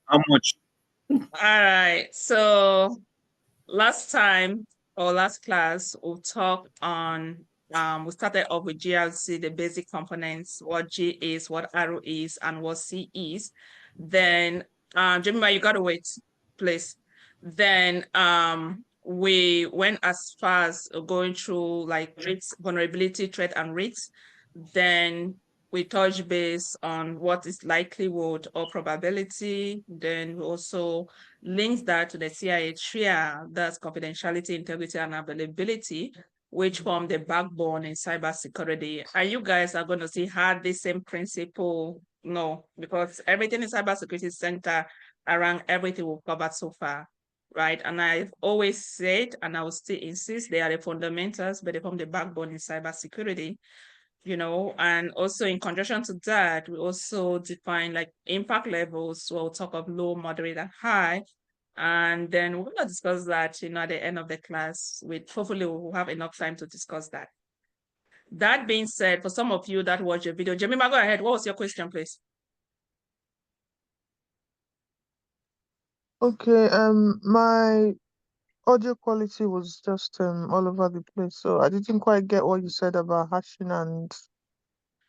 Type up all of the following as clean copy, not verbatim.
How much? All right. So last time or last class, we talked on we started off with GRC, the basic components, what G is, what R is, and what C is. Then Jemima, you gotta wait, please. Then we went as far as going through like risks, vulnerability, threat, and risks. Then we touch base on what is likelihood or probability. Then we also links that to the CIA TRIA, that's confidentiality, integrity, and availability, which form the backbone in cybersecurity. And you guys are going to see how the same principle, no, because everything in cybersecurity center around everything we've covered so far, right? And I've always said, and I will still insist, they are the fundamentals, but they form the backbone in cybersecurity. And also in conjunction to that, we also define like impact levels. So we'll talk of low, moderate, and high. And then we're going to discuss that, at the end of the class. Hopefully we'll have enough time to discuss that. That being said, for some of you that watch the video, Jemima, go ahead. What was your question, please? Okay, my audio quality was just all over the place, so I didn't quite get what you said about hashing and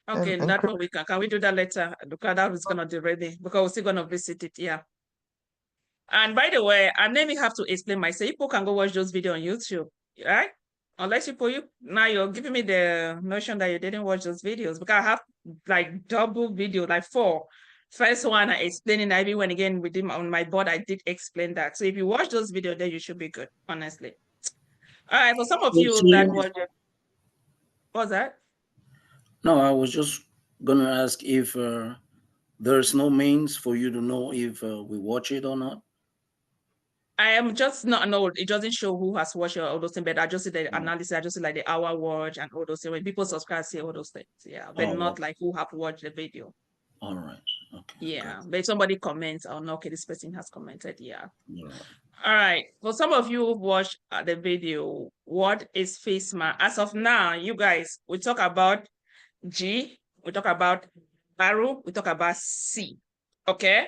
Okay, that's encryption. what we can. Can we do that later? Because that is gonna be ready because we're still gonna visit it. Yeah. And by the way, I maybe have to explain myself. People can go watch those videos on YouTube, right? Unless you now you're giving me the notion that you didn't watch those videos because I have like double video, like four. First one, I explaining everyone again within on my board. I did explain that. So if you watch those videos, then you should be good, honestly. All right, for some of you that So, watch, what's that? no, I was just gonna ask if there's no means for you to know if we watch it or not. I am just not no, it doesn't show who has watched all those things, but I just see the Oh, analysis, I just see like the hour watch and all those things. When people subscribe, see all those things. Yeah, but oh, not like who have watched the video. all right. Okay, good. Yeah, but if somebody comments, oh no, okay, this person has commented. Yeah. All right. All right. For some of you who watched the video, what is FISMA? As of now, you guys, we talk about G, we talk about arrow, we talk about C. Okay.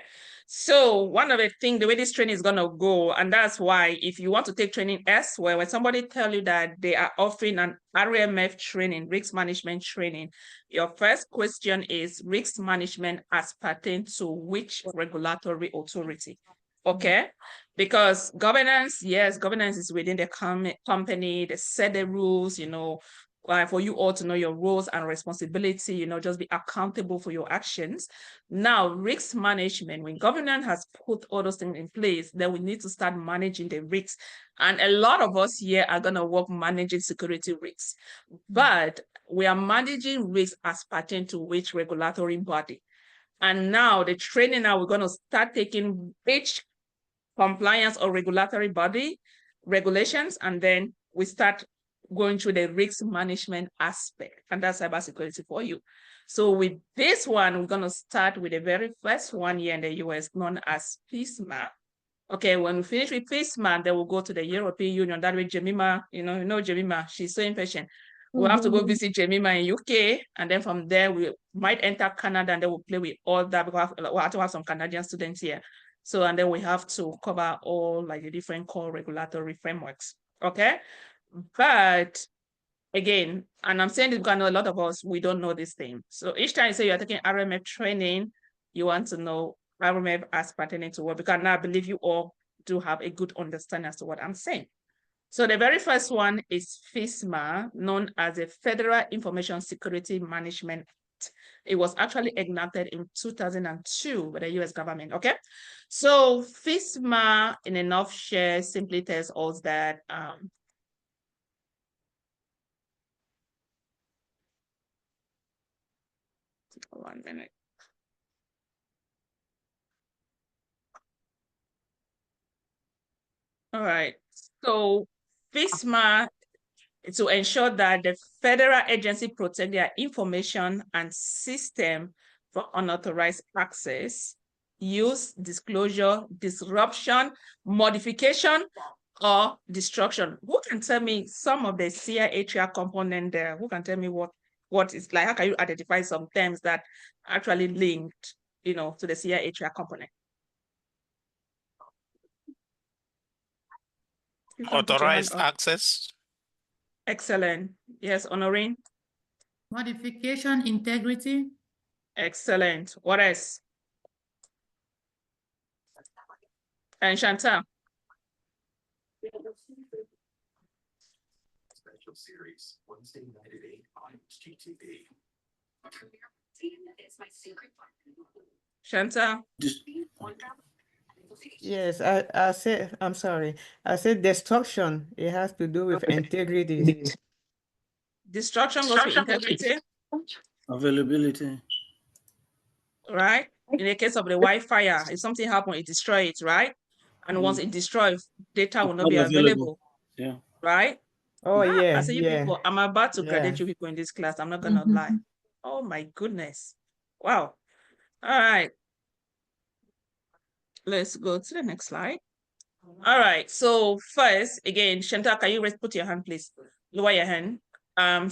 So one of the things, the way this training is gonna go, and that's why if you want to take training elsewhere, when somebody tell you that they are offering an RMF training, risk management training, your first question is risk management as pertain to which regulatory authority? Okay. Because governance, yes, governance is within the company, they set the rules, for you all to know your roles and responsibility, just be accountable for your actions. Now, risk management, when government has put all those things in place, then we need to start managing the risks. And a lot of us here are going to work managing security risks, but we are managing risks as pertain to which regulatory body. And now the training, now we're going to start taking each compliance or regulatory body regulations, and then we start going through the risk management aspect, and that's cybersecurity for you. So with this one, we're going to start with the very first one here in the US known as FISMA. Okay, when we finish with FISMA, then we'll go to the European Union. That way, Jemima, Jemima, she's so impatient. We'll have to go visit Jemima in UK, and then from there we might enter Canada, and then we'll play with all that because we'll have to have some Canadian students here. So, and then we have to cover all like the different core regulatory frameworks. Okay, but again, and I'm saying this because I know a lot of us, we don't know this thing. So each time you say you're taking RMF training, you want to know RMF as pertaining to what, because now I believe you all do have a good understanding as to what I'm saying. So the very first one is FISMA, known as the Federal Information Security Management Act. It was actually enacted in 2002 by the US government, okay? So FISMA, in a nutshell, simply tells us that 1 minute. All right. So FISMA to ensure that the federal agency protect their information and system from unauthorized access, use, disclosure, disruption, modification, or destruction. Who can tell me some of the CIHR component there? Who can tell me what is like? How can you identify some terms that actually linked, to the CIHR component? You can put your hand Authorized up. access. Excellent. Yes, Honorine. Modification integrity. Excellent. What else? And Chantal. Special series Wednesday night at 8 on HGTV. Chantal. Yes, I said, I'm sorry. I said destruction. It has to do with integrity. Destruction goes with integrity. Availability. Right? In the case of the Wi-Fi, if something happens, it destroys it, right? And once it destroys, data will not be available. Yeah. Right? Oh, yeah, I say, you people, I'm about to graduate you people in this class. I'm not gonna lie. Oh my goodness. Wow. All right. Let's go to the next slide. All right. So first, again, Chantal, can you put your hand, please? Lower your hand.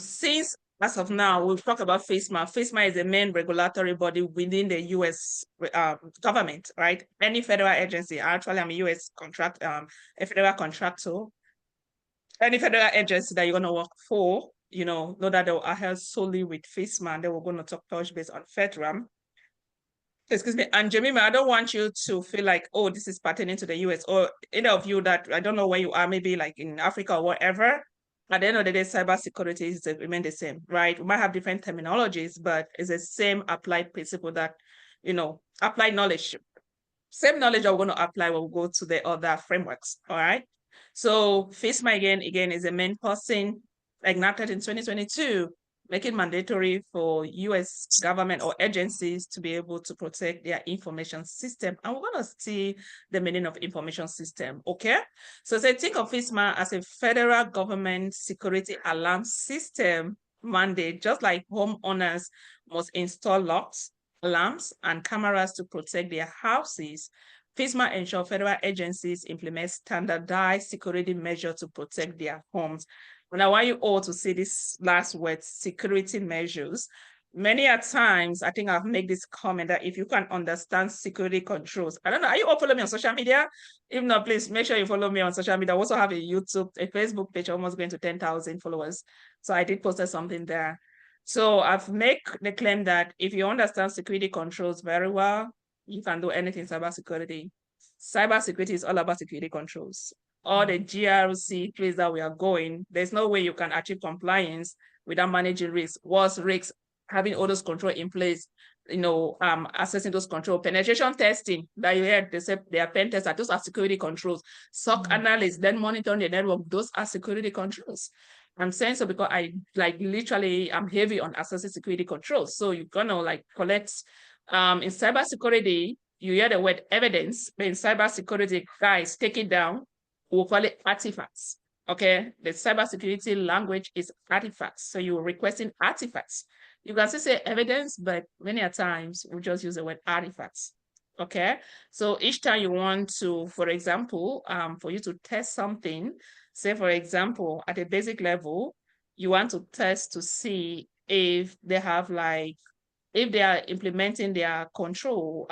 Since as of now, we've talked about FISMA. FISMA is the main regulatory body within the U.S. Government, right? Any federal agency. Actually, I'm a U.S. contract, a federal contractor. Any federal agency that you're going to work for, know that they will adhere solely with FISMA, and then we're going to touch base on FedRAMP. Excuse me. And Jemima, I don't want you to feel like, oh, this is pertaining to the US, or any of you that I don't know where you are, maybe like in Africa or whatever. At the end of the day, cybersecurity is remain the same, right? We might have different terminologies, but it's the same applied principle that, applied knowledge. Same knowledge that we're going to apply when we go to the other frameworks, all right? So FISMA again is a main person enacted in 2022, making mandatory for US government or agencies to be able to protect their information system. And we're going to see the meaning of information system, okay? So think of FISMA as a federal government security alarm system mandate, just like homeowners must install locks, alarms, and cameras to protect their houses. FISMA ensures federal agencies implement standardized security measures to protect their homes. And I want you all to see this last word, security measures. Many a times, I think I've made this comment that if you can understand security controls, I don't know, are you all following me on social media? If not, please make sure you follow me on social media. I also have a YouTube, a Facebook page, almost going to 10,000 followers. So I did post something there. So I've made the claim that if you understand security controls very well, you can do anything cybersecurity. Cybersecurity is all about security controls. All the GRC place that we are going, there's no way you can achieve compliance without managing risk. What's risks? Having all those controls in place, assessing those controls, penetration testing that you heard, they say they are pen testers, those are security controls. SOC analysts, then monitoring the network, those are security controls. I'm saying so because I I'm heavy on assessing security controls. So you're gonna collect in cybersecurity, you hear the word evidence, but in cybersecurity, guys, take it down. We'll call it artifacts. Okay, the cybersecurity language is artifacts. So you're requesting artifacts. You can still say evidence, but many times we just use the word artifacts. Okay, so each time you want to, for example, for you to test something, say for example, at a basic level, you want to test to see if they have if they are implementing their control,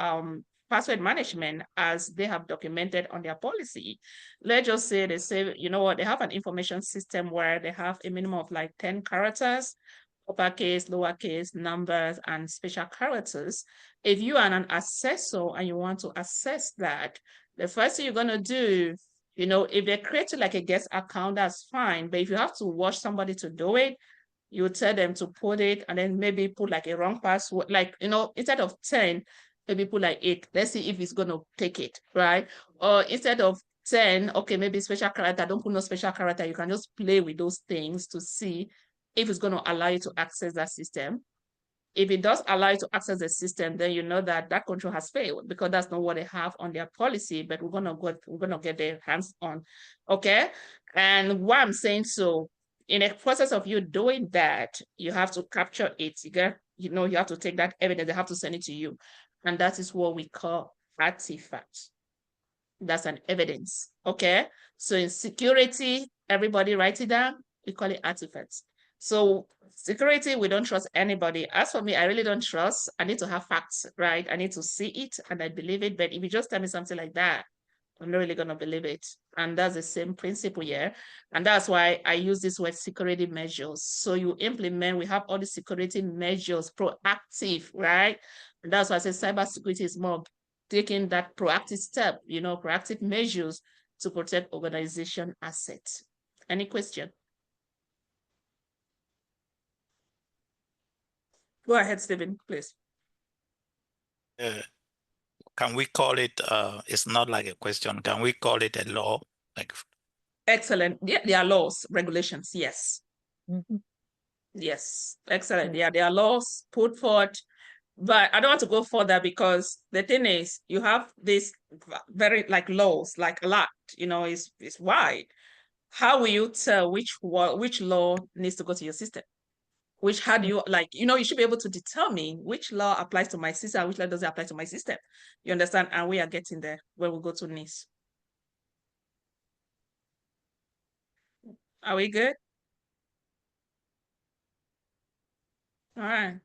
password management as they have documented on their policy. Let's just say they say, you know what, they have an information system where they have a minimum of 10 characters, uppercase, lowercase, numbers, and special characters. If you are an assessor and you want to assess that, the first thing you're going to do, if they create a guest account, that's fine. But if you have to watch somebody to do it, you tell them to put it and then maybe put a wrong password, instead of 10, maybe put 8. Let's see if it's going to take it, right? Or instead of 10, okay, maybe special character, don't put no special character. You can just play with those things to see if it's going to allow you to access that system. If it does allow you to access the system, then you know that control has failed because that's not what they have on their policy, but we're gonna get their hands on. Okay. And why I'm saying so, in the process of you doing that, you have to capture it. You have to take that evidence, they have to send it to you. And that is what we call artifact. That's an evidence. Okay. So in security, everybody write it down, we call it artifacts. So security, we don't trust anybody. As for me, I really don't trust. I need to have facts, right? I need to see it and I believe it. But if you just tell me something like that, I'm not really going to believe it. And that's the same principle here. And that's why I use this word security measures. So you implement, we have all the security measures, proactive, right? And that's why I say cybersecurity is more taking that proactive step, proactive measures to protect organization assets. Any question? Go ahead, Stephen, please. Can we call it, it's not like a question, can we call it a law? Like, excellent. Yeah, there are laws, regulations, yes. Yes, excellent. Yeah, there are laws put forth, but I don't want to go further because the thing is, you have this very like laws, like a lot, it's wide. How will you tell which law needs to go to your system? How do you you should be able to determine which law applies to my system, which law doesn't apply to my system. You understand? And we are getting there when we go to NIST. Are we good? All right.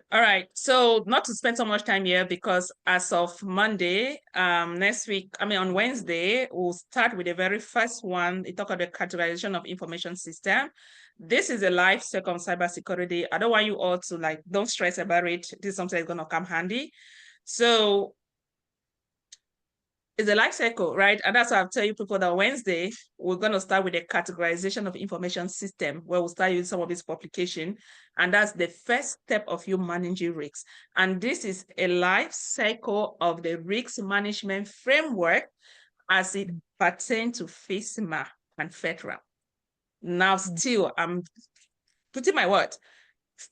All right, so not to spend so much time here because as of Monday, next week, on Wednesday, we'll start with the very first one. It talks about the categorization of information system. This is a life cycle of cybersecurity. I don't want you all to don't stress about it. This is something that's gonna come handy. So it's a life cycle, right? And that's why I'll tell you people that Wednesday, we're going to start with the categorization of information system, where we'll start using some of this publication. And that's the first step of you managing risks. And this is a life cycle of the risk management framework as it pertains to FISMA and FedRAMP. Now, still, I'm putting my word,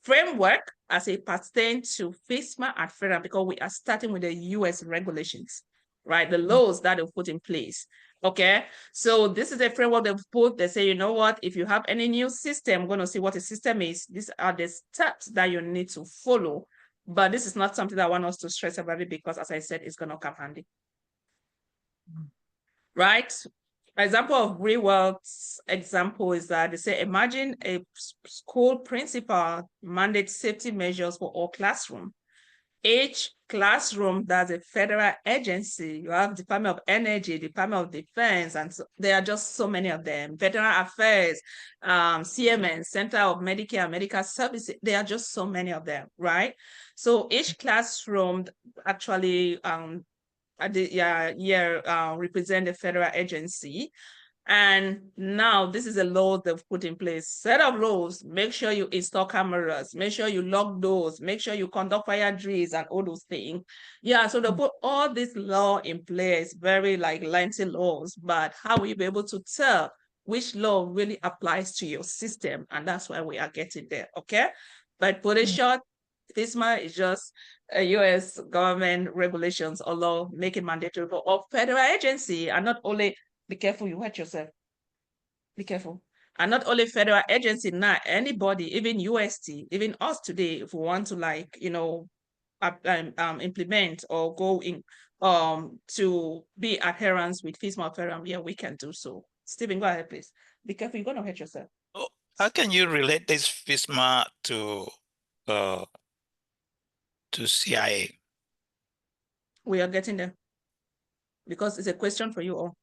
framework as it pertains to FISMA and FedRAMP, because we are starting with the US regulations, right? The laws that they've put in place. Okay, so this is a framework they've put. They say, you know what, if you have any new system, I'm going to see what the system is. These are the steps that you need to follow. But this is not something that I want us to stress about it because, as I said, it's going to come handy. Right? Example of real world example is that they say, imagine a school principal mandates safety measures for all classrooms. Each classroom, that's a federal agency. You have Department of Energy, Department of Defense, and so, there are just so many of them. Veteran Affairs, CMN, Center of Medicare and Medical Services. There are just so many of them, right? So each classroom actually represent a federal agency. And now this is a law they've put in place. Set of laws, make sure you install cameras, make sure you lock doors, make sure you conduct fire drills and all those things. Yeah, so they put all this law in place, very lengthy laws, but how will you be able to tell which law really applies to your system? And that's why we are getting there, okay? But put it short, FISMA is just a US government regulations or law making mandatory for all federal agency, and not only, be careful, you hurt yourself. Be careful. And not only federal agency, now anybody, even UST, even us today, if we want to implement or go in to be adherence with FISMA FedRAMP, yeah, we can do so. Stephen, go ahead, please. Be careful, you're going to hurt yourself. Oh, how can you relate this FISMA to CIA? We are getting there because it's a question for you all.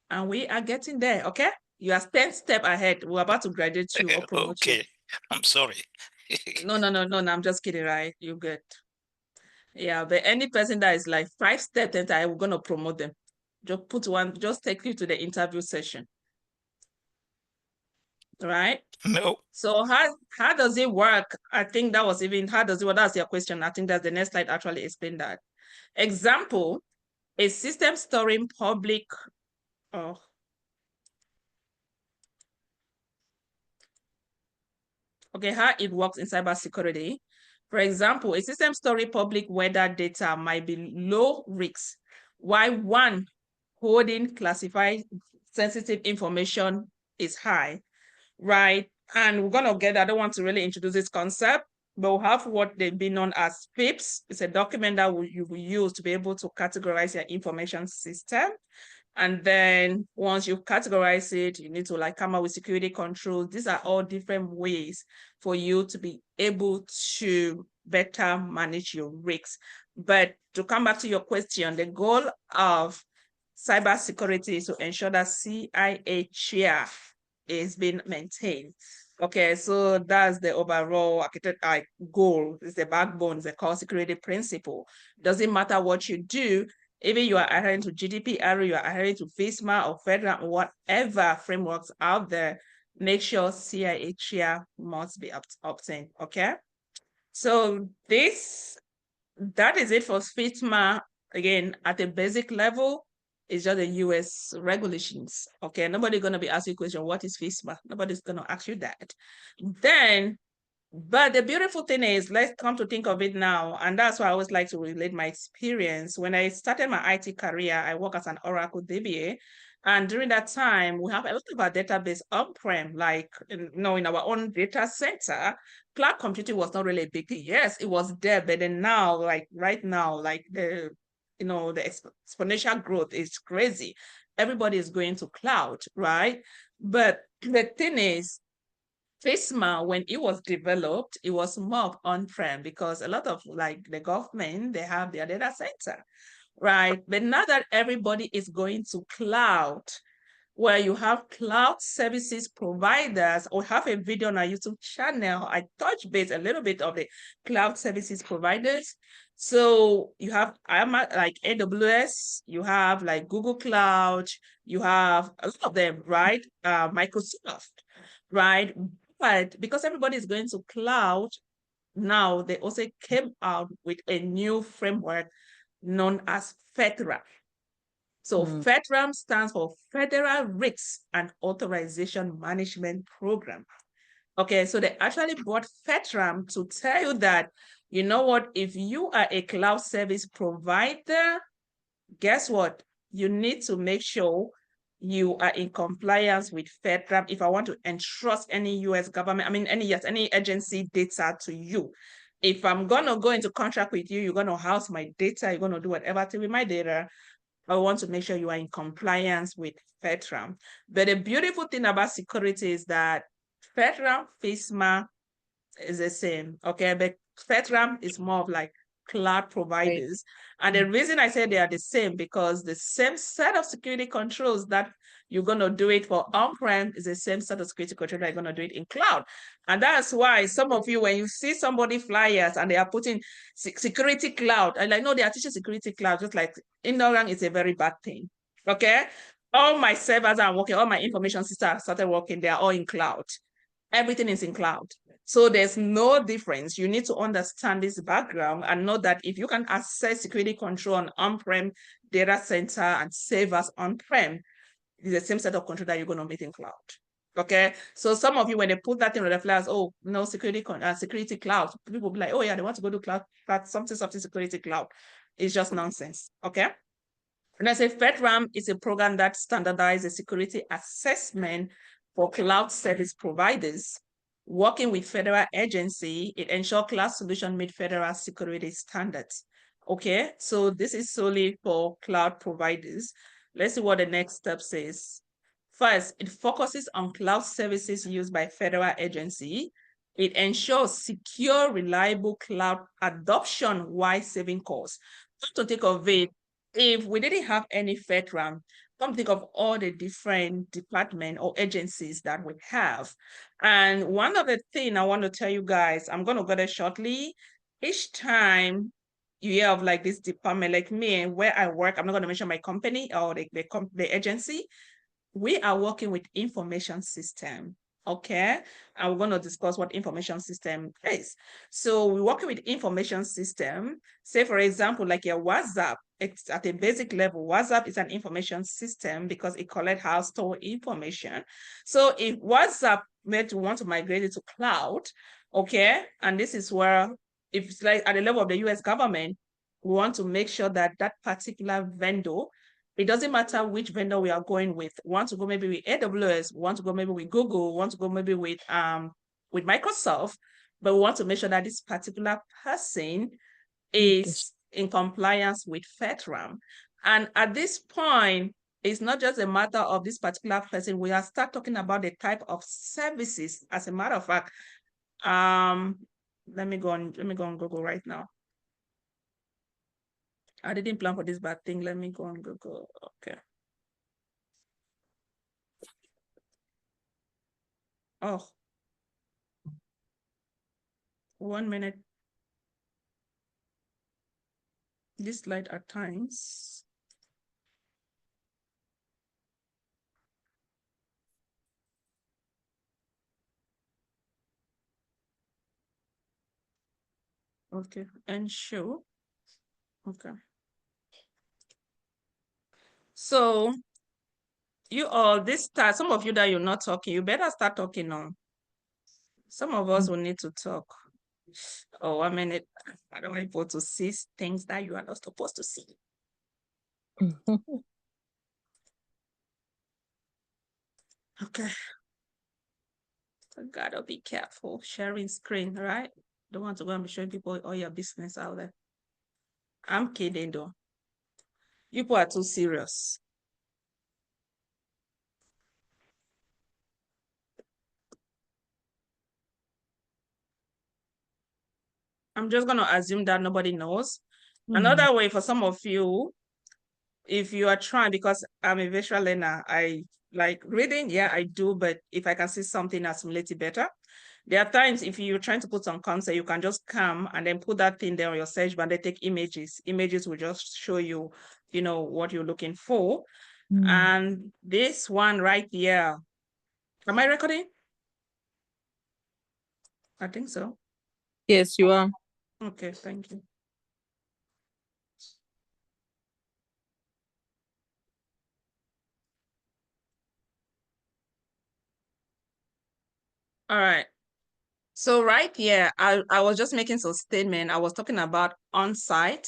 And we are getting there, okay? You are 10 steps ahead. We're about to graduate you or promote you. Okay, I'm sorry. No, I'm just kidding, right? You're good. Yeah, but any person that is 5 steps ahead, we're going to promote them. Just take you to the interview session. Right? No. So how does it work? I think that was even, how does it work? That's your question. I think that's the next slide actually explain that. Example, a system storing public, okay, how it works in cybersecurity. For example, a system storing public weather data might be low risk, while one holding classified sensitive information is high, right? And we're gonna I don't want to really introduce this concept, but we'll have what they've been known as FIPS. It's a document that you will use to be able to categorize your information system. And then once you categorize it, you need to like come up with security controls. These are all different ways for you to be able to better manage your risks. But to come back to your question, the goal of cybersecurity is to ensure that CIA chair is being maintained. Okay, so that's the overall goal. It's the backbone, it's the core security principle. Doesn't matter what you do, even you are adhering to GDPR, you are adhering to FISMA or FedRAMP, whatever frameworks out there, make sure CIA chair must be obtained. Okay, so that is it for FISMA. Again, at a basic level, it's just the US regulations. Okay, nobody's going to be asking you a question, what is FISMA? Nobody's going to ask you that. Then, but the beautiful thing is, let's come to think of it now, and that's why I always like to relate my experience. When I started my IT career, I work as an Oracle DBA, and during that time, we have a lot of our database on-prem, like in our own data center. Cloud computing was not really a big deal. Yes, it was there, but then now, like right now, like the exponential growth is crazy. Everybody is going to cloud, right? But the thing is, FISMA, when it was developed, it was more on-prem because a lot of like the government, they have their data center, right? But now that everybody is going to cloud, where you have cloud services providers, or have a video on our YouTube channel, I touch base a little bit of the cloud services providers. So you have like AWS, you have like Google Cloud, you have a lot of them, right? Microsoft, right? But because everybody is going to cloud, now they also came out with a new framework known as FedRAMP. So FedRAMP stands for Federal Risks and Authorization Management Program. Okay, so they actually brought FedRAMP to tell you that, you know what, if you are a cloud service provider, guess what? You need to make sure you are in compliance with FedRAMP if I want to entrust any US government, any agency data to you. If I'm going to go into contract with you, you're going to house my data, you're going to do whatever with my data, I want to make sure you are in compliance with FedRAMP. But the beautiful thing about security is that FedRAMP, FISMA is the same, okay? But FedRAMP is more of like cloud providers. And the reason I say they are the same, because the same set of security controls that you're going to do it for on-prem is the same set of security controls that you're going to do it in cloud. And that's why some of you, when you see somebody flyers and they are putting security cloud, and I know they are teaching security cloud, just like ignorance is a very bad thing, okay? All my servers are working, all my information systems started working, they are all in cloud. Everything is in cloud. So there's no difference. You need to understand this background and know that if you can access security control on on-prem data center and servers on-prem, it's the same set of control that you're going to meet in cloud. Okay, so some of you, when they put that in the flags, oh, no, security cloud, people will be like, oh yeah, they want to go to cloud, something security cloud. It's just nonsense. Okay. And I say FedRAMP is a program that standardizes security assessment for cloud service providers. Working with federal agency, it ensures cloud solution meet federal security standards. Okay, so this is solely for cloud providers. Let's see what the next step says. First, it focuses on cloud services used by federal agency. It ensures secure, reliable cloud adoption while saving costs. Just to think of it, if we didn't have any FedRAMP, come think of all the different departments or agencies that we have. And one of the things I want to tell you guys, I'm going to go there shortly. Each time you have like this department, like me, where I work, I'm not going to mention my company or the agency, we are working with information system. Okay, and we're going to discuss what information system is. So we're working with information system. Say, for example, like your WhatsApp, it's at a basic level. WhatsApp is an information system because it collects household information. So if WhatsApp want to migrate it to cloud, okay, and this is where, if it's like at the level of the US government, we want to make sure that that particular vendor, it doesn't matter which vendor we are going with. We want to go maybe with AWS, we want to go maybe with Google, we want to go maybe with Microsoft, but we want to make sure that this particular person is in compliance with FedRAMP. And at this point, it's not just a matter of this particular person. We are start talking about the type of services. As a matter of fact, let me go on Google right now. I didn't plan for this bad thing. Let me go on Google. Okay. Oh, 1 minute. This slide at times. Okay, and show. Okay. So you all, some of you that you're not talking, you better start talking now. Some of us will need to talk. Oh, 1 minute. I don't want people to see things that you are not supposed to see. Okay. I gotta be careful sharing screen, right? Don't want to go and be showing people all your business out there. I'm kidding though. You people are too serious. I'm just gonna assume that nobody knows. Another way for some of you, if you are trying, because I'm a visual learner, I like reading, yeah, I do, but if I can see something, assimilate it better. There are times if you're trying to put some concept, you can just come and then put that thing there on your search bar, they take images. Images will just show you, you know, what you're looking for. And this one right here, am I recording? I think so. Yes, you are. Okay, thank you. All right. So right here, I was just making some statement. I was talking about on-site.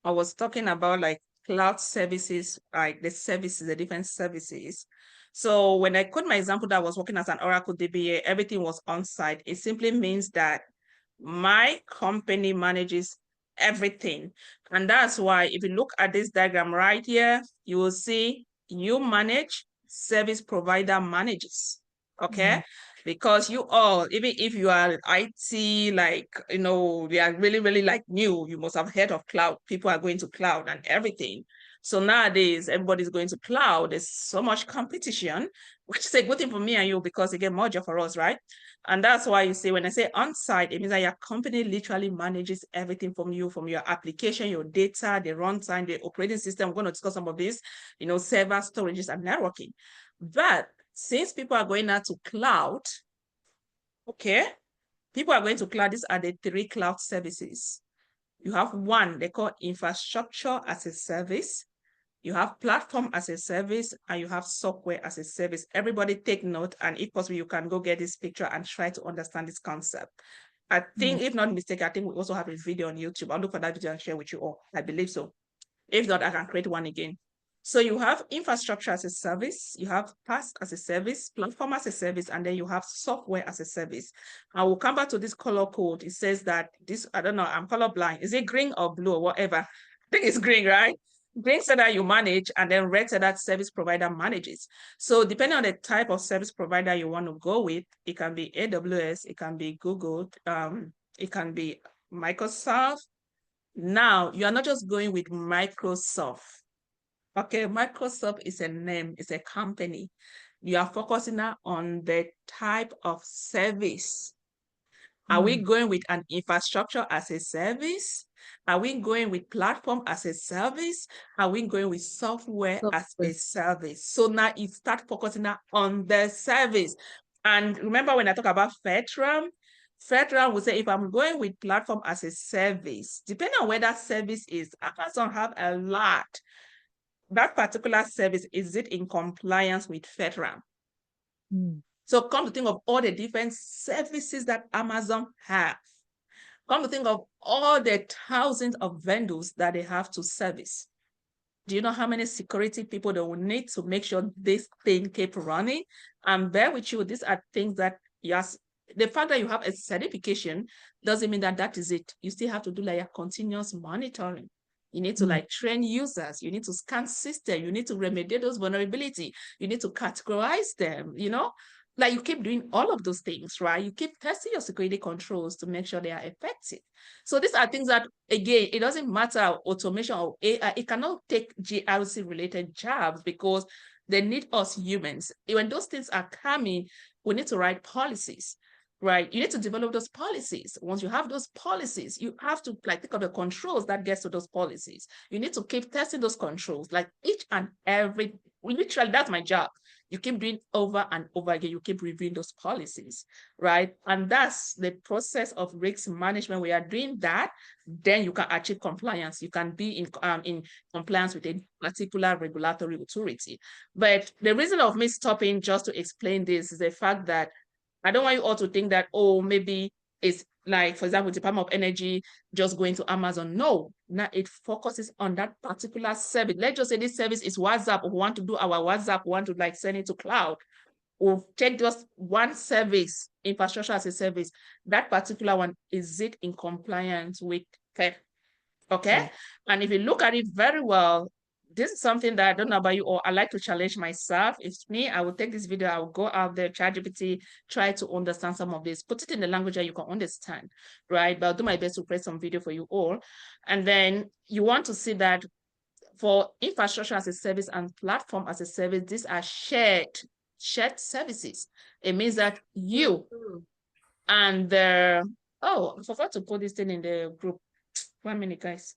I was talking about like cloud services, like the services, the different services. So when I quote my example that I was working as an Oracle DBA, everything was on-site. It simply means that my company manages everything. And that's why if you look at this diagram right here, you will see you manage, service provider manages. Okay. Because you all, even if you are IT, like, you know, they are really, really like new, you must have heard of cloud. People are going to cloud and everything. So nowadays, everybody's going to cloud. There's so much competition, which is a good thing for me and you because it get more job for us, right? And that's why you see, when I say on-site, it means that your company literally manages everything from you, from your application, your data, the runtime, the operating system. We're going to discuss some of this, you know, server, storages, and networking. But since people are going now to cloud, okay, people are going to cloud. These are the 3 cloud services. You have one, they call infrastructure as a service. You have platform as a service, and you have software as a service. Everybody take note, and if possible, you can go get this picture and try to understand this concept. I think, if not mistaken, I think we also have a video on YouTube. I'll look for that video and share with you all. I believe so. If not, I can create one again. So you have infrastructure as a service, you have PaaS as a service, platform as a service, and then you have software as a service. I will come back to this color code. It says that this, I don't know, I'm colorblind. Is it green or blue or whatever? I think it's green, right? Green said that you manage, and then red said that service provider manages. So depending on the type of service provider you want to go with, it can be AWS, it can be Google, it can be Microsoft. Now, you are not just going with Microsoft. Okay, Microsoft is a name, it's a company. You are focusing on the type of service. Are we going with an infrastructure as a service? Are we going with platform as a service? Are we going with software as a service? So now you start focusing on the service. And remember when I talk about FedRAMP, FedRAMP will say if I'm going with platform as a service, depending on where that service is, Amazon have a lot. That particular service, is it in compliance with FedRAMP? So come to think of all the different services that Amazon have. Come to think of all the thousands of vendors that they have to service. Do you know how many security people they will need to make sure this thing keep running? And bear with you, these are things that, yes, the fact that you have a certification doesn't mean that that is it. You still have to do like a continuous monitoring. You need to like train users. You need to scan system. You need to remediate those vulnerability. You need to categorize them, you know? Like you keep doing all of those things, right? You keep testing your security controls to make sure they are effective. So these are things that, again, it doesn't matter automation or AI, it cannot take GRC related jobs because they need us humans. When those things are coming, we need to write policies, right? You need to develop those policies. Once you have those policies, you have to like think of the controls that gets to those policies. You need to keep testing those controls, like each and every, literally that's my job. You keep doing over and over again, you keep reviewing those policies, right? And that's the process of risk management. We are doing that, then you can achieve compliance. You can be in compliance with a particular regulatory authority. But the reason of me stopping just to explain this is the fact that I don't want you all to think that, oh, maybe it's like, for example, Department of Energy just going to Amazon. No, now it focuses on that particular service. Let's just say this service is WhatsApp. We want to do our WhatsApp, we want to like send it to cloud. We'll take just one service, infrastructure as a service. That particular one, is it in compliance with FedRAMP? Okay. And if you look at it very well, this is something that I don't know about you, or I like to challenge myself. If it's me, I will take this video, I will go out there, ChatGPT, try to understand some of this, put it in the language that you can understand, right? But I'll do my best to create some video for you all. And then you want to see that for infrastructure as a service and platform as a service, these are shared services. It means that you and oh, I forgot to put this thing in the group. 1 minute, guys.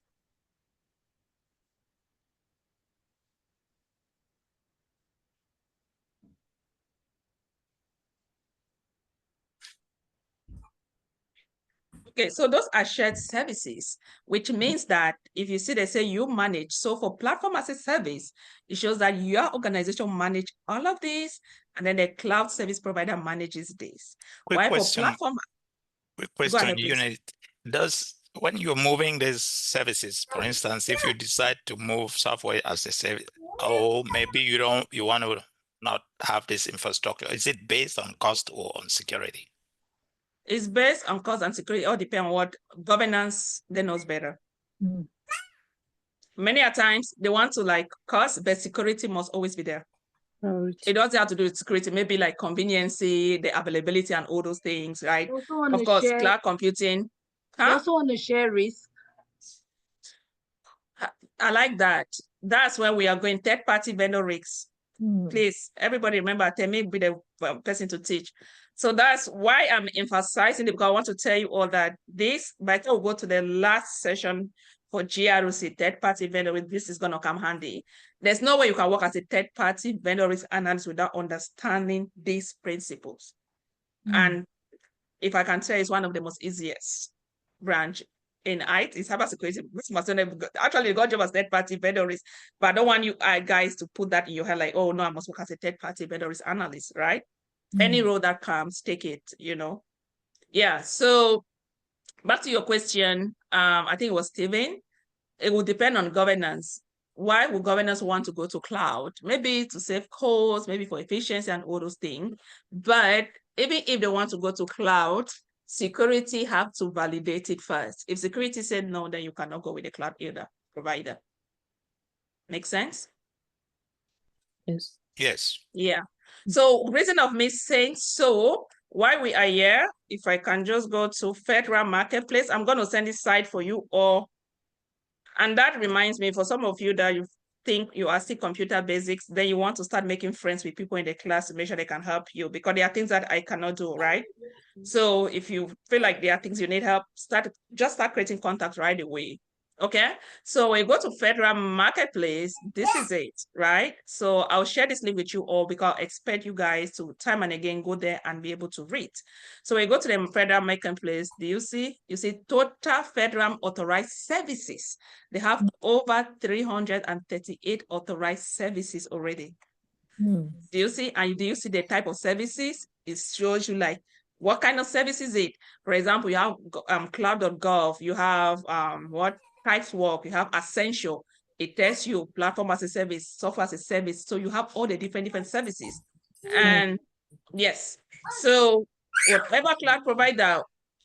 Okay, so those are shared services, which means that if you see they say you manage, so for platform as a service, it shows that your organization manage all of this, and then the cloud service provider manages this. Quick Why question. for platform? Quick question, ahead, Unit. When you're moving these services, for instance, if you decide to move software as a service, or maybe you want to not have this infrastructure, is it based on cost or on security? It's based on cost and security. It all depends on what governance they knows better. Many a times they want to like cost, but security must always be there. It doesn't have to do with security, maybe like conveniency, the availability and all those things, right? Of course, cloud computing. You also want to share risk. I like that. That's where we are going, third-party vendor risks. Please, everybody remember, Temi be the person to teach. So that's why I'm emphasizing it, because I want to tell you all that this, by the time we go to the last session for GRC, third-party vendor risk, this is going to come handy. There's no way you can work as a third-party vendor risk analyst without understanding these principles. And if I can tell, it's one of the most easiest branch in IT, cybersecurity. Actually, got job as third-party vendor risk, but I don't want you guys to put that in your head like, oh no, I must work as a third-party vendor risk analyst, right? Any role that comes, take it, you know. Yeah, so back to your question, I think it was Steven. It will depend on governance. Why would governance want to go to cloud? Maybe to save costs, maybe for efficiency and all those things. But even if they want to go to cloud, security have to validate it first. If security said no, then you cannot go with the cloud either provider. Make sense? Yes. Yes. Yeah. So reason of me saying so, why we are here, if I can just go to FedRAMP Marketplace, I'm going to send this site for you all. And that reminds me, for some of you that you think you are still computer basics, then you want to start making friends with people in the class to make sure they can help you, because there are things that I cannot do, right? So if you feel like there are things you need help, just start creating contacts right away. Okay, so we go to FedRAMP Marketplace. This is it, right? So I'll share this link with you all because I expect you guys to time and again go there and be able to read. So we go to the FedRAMP Marketplace. Do you see? You see total FedRAMP authorized services. They have over 338 authorized services already. Do you see? And do you see the type of services? It shows you like what kind of service is it? For example, you have cloud.gov, you have what types work, you have essential, it tells you platform as a service, software as a service. So you have all the different services. And yes, so whatever cloud provider,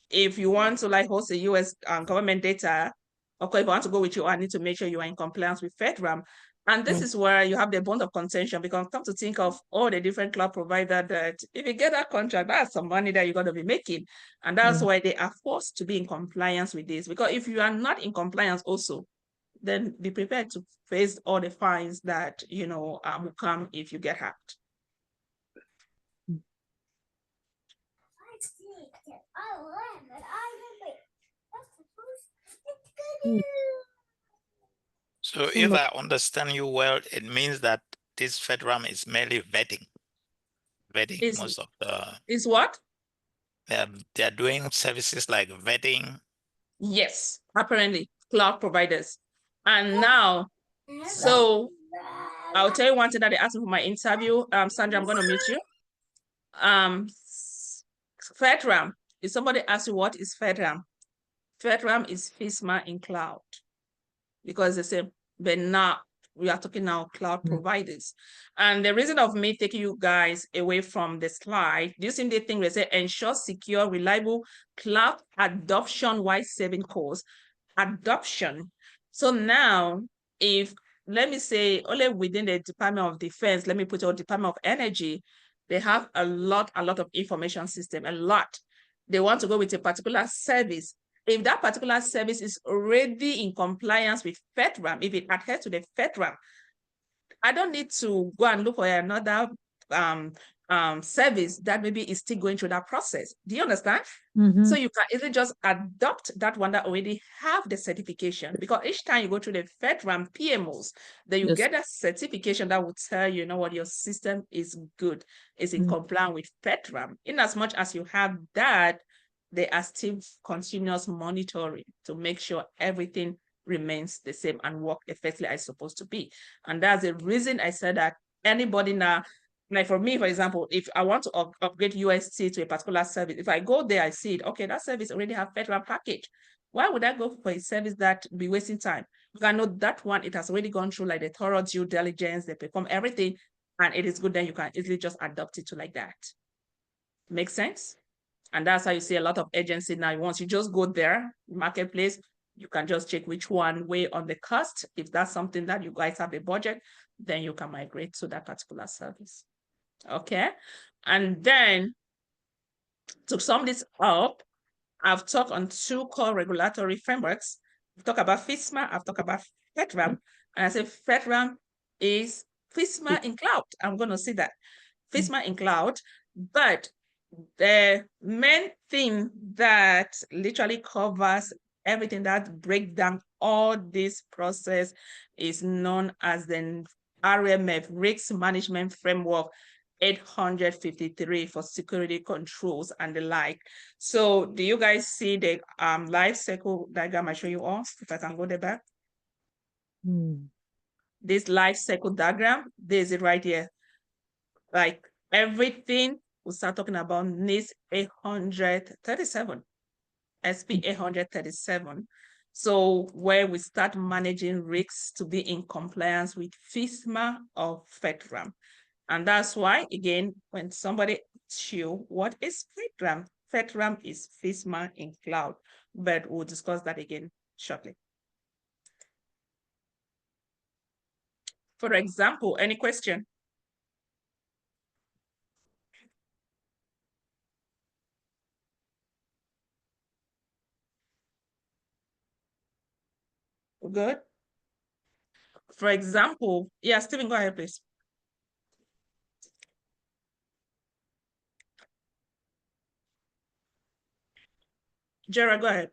if you want to like host a US government data Okay, if I want to go with you, I need to make sure you are in compliance with FedRAMP. And this is where you have the bond of contention, because come to think of all the different cloud providers that if you get that contract, that's some money that you're going to be making. And that's why they are forced to be in compliance with this. Because if you are not in compliance also, then be prepared to face all the fines that, you know, will come if you get hacked. So if I understand you well, it means that this FedRAMP is mainly vetting. Is- most of the, Is what? they're doing services like vetting. Yes, apparently cloud providers. And now, so I'll tell you one thing that they asked me for my interview. Sandra, I'm going to mute you. FedRAMP. If somebody asks you what is FedRAMP, FedRAMP is FISMA in cloud, because they say, but now we are talking now cloud providers. And the reason of me taking you guys away from the slide, do you see the thing they say ensure secure, reliable cloud adoption while saving costs? Adoption. So now, if let me say only within the Department of Defense, let me put your Department of Energy, they have a lot of information system, a lot. They want to go with a particular service. If that particular service is already in compliance with FedRAMP, if it adheres to the FedRAMP, I don't need to go and look for another service that maybe is still going through that process. Do you understand? So you can easily just adopt that one that already have the certification, because each time you go through the FedRAMP PMOs, then you get a certification that will tell you, know what, your system is good, is in compliance with FedRAMP. In as much as you have that, they are still continuous monitoring to make sure everything remains the same and work effectively as it's supposed to be. And that's the reason I said that anybody now, like for me, for example, if I want to upgrade UST to a particular service, if I go there, I see it, okay, that service already have FedRAMP package. Why would I go for a service that be wasting time? Because I know that one, it has already gone through like the thorough due diligence, they perform everything, and it is good, then you can easily just adopt it to like that. Make sense? And that's how you see a lot of agencies now. Once you just go there, marketplace, you can just check which one weigh on the cost. If that's something that you guys have a budget, then you can migrate to that particular service. Okay. And then to sum this up, I've talked on two core regulatory frameworks. I've talked about FISMA, I've talked about FedRAMP, and I say FedRAMP is FISMA in cloud. I'm going to say that. FISMA in cloud, but the main thing that literally covers everything that breaks down all this process is known as the RMF, Risk Management Framework 853 for security controls and the like. So do you guys see the life cycle diagram I show you all? If I can go there back. This life cycle diagram, there's it right here. Like everything, we'll start talking about NIST 837, SP 837. So where we start managing risks to be in compliance with FISMA or FedRAMP. And that's why, again, when somebody asks you, what is FedRAMP? FedRAMP is FISMA in cloud, but we'll discuss that again shortly. For example, any question? Good. For example, yeah, Stephen, go ahead, please. Gerard, go ahead.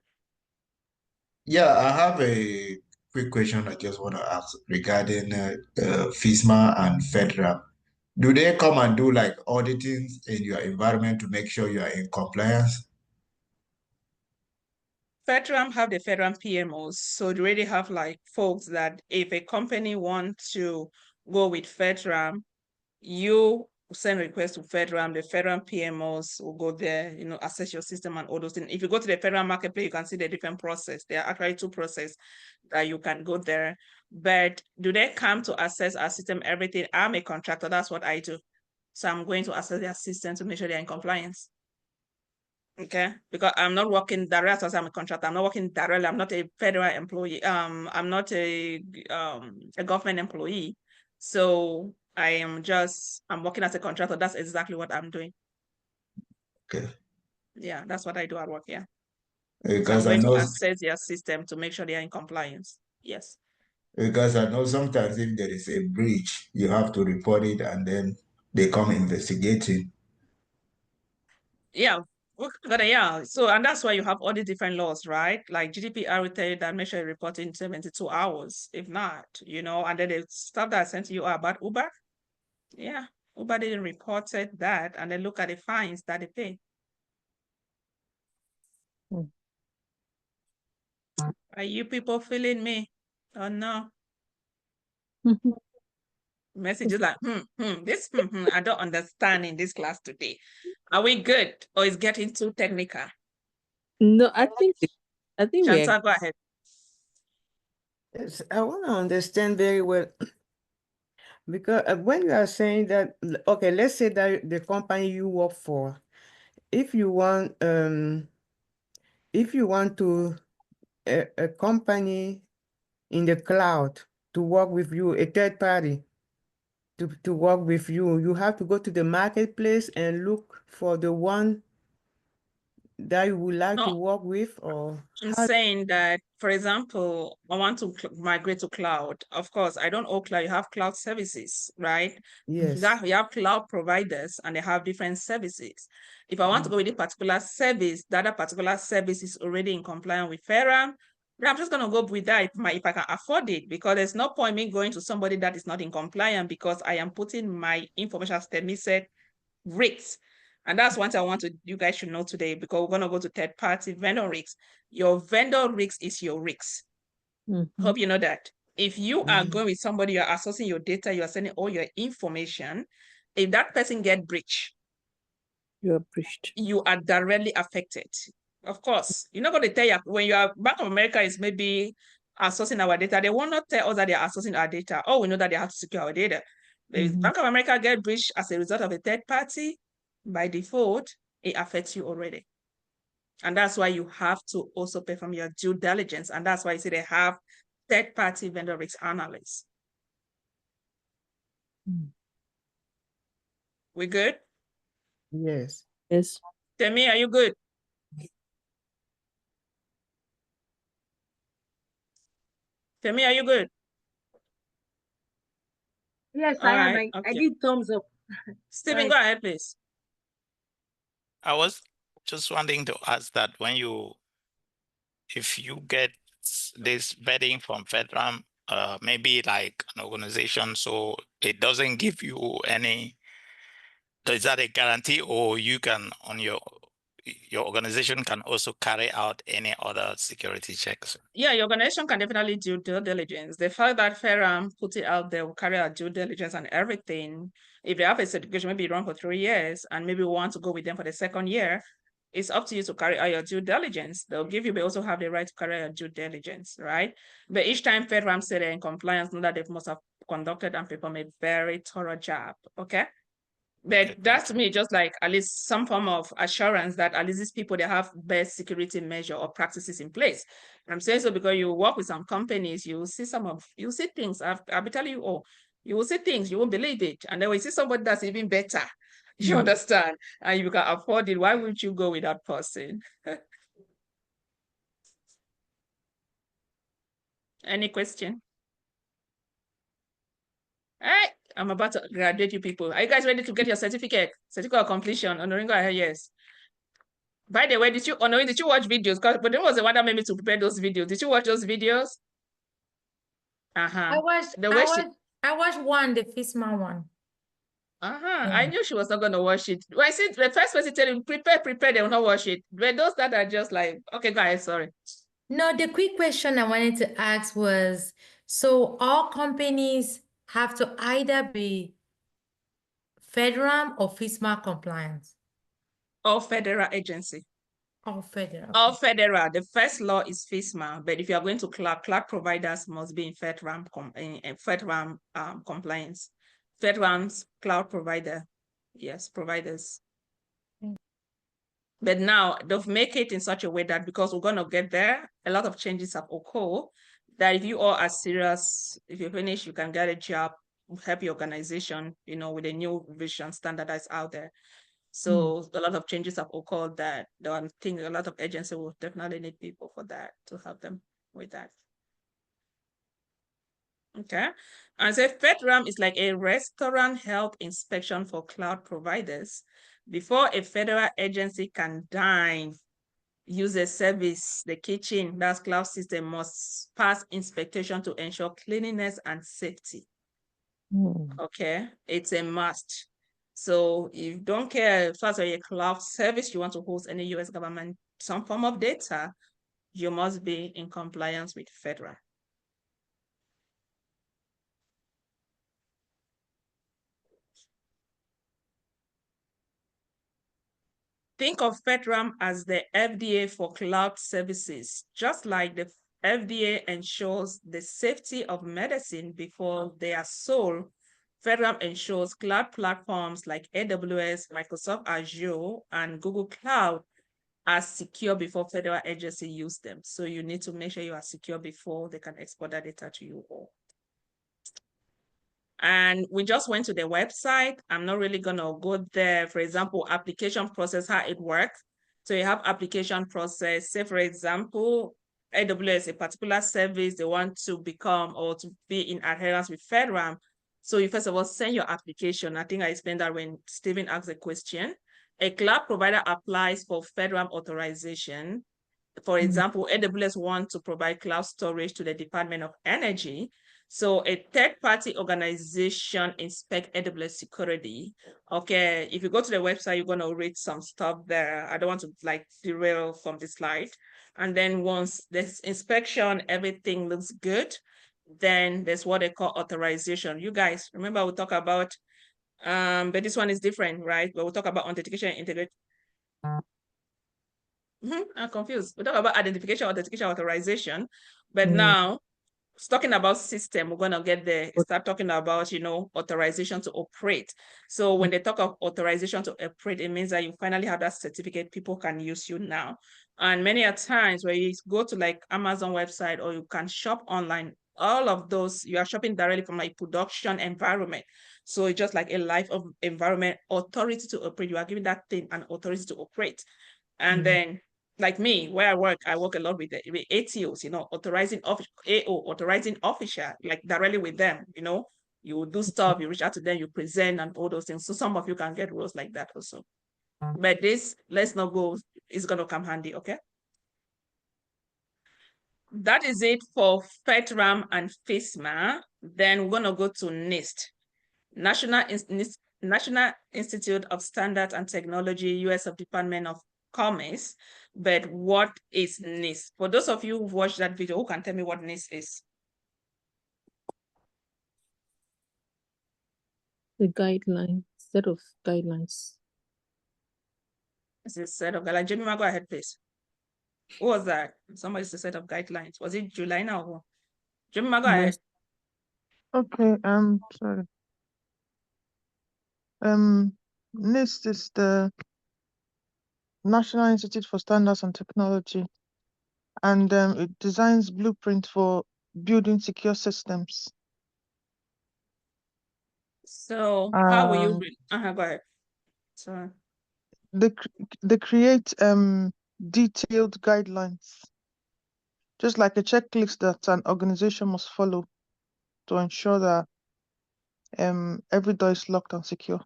Yeah, I have a quick question I just want to ask regarding FISMA and FedRAMP. Do they come and do like auditings in your environment to make sure you are in compliance? FedRAMP have the FedRAMP PMOs. So they already have like folks that if a company wants to go with FedRAMP, you send request to FedRAMP, the FedRAMP PMOs will go there, you know, assess your system and all those things. If you go to the FedRAMP marketplace, you can see the different process. There are actually two processes that you can go there. But do they come to assess our system, everything? I'm a contractor, that's what I do. So I'm going to assess their system to make sure they're in compliance. Okay, because I'm not working directly as I'm a contractor. I'm not working directly. I'm not a federal employee. I'm not a government employee. So I'm working as a contractor. That's exactly what I'm doing. Okay. Yeah, that's what I do at work. Yeah. So Because I'm I going to know, assess their system to make sure they are in compliance. Yes. because I know sometimes if there is a breach, you have to report it and then they come investigating. Yeah. Yeah. So, and that's why you have all the different laws, right? Like GDPR will tell you that make sure you report in 72 hours. If not, and then the stuff that I sent to you about Uber. Yeah. Uber didn't report that, and then look at the fines that they pay. Are you people feeling me? Oh no. Messages like, I don't understand in this class today. Are we good? Or is getting too technical? No, I think we're Chantal, go ahead. Yes, I want to understand very well because when you are saying that, okay, let's say that the company you work for, if you want to a company in the cloud to work with you, a third party to work with you, you have to go to the marketplace and look for the one that you would like to No, work with, or I'm how? saying that, for example, I want to migrate to cloud. Of course, I don't own cloud. You have cloud services, right? Yes. You have cloud providers and they have different services. If I want to go with a particular service, that particular service is already in compliance with FedRAMP, I'm just going to go with that if I can afford it, because there's no point me going to somebody that is not in compliance because I am putting my information set risks. And that's what I want you guys should know today, because we're going to go to third-party vendor risks. Your vendor risk is your risks. Hope you know that. If you are going with somebody, you're accessing your data, you're sending all your information, if that person get breached, you're breached. you are directly affected. Of course, you're not going to tell you when your Bank of America is maybe accessing our data, they will not tell us that they're accessing our data. Oh, we know that they have to secure our data. But if Bank of America get breached as a result of a third party, by default, it affects you already. And that's why you have to also perform your due diligence. And that's why you see they have third-party vendor risk analysts. We good? Yes. Yes. Temi, are you good? Temi, are you good? Yes, All I am. right. I did thumbs up. Stephen, go ahead, please. I was just wanting to ask that if you get this vetting from FedRAMP, maybe like an organization, so it doesn't give you any, is that a guarantee, or you can on your organization can also carry out any other security checks? Yeah, your organization can definitely do due diligence. The fact that FedRAMP put it out there will carry out due diligence and everything. If they have a certification, maybe run for 3 years, and maybe we want to go with them for the second year, it's up to you to carry out your due diligence. They'll give you, but also have the right to carry out due diligence, right? But each time FedRAMP said they're in compliance, know that they must have conducted and performed a very thorough job, okay? But that's to me just like at least some form of assurance that at least these people, they have best security measure or practices in place. And I'm saying so because you work with some companies, you see things. I'll be telling you, oh, you will see things, you won't believe it. And then we see somebody that's even better. You understand? And you can afford it. Why wouldn't you go with that person? Any question? Hey, I'm about to graduate you people. Are you guys ready to get your certificate? Certificate of completion. Honoring, go ahead, yes. By the way, did you watch videos? But there was the one that made me to prepare those videos. Did you watch those videos? I watched one, the FISMA one. I knew she was not going to watch it. Well, I said the first person telling prepare, they will not watch it. But those that are just like, okay, go ahead, sorry. No, the quick question I wanted to ask was, so all companies have to either be FedRAMP or FISMA compliance? All federal agency. All federal. All federal. The first law is FISMA, but if you are going to cloud providers must be in FedRAMP compliance. FedRAMP's cloud provider. Yes, providers. But now they've make it in such a way that because we're gonna get there, a lot of changes have occurred. That if you all are serious, if you finish, you can get a job, help your organization, you know, with a new vision standardized out there. So a lot of changes have occurred that I think a lot of agencies will definitely need people for that to help them with that. Okay, and so FedRAMP is like a restaurant health inspection for cloud providers. Before a federal agency can dine, use a service, the kitchen, that's cloud system, must pass inspection to ensure cleanliness and safety. Okay, it's a must. So if you don't care if that's a cloud service, you want to host any US government, some form of data, you must be in compliance with FedRAMP. Think of FedRAMP as the FDA for cloud services, just like the FDA ensures the safety of medicine before they are sold. FedRAMP ensures cloud platforms like AWS, Microsoft Azure, and Google Cloud are secure before federal agencies use them. So you need to make sure you are secure before they can export that data to you all. And we just went to the website. I'm not really gonna go there. For example, application process, how it works. So you have application process. Say for example, AWS, a particular service they want to become or to be in adherence with FedRAMP. So you first of all send your application. I think I explained that when Stephen asked a question. A cloud provider applies for FedRAMP authorization. For example, AWS wants to provide cloud storage to the Department of Energy. So a third-party organization inspect AWS security. Okay, if you go to the website, you're going to read some stuff there. I don't want to like derail from the slide. And then once this inspection, everything looks good, then there's what they call authorization. You guys, remember we talk about, but this one is different, right? But we'll talk about authentication and integrity. I'm confused. We talk about identification, authentication, authorization, but now it's talking about system. We're gonna get there. Start talking about, you know, authorization to operate. So when they talk of authorization to operate, it means that you finally have that certificate. People can use you now. And many a times where you go to like Amazon website or you can shop online, all of those you are shopping directly from like production environment. So it's just like a life of environment authority to operate. You are giving that thing an authority to operate, and then like me, where I work a lot with the ATOs, you know, authorizing official, like directly with them, you know, you do stuff, you reach out to them, you present and all those things. So some of you can get roles like that also. But this, let's not go, it's going to come handy, okay? That is it for FedRAMP and FISMA. Then we're going to go to NIST, National Institute of Standards and Technology, US of Department of Commerce. But what is NIST? For those of you who've watched that video, who can tell me what NIST is? The guideline, set of guidelines. It's a set of guidelines. Jemima, go ahead, please. What was that? Somebody's a set of guidelines. Was it July now? Jemima, go ahead. Okay, sorry. NIST is the National Institute for Standards and Technology, and it designs blueprint for building secure systems. So how will you go ahead. Sorry. They create detailed guidelines, just like a checklist that an organization must follow to ensure that every door is locked and secure.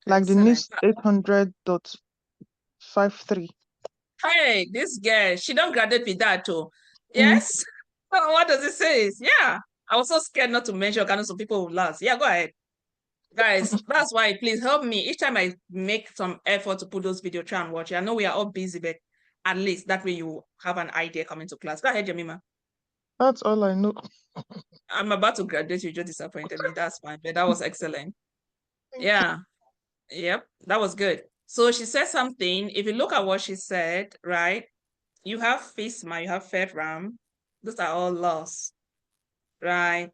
Like the NIST 800.53. Hey, this girl, she don't graduate with that too. Yes? What does it say? Yeah. I was so scared not to mention kind of some people who last. Yeah, go ahead. Guys, that's why please help me. Each time I make some effort to put those videos, try and watch it. I know we are all busy, but at least that way you have an idea coming to class. Go ahead, Jemima. That's all I know. I'm about to graduate, you just disappointed me. That's fine, but that was excellent. Yeah. Yep, that was good. So she said something. If you look at what she said, right? You have FISMA, you have FedRAMP. Those are all laws, right?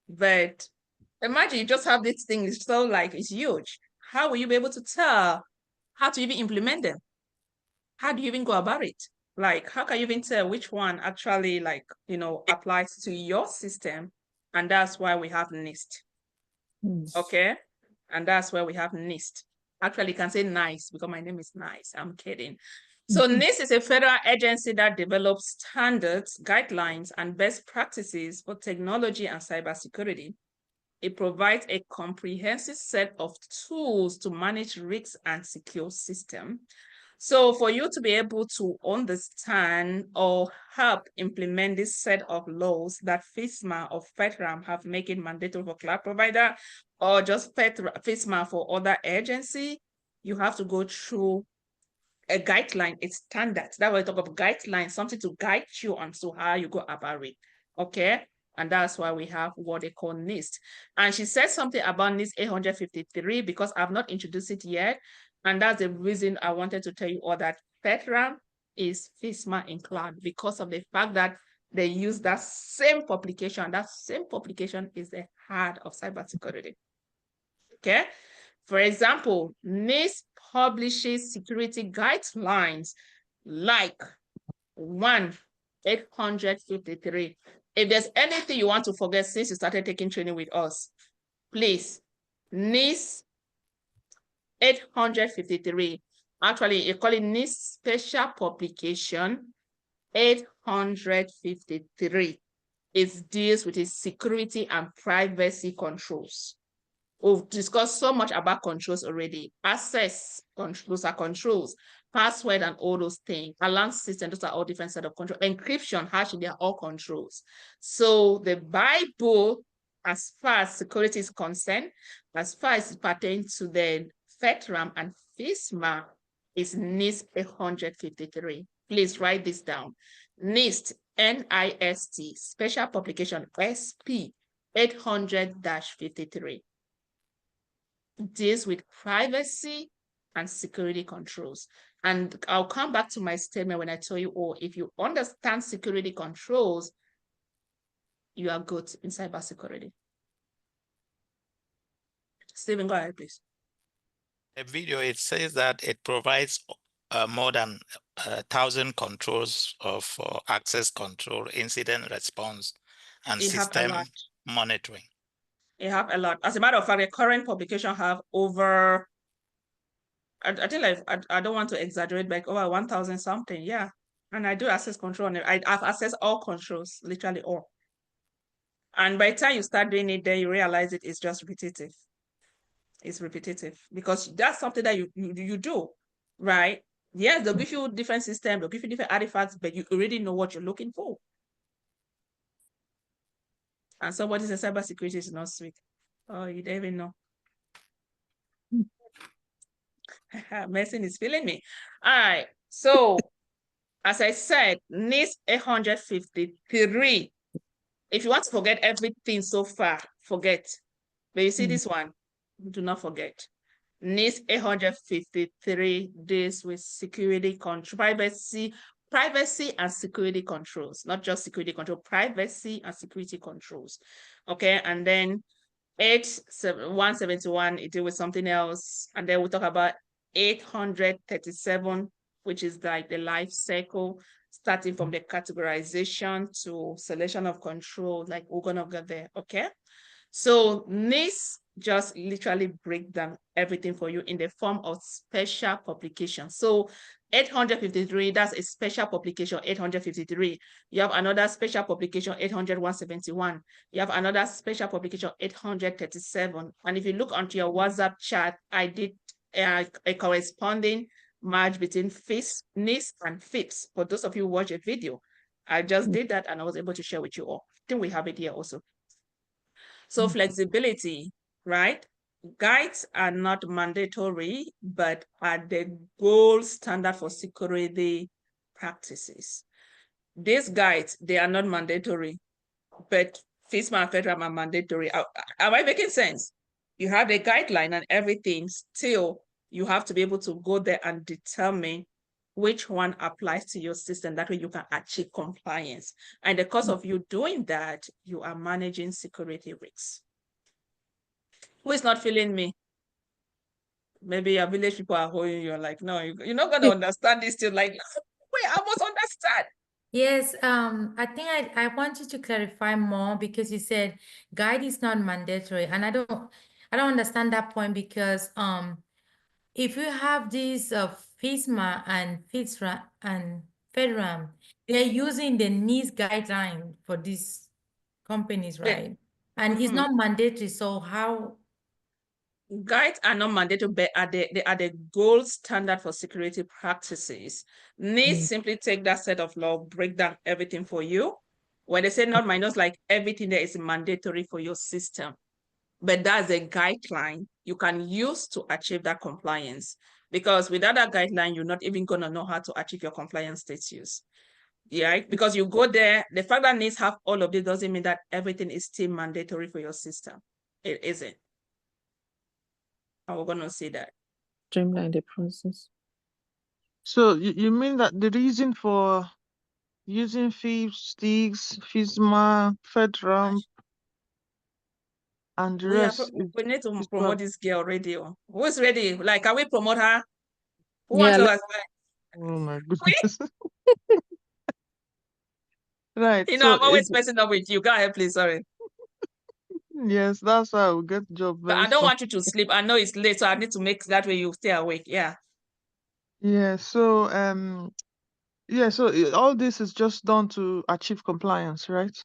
But imagine you just have this thing, it's so like, it's huge. How will you be able to tell how to even implement them. How do you even go about it? Like, how can you even tell which one actually, like, applies to your system? And that's why we have NIST. Okay? And that's why we have NIST. Actually, you can say NICE because my name is NICE. I'm kidding. So NIST is a federal agency that develops standards, guidelines, and best practices for technology and cybersecurity. It provides a comprehensive set of tools to manage risks and secure systems. So for you to be able to understand or help implement this set of laws that FISMA or FedRAMP have made it mandatory for cloud provider, or just FISMA for other agency, you have to go through a guideline, it's standard. That's why I talk about guidelines, something to guide you on to how you go about it. Okay. And that's why we have what they call NIST. And she said something about NIST 853 because I've not introduced it yet. And that's the reason I wanted to tell you all that FedRAMP is FISMA in cloud because of the fact that they use that same publication. That same publication is the heart of cybersecurity. Okay. For example, NIST publishes security guidelines like 853. If there's anything you want to forget since you started taking training with us, please, NIST 853. Actually, you call it NIST Special Publication 853. It deals with its security and privacy controls. We've discussed so much about controls already. Access controls, those are controls. Password and all those things. Alarm system, those are all different set of controls. Encryption, hashing, they are all controls. So the Bible, as far as security is concerned, as far as it pertains to the FedRAMP and FISMA, is NIST 853. Please write this down. NIST, NIST, Special Publication SP 800-53. Deals with privacy and security controls. And I'll come back to my statement when I tell you, if you understand security controls, you are good in cybersecurity. Stephen, go ahead, please. The video, it says that it provides more than 1,000 controls of access control, incident response, and system monitoring. You have a lot. As a matter of fact, the current publication have over, I think like, I don't want to exaggerate, but over 1,000 something, yeah. And I do access control on it. I've accessed all controls, literally all. And by the time you start doing it, then you realize it is just repetitive. It's repetitive because that's something that you do, right? Yes, they'll give you different systems, they'll give you different artifacts, but you already know what you're looking for. And somebody says cybersecurity is not sweet. Oh, you don't even know. Medicine is feeling me. All right. So, as I said, NIST 853. If you want to forget everything so far, forget. But you see this one, do not forget. NIST 853 deals with security control, privacy and security controls, not just security control, privacy and security controls. Okay, and then 171, it deals with something else. And then we'll talk about 837, which is like the life cycle, starting from the categorization to selection of control, like we're gonna get there, okay? So NIST just literally break down everything for you in the form of special publication. So 853, that's a special publication, 853. You have another special publication, 800-171. You have another special publication, 837. And if you look onto your WhatsApp chat, I did a corresponding match between NIST and FIPS. For those of you who watch a video, I just did that and I was able to share with you all. I think we have it here also. So flexibility, right? Guides are not mandatory, but are the gold standard for security practices. These guides, they are not mandatory, but FISMA and FedRAMP are mandatory. Am I making sense? You have the guideline and everything, still you have to be able to go there and determine which one applies to your system. That way you can achieve compliance. And the course of you doing that, you are managing security risks. Who is not feeling me? maybe your village people are holding you. Like, no, you're not gonna understand this till like, wait, I must understand. Yes, I think I want you to clarify more because you said guide is not mandatory, and I don't understand that point because if you have these FISMA and FISRA and FedRAMP, they're using the NIST guideline for these companies, Yeah. right? And it's not mandatory, so how? Guides are not mandatory, but they are the gold standard for security practices. NIST simply take that set of law, break down everything for you. When they say not minus, like everything there is mandatory for your system. But that's a guideline you can use to achieve that compliance. Because without that guideline, you're not even going to know how to achieve your compliance status. Yeah, because you go there, the fact that NIST have all of this doesn't mean that everything is still mandatory for your system. It isn't. And we're going to see that. Streamline the process. So you mean that the reason for using FIPS, STIGs, FISMA, FedRAMP, and the rest We need to is promote this girl ready. Who's ready? Like, can we promote her? Who Yeah, wants to? oh my goodness. Right. You know, So I'm always messing up with you. Go ahead, please. Sorry. yes, that's how I will get job But very I don't soon. want you to sleep. I know it's late, so I need to make that way you stay awake. Yeah. Yeah. So yeah. So all this is just done to achieve compliance, right?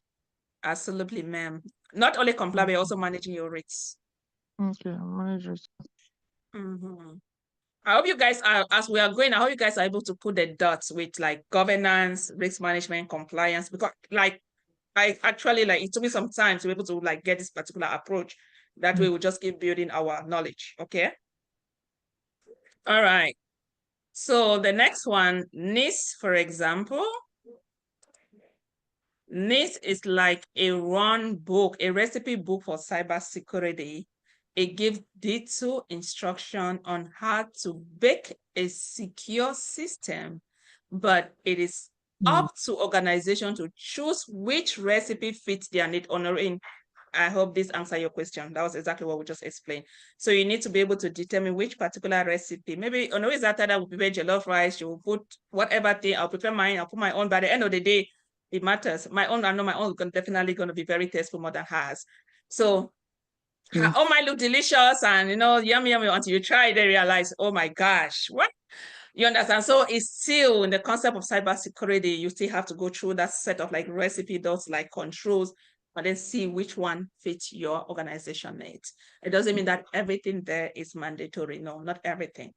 Absolutely, ma'am. Not only comply, but also managing your risks. Okay, managers. I hope you guys are, as we are going, I hope you guys are able to put the dots with like governance, risk management, compliance, because like I actually like it took me some time to be able to like get this particular approach. That way we'll just keep building our knowledge. Okay. All right. So the next one, NIST, for example. NIST is like a run book, a recipe book for cybersecurity. It gives detailed instruction on how to bake a secure system, but it is up to organization to choose which recipe fits their need. Honoring, I hope this answers your question. That was exactly what we just explained. So you need to be able to determine which particular recipe. Maybe Honore is that will prepare jollof rice. You will put whatever thing. I'll prepare mine. I'll put my own. By the end of the day, it matters. My own, I know my own is definitely going to be very tasteful more than hers. So all might look delicious and yummy until you try it and realize, oh my gosh, what? You understand? So it's still in the concept of cybersecurity, you still have to go through that set of like recipe, those like controls, and then see which one fits your organization needs. It doesn't mean that everything there is mandatory. No, not everything.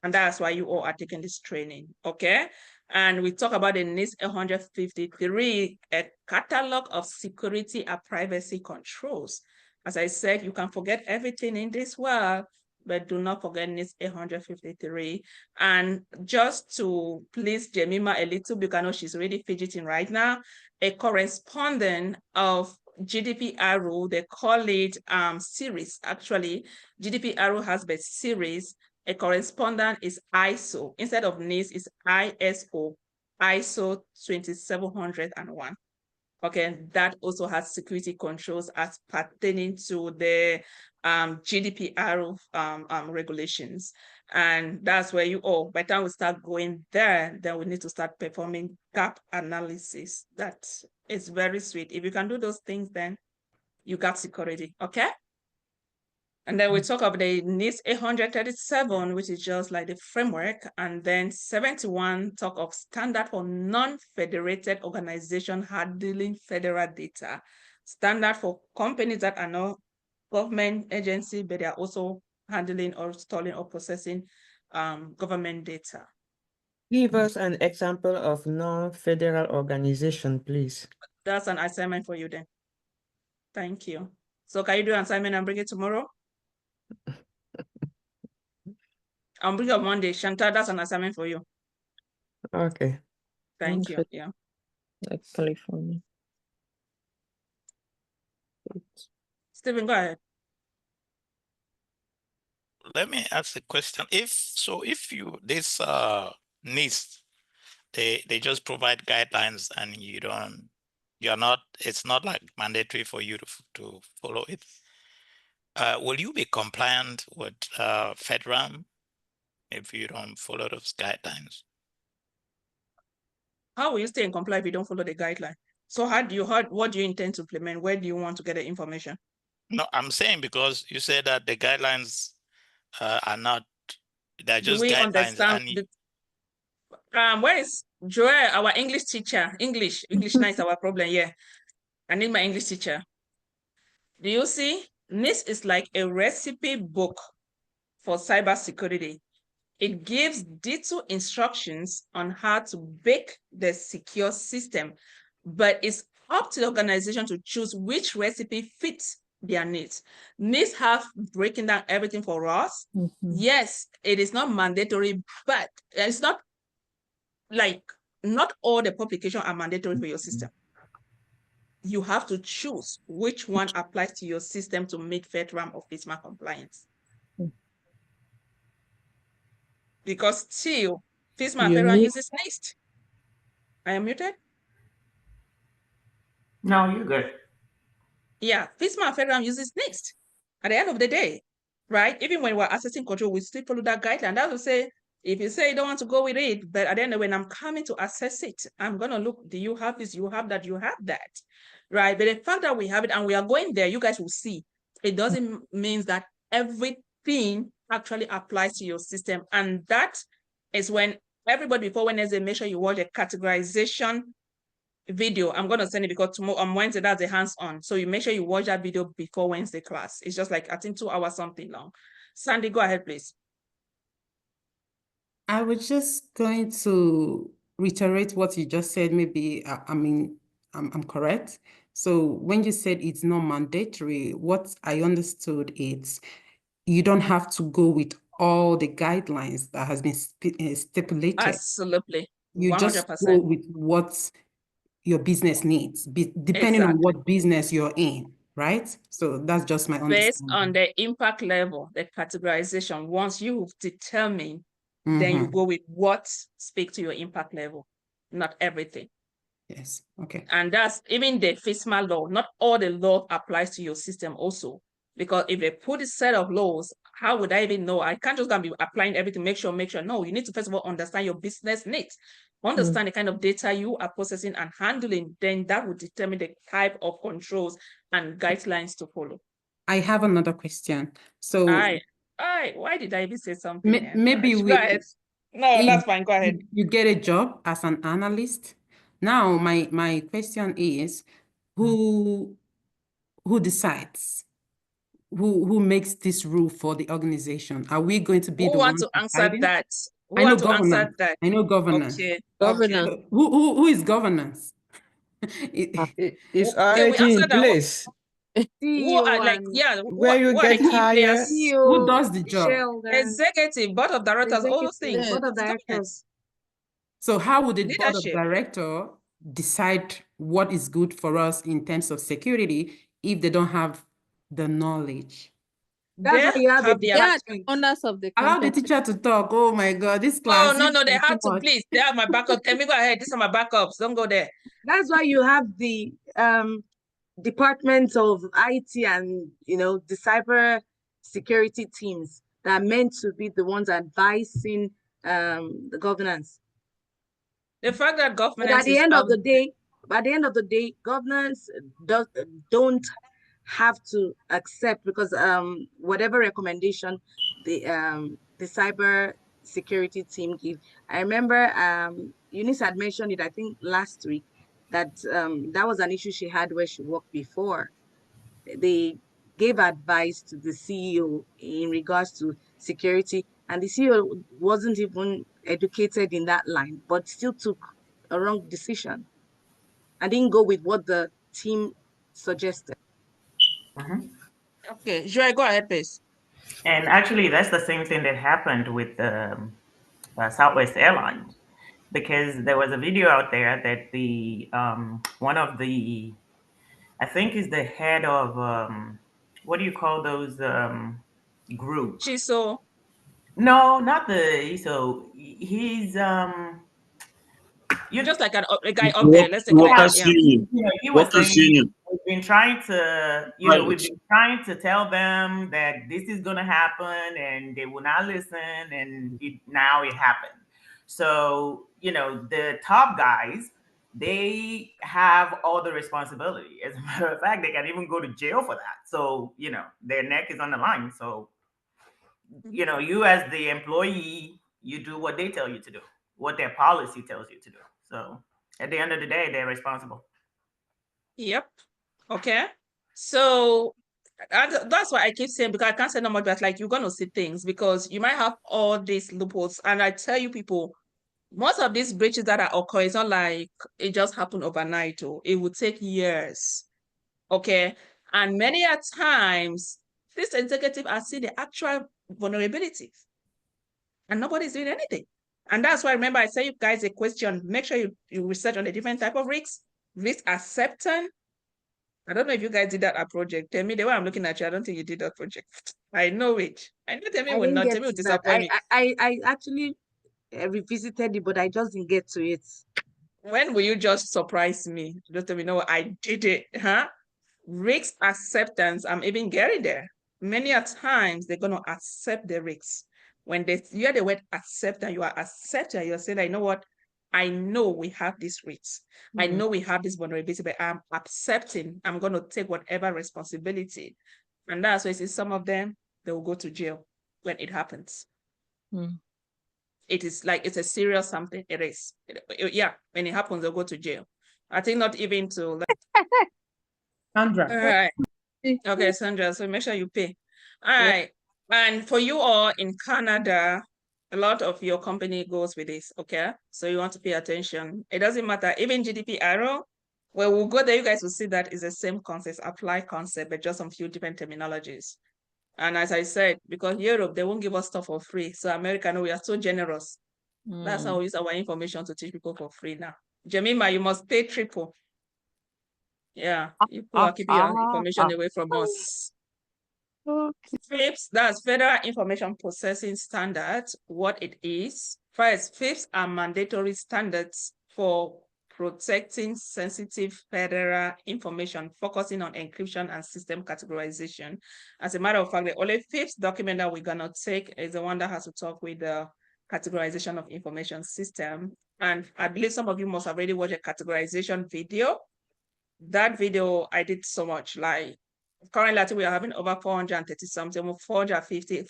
And that's why you all are taking this training, okay? And we talk about the NIST 153, a catalog of security and privacy controls. As I said, you can forget everything in this world, but do not forget NIST 153. And just to please Jemima a little, because I know she's really fidgeting right now, a correspondent of GDPR rule, they call it series. Actually, GDPR rule has the series. A correspondent is ISO. Instead of NIST, it's ISO 27701. Okay, that also has security controls as pertaining to the GDPR regulations. And that's where by the time we start going there, then we need to start performing gap analysis. That is very sweet. If you can do those things, then you got security, okay? And then we talk about the NIST 837, which is just like the framework. And then 71 talk of standard for non-federated organization handling federal data. Standard for companies that are not government agency, but they are also handling or storing or processing government data. Give us an example of non-federal organization, please. That's an assignment for you then. Thank you. So can you do an assignment and bring it tomorrow? I'll bring it on Monday. Chantal, that's an assignment for you. Okay. Thank you. Yeah. Like California. Stephen, go ahead. Let me ask a question. If this NIST, they just provide guidelines and it's not like mandatory for you to follow it. Will you be compliant with FedRAMP if you don't follow those guidelines? How will you stay in compliance if you don't follow the guideline? So what do you intend to implement? Where do you want to get the information? No, I'm saying because you said that the guidelines are not, they're Do just we guidelines. understand? Where is Joel, our English teacher? English now is our problem. Yeah, I need my English teacher. Do you see? NIST is like a recipe book for cybersecurity. It gives detailed instructions on how to bake the secure system, but it's up to the organization to choose which recipe fits their needs. NIST have breaking down everything for us. Yes, it is not mandatory, but it's not like not all the publications are mandatory for your system. You have to choose which one applies to your system to meet FedRAMP or FISMA compliance. Because still, FISMA and FedRAMP uses NIST. I am muted? No, you're good. Yeah, FISMA and FedRAMP uses NIST. At the end of the day, right? Even when we're assessing control, we still follow that guideline. That will say, if you say you don't want to go with it, but at the end of when I'm coming to assess it, I'm gonna look, do you have this, you have that, you have that, right? But the fact that we have it and we are going there, you guys will see, it doesn't mean that everything actually applies to your system. And that is when everybody before Wednesday, make sure you watch a categorization video. I'm going to send it because tomorrow on Wednesday, that's a hands-on. So you make sure you watch that video before Wednesday class. It's just like, I think 2 hours, something long. Sandy, go ahead, please. I was just going to reiterate what you just said. Maybe, I'm correct. So when you said it's not mandatory, what I understood is you don't have to go with all the guidelines that has been stipulated. Absolutely. 100%. You just go with what your business needs, depending on what business you're in, right? So that's just my understanding. Based on the impact level, the categorization, once you've determined, then you go with what speaks to your impact level, not everything. Yes, okay. And that's even the FISMA law, not all the law applies to your system also. Because if they put a set of laws, how would I even know? I can't just be applying everything, make sure. No, you need to first of all understand your business needs. Understand the kind of data you are processing and handling, then that would determine the type of controls and guidelines to follow. I have another question. So why did I even say something? Maybe go ahead. No, that's fine. Go ahead. You get a job as an analyst. Now, my question is, who decides? Who makes this rule for the organization? Are we going to be the ones to answer that? I know governance. I know governance. Okay. Governance. Okay. Who is governance? Is already in place. Where you get hired. Who does the job? Executive, board of directors, all those things. Board of directors. So how would the board of directors decide what is good for us in terms of security if they don't have the knowledge? That's why you have the owners of the company. Allow the teacher to talk. Oh my God, this class. Oh, no, they have to, please. They have my backup. Let me go ahead. These are my backups. Don't go there. That's why you have the departments of IT and, the cyber security teams that are meant to be the ones advising the governance. The fact that governance at the end of the day, governance don't have to accept, because whatever recommendation the cyber security team give. I remember Eunice had mentioned it, I think last week, that that was an issue she had where she worked before. They gave advice to the CEO in regards to security, and the CEO wasn't even educated in that line, but still took a wrong decision and didn't go with what the team suggested. Okay, Joy, go ahead, please. And actually, that's the same thing that happened with Southwest Airlines, because there was a video out there that the one of the, I think is the head of what do you call those groups? CISO. No, not the ISO. He's you're just like a guy up there. Let's say Workers' union. Workers' union. been trying to, we've been trying to tell them that this is going to happen, and they will not listen, and now it happened. So, the top guys, they have all the responsibility. As a matter of fact, they can even go to jail for that. So, their neck is on the line. So, you as the employee, you do what they tell you to do, what their policy tells you to do. So at the end of the day, they're responsible. Yep. Okay. So that's why I keep saying, because I can't say no more, but like, you're going to see things, because you might have all these loopholes. And I tell you, people, most of these breaches that are occurring, it's not like it just happened overnight, or it would take years. Okay. And many a times, this executive are seeing the actual vulnerabilities, and nobody's doing anything. And that's why, remember, I say you guys a question, make sure you research on the different type of risks, risk acceptance. I don't know if you guys did that at project. Tell me, the way I'm looking at you, I don't think you did that project. I know it. I know Temi will not. Temi will disappoint me. I actually revisited it, but I just didn't get to it. When will you just surprise me? Just let me know I did it, huh? Risk acceptance, I'm even getting there. Many a times they're going to accept the risks. When they hear the word accept, and you are accepting, you're saying, you know what? I know we have these risks. I know we have this vulnerability, but I'm accepting. I'm going to take whatever responsibility. And that's why I see some of them, they will go to jail when it happens. It is like, it's a serious something. It is. Yeah, when it happens, they'll go to jail. I think not even to... Sandra. All right. Okay, Sandra, so make sure you pay. All right. And for you all in Canada, a lot of your company goes with this, okay? So you want to pay attention. It doesn't matter. Even GDPR, where we'll go there, you guys will see that is the same concept, apply concept, but just some few different terminologies. And as I said, because Europe, they won't give us stuff for free. So America, no, we are so generous. That's how we use our information to teach people for free now. Jemima, you must pay triple. Yeah, people are keeping your information away from us. FIPS, that's Federal Information Processing Standards. What it is. First, FIPS are mandatory standards for protecting sensitive federal information, focusing on encryption and system categorization. As a matter of fact, the only FIPS document that we're gonna take is the one that has to talk with the categorization of information system. And I believe some of you must have already watched a categorization video. That video, I did so much, like, currently I think we are having over 430 something, 450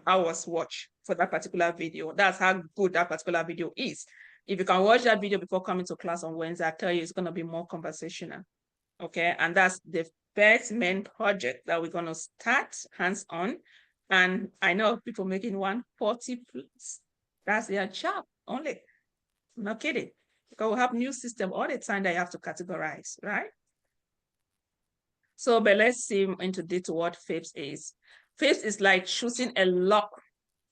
hours watch for that particular video. That's how good that particular video is. If you can watch that video before coming to class on Wednesday, I tell you, it's going to be more conversational. Okay. And that's the first main project that we're going to start hands-on. And I know people making 140 plus. That's their job only. I'm not kidding. Because we have new system all the time that you have to categorize, right? So, but let's see into detail what FIPS is. FIPS is like choosing a lock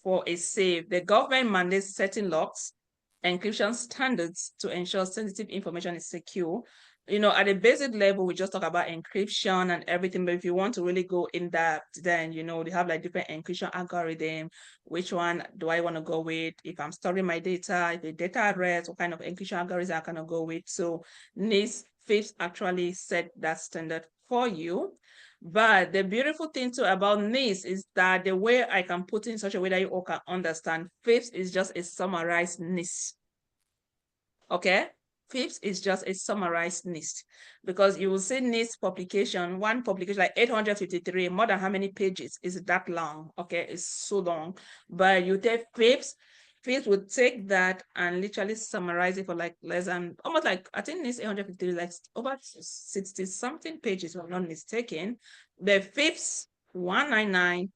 for a safe. The government mandates certain locks, encryption standards to ensure sensitive information is secure. At the basic level, we just talk about encryption and everything, but if you want to really go in depth, then, they have like different encryption algorithm. Which one do I want to go with? If I'm storing my data, if the data address, what kind of encryption algorithm I'm going to go with? So NIST, FIPS actually set that standard for you. But the beautiful thing too about NIST is that the way I can put it in such a way that you all can understand, FIPS is just a summarized NIST. Okay? FIPS is just a summarized NIST, because you will see NIST publication, one publication like 853, more than how many pages is that long? Okay, it's so long. But you take FIPS would take that and literally summarize it for like less than, almost like, I think NIST 853 like over 60 something pages, if I'm not mistaken. The FIPS 199,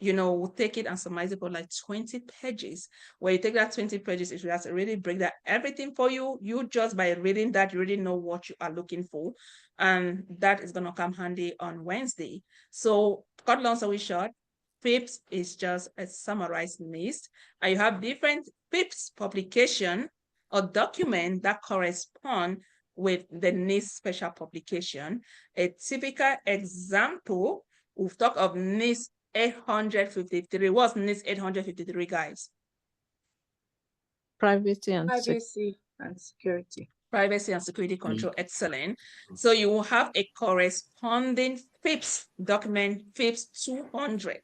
we'll take it and summarize it for like 20 pages. Where you take that 20 pages, it will have to really break that everything for you. You just by reading that, you really know what you are looking for. And that is going to come handy on Wednesday. So cut long story short, FIPS is just a summarized list. And you have different FIPS publication or document that correspond with the NIST special publication. A typical example, we've talked of NIST 853. What's NIST 853, guys? Privacy and Privacy and security. privacy and security control, excellent. So you will have a corresponding FIPS document, FIPS 200,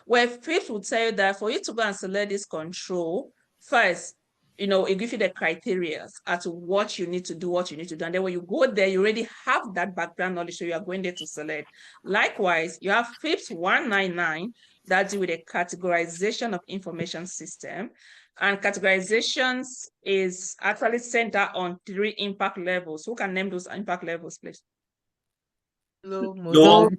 where FIPS will tell you that for you to go and select this control, first, it gives you the criteria as to what you need to do, And then when you go there, you already have that background knowledge, so you are going there to select. Likewise, you have FIPS 199 that deal with the categorization of information system. And categorizations is actually centered on 3 impact levels. Who can name those impact levels, please? Low, Low,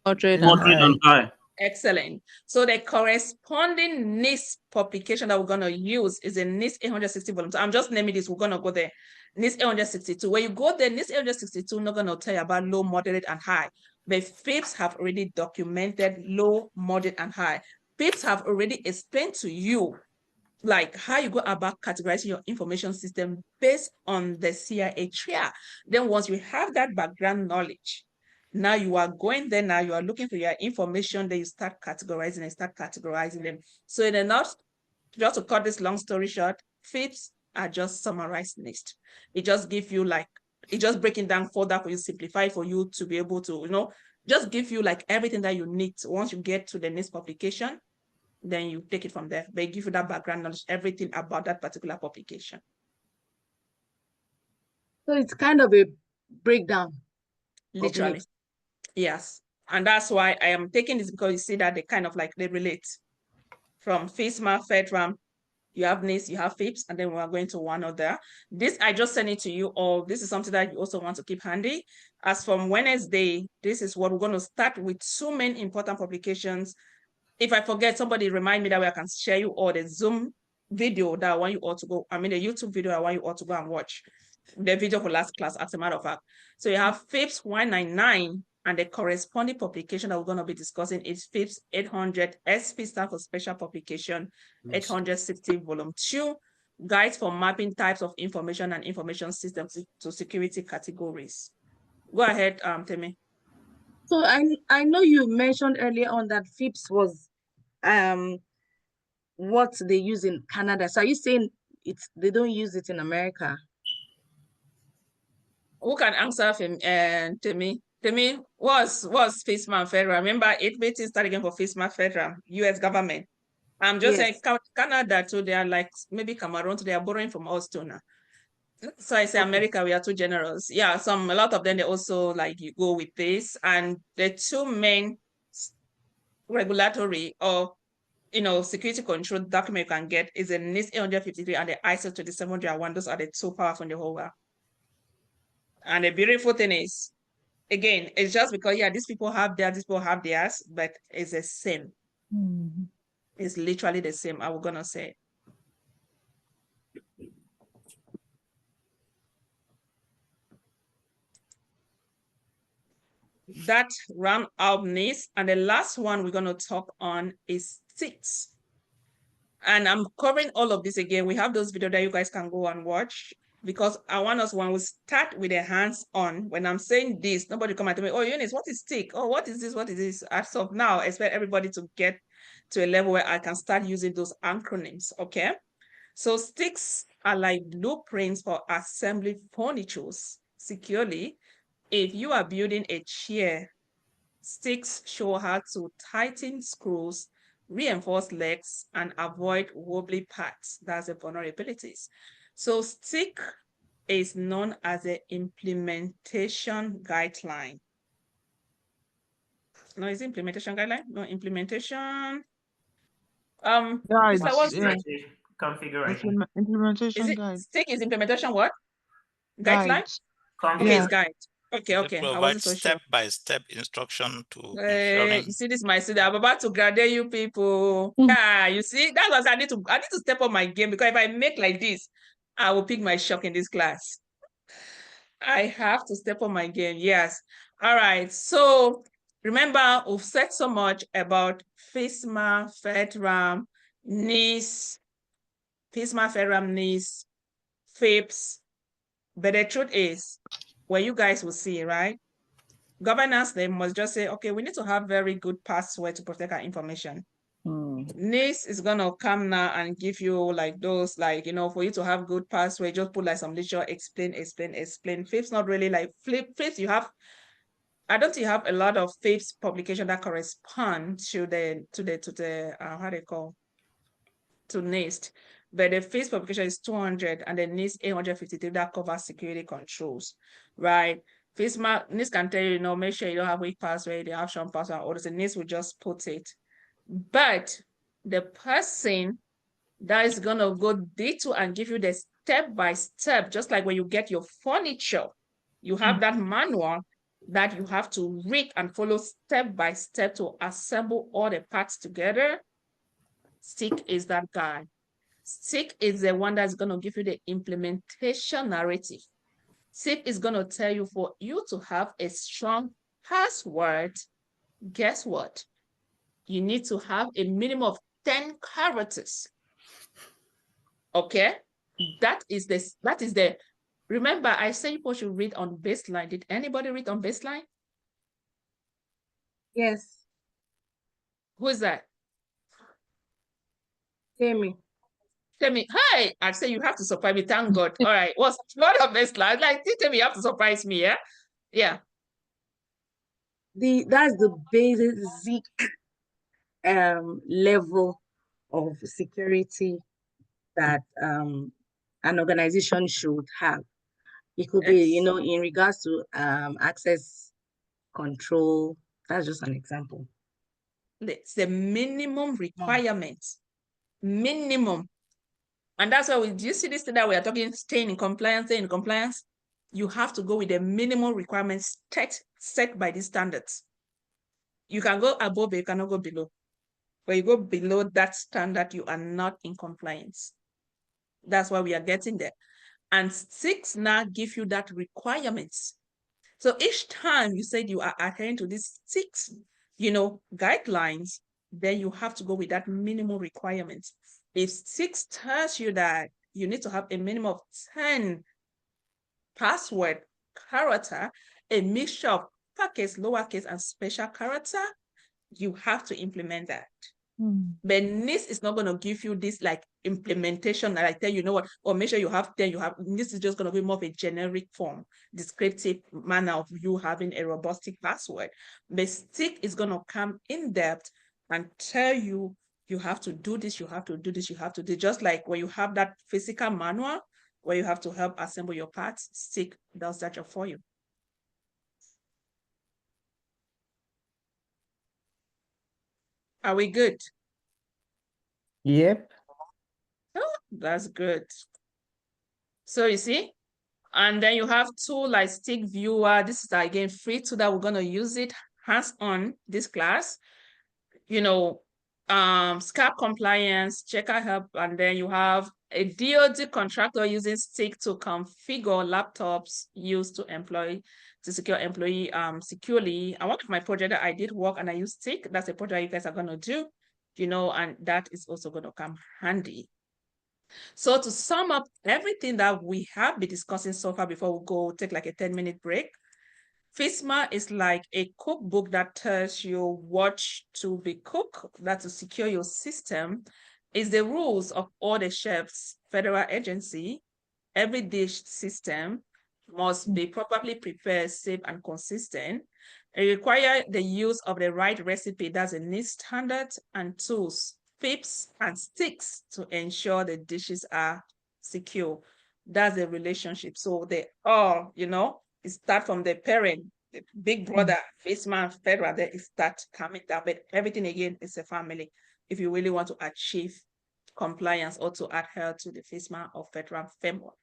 moderate, moderate, and high. Excellent. So the corresponding NIST publication that we're going to use is a NIST 860 volume. So I'm just naming this. We're going to go there. NIST 862. When you go there, NIST 862, not going to tell you about low, moderate, and high. But FIPS have already documented low, moderate, and high. FIPS have already explained to you like how you go about categorizing your information system based on the CIA trial. Then once you have that background knowledge, now you are going there, now you are looking for your information, then you start categorizing them. So in a nutshell, just to cut this long story short, FIPS are just summarized list. It just gives you it just breaking down further for you, simplify for you to be able to, just give you like everything that you need. Once you get to the next publication, then you take it from there. They give you that background knowledge, everything about that particular publication. So it's kind of a breakdown. Literally. Yes. And that's why I am taking this, because you see that they relate. From FISMA, FedRAMP, you have NIST, you have FIPS, and then we are going to one other. This, I just sent it to you all. This is something that you also want to keep handy. As from Wednesday, this is what we're going to start with 2 main important publications. If I forget, somebody remind me that way I can share you all the Zoom video that I want you all to go, the YouTube video I want you all to go and watch. The video for last class, as a matter of fact. So you have FIPS 199, and the corresponding publication that we're going to be discussing is FIPS 800, SP stands for Special Publication 860, Volume 2, Guides for Mapping Types of Information and Information Systems to Security Categories. Go ahead, Temi. So I know you mentioned earlier on that FIPS was what they use in Canada. So are you saying they don't use it in America? Who can answer Temi? Temi, what's FISMA and FedRAMP? Remember, 8 start again for FISMA, FedRAMP, US government. I'm just saying Canada too, they are like maybe Cameroon, they are borrowing from us too now. So I say America, we are too generous. Yeah, a lot of them, they also you go with this. And the 2 main regulatory or security control document you can get is the NIST 853 and the ISO 27001. Those are the 2 powerful in the whole world. And the beautiful thing is, again, it's just because these people have theirs, these people have theirs, but it's the same. It's literally the same, I was gonna say. That round out NIST, and the last one we're gonna talk on is STIGs. And I'm covering all of this again. We have those videos that you guys can go and watch, because I want us, when we start with the hands-on, when I'm saying this, nobody come and tell me, oh, Eunice, what is STIG? Oh, what is this? What is this? As of now, I expect everybody to get to a level where I can start using those acronyms, okay? So STIGs are like blueprints for assembling furnitures securely. If you are building a chair, STIGs show how to tighten screws, reinforce legs, and avoid wobbly parts. That's the vulnerabilities. So STIG is known as an implementation guideline. No, is it implementation guideline? No, implementation. Configuration. Implementation guide. STIG is implementation what? Guideline? Okay, guide. Okay. I wasn't so step-by-step instruction to ensuring. You see, this is my student. I'm about to graduate you people. Yeah, you see, that's what I need to step up my game, because if I make like this, I will pick my shock in this class. I have to step up my game. Yes. All right. So remember, we've said so much about FISMA, FedRAMP, NIST, FISMA, FedRAMP, NIST, FIPS. But the truth is, what you guys will see, right? Governance, they must just say, okay, we need to have very good password to protect our information. NIST is gonna come now and give you like those, like, you know, for you to have good password, just put like some literature, explain. FIPS not really like FIPS. You have, I don't think you have a lot of FIPS publication that correspond to the how they call, to NIST, but the FIPS publication is 200 and the NIST 853 that covers security controls, right? NIST can tell you, you know, make sure you don't have weak password, you have strong password, or the NIST will just put it. But the person that is gonna go detail and give you the step-by-step, just like when you get your furniture, you have that manual that you have to read and follow step-by-step to assemble all the parts together. STIG is that guy. STIG is the one that's gonna give you the implementation narrative. STIG is gonna tell you, for you to have a strong password, guess what? You need to have a minimum of 10 characters. Okay, that is the, remember I said people should read on baseline. Did anybody read on baseline? Yes. Who is that? Tammy. Tammy, hi. I say you have to surprise me. Thank God. All right. What's not on baseline? Like, Tammy, you have to surprise me, yeah? Yeah. That's the basic level of security that an organization should have. It could be, you know, in regards to access control. That's just an example. It's the minimum requirement. Minimum. And that's why do you see this thing that we are talking, staying in compliance? You have to go with the minimum requirements set by these standards. You can go above, but you cannot go below. When you go below that standard, you are not in compliance. That's why we are getting there. And STIGs now give you that requirements. So each time you said you are adhering to these 6, you know, guidelines, then you have to go with that minimum requirements. If 6 tells you that you need to have a minimum of 10 password character, a mixture of uppercase, lowercase, and special character, you have to implement that. But NIST is not going to give you this like implementation that I tell you know what, or make sure you have 10, you have, NIST is just going to be more of a generic form, descriptive manner of you having a robust password. But STIG is going to come in depth and tell you, you have to do this, you have to do this, you have to do, just like when you have that physical manual where you have to help assemble your parts, STIG does that job for you. Are we good? Yep. Oh, that's good. So you see, and then you have two like STIG viewer. This is again free tool that we're gonna use it hands-on this class. You know, SCAP compliance, checker help, and then you have a DoD contractor using STIG to configure laptops used to secure employee securely. And one of my project that I did work and I used STIG, that's a project you guys are gonna do, you know, and that is also gonna come handy. So to sum up everything that we have been discussing so far before we go take like a 10-minute break, FISMA is like a cookbook that tells you what to be cooked, that to secure your system is the rules of all the chefs, federal agency. Every dish system must be properly prepared, safe, and consistent. It requires the use of the right recipe, that's a NIST standard, and tools, FIPS and STIGs to ensure the dishes are secure. That's the relationship. So they all, you know, it start from the parent, the big brother, FISMA, federal, then it start coming down. But everything again is a family. If you really want to achieve compliance or to adhere to the FISMA or FedRAMP framework.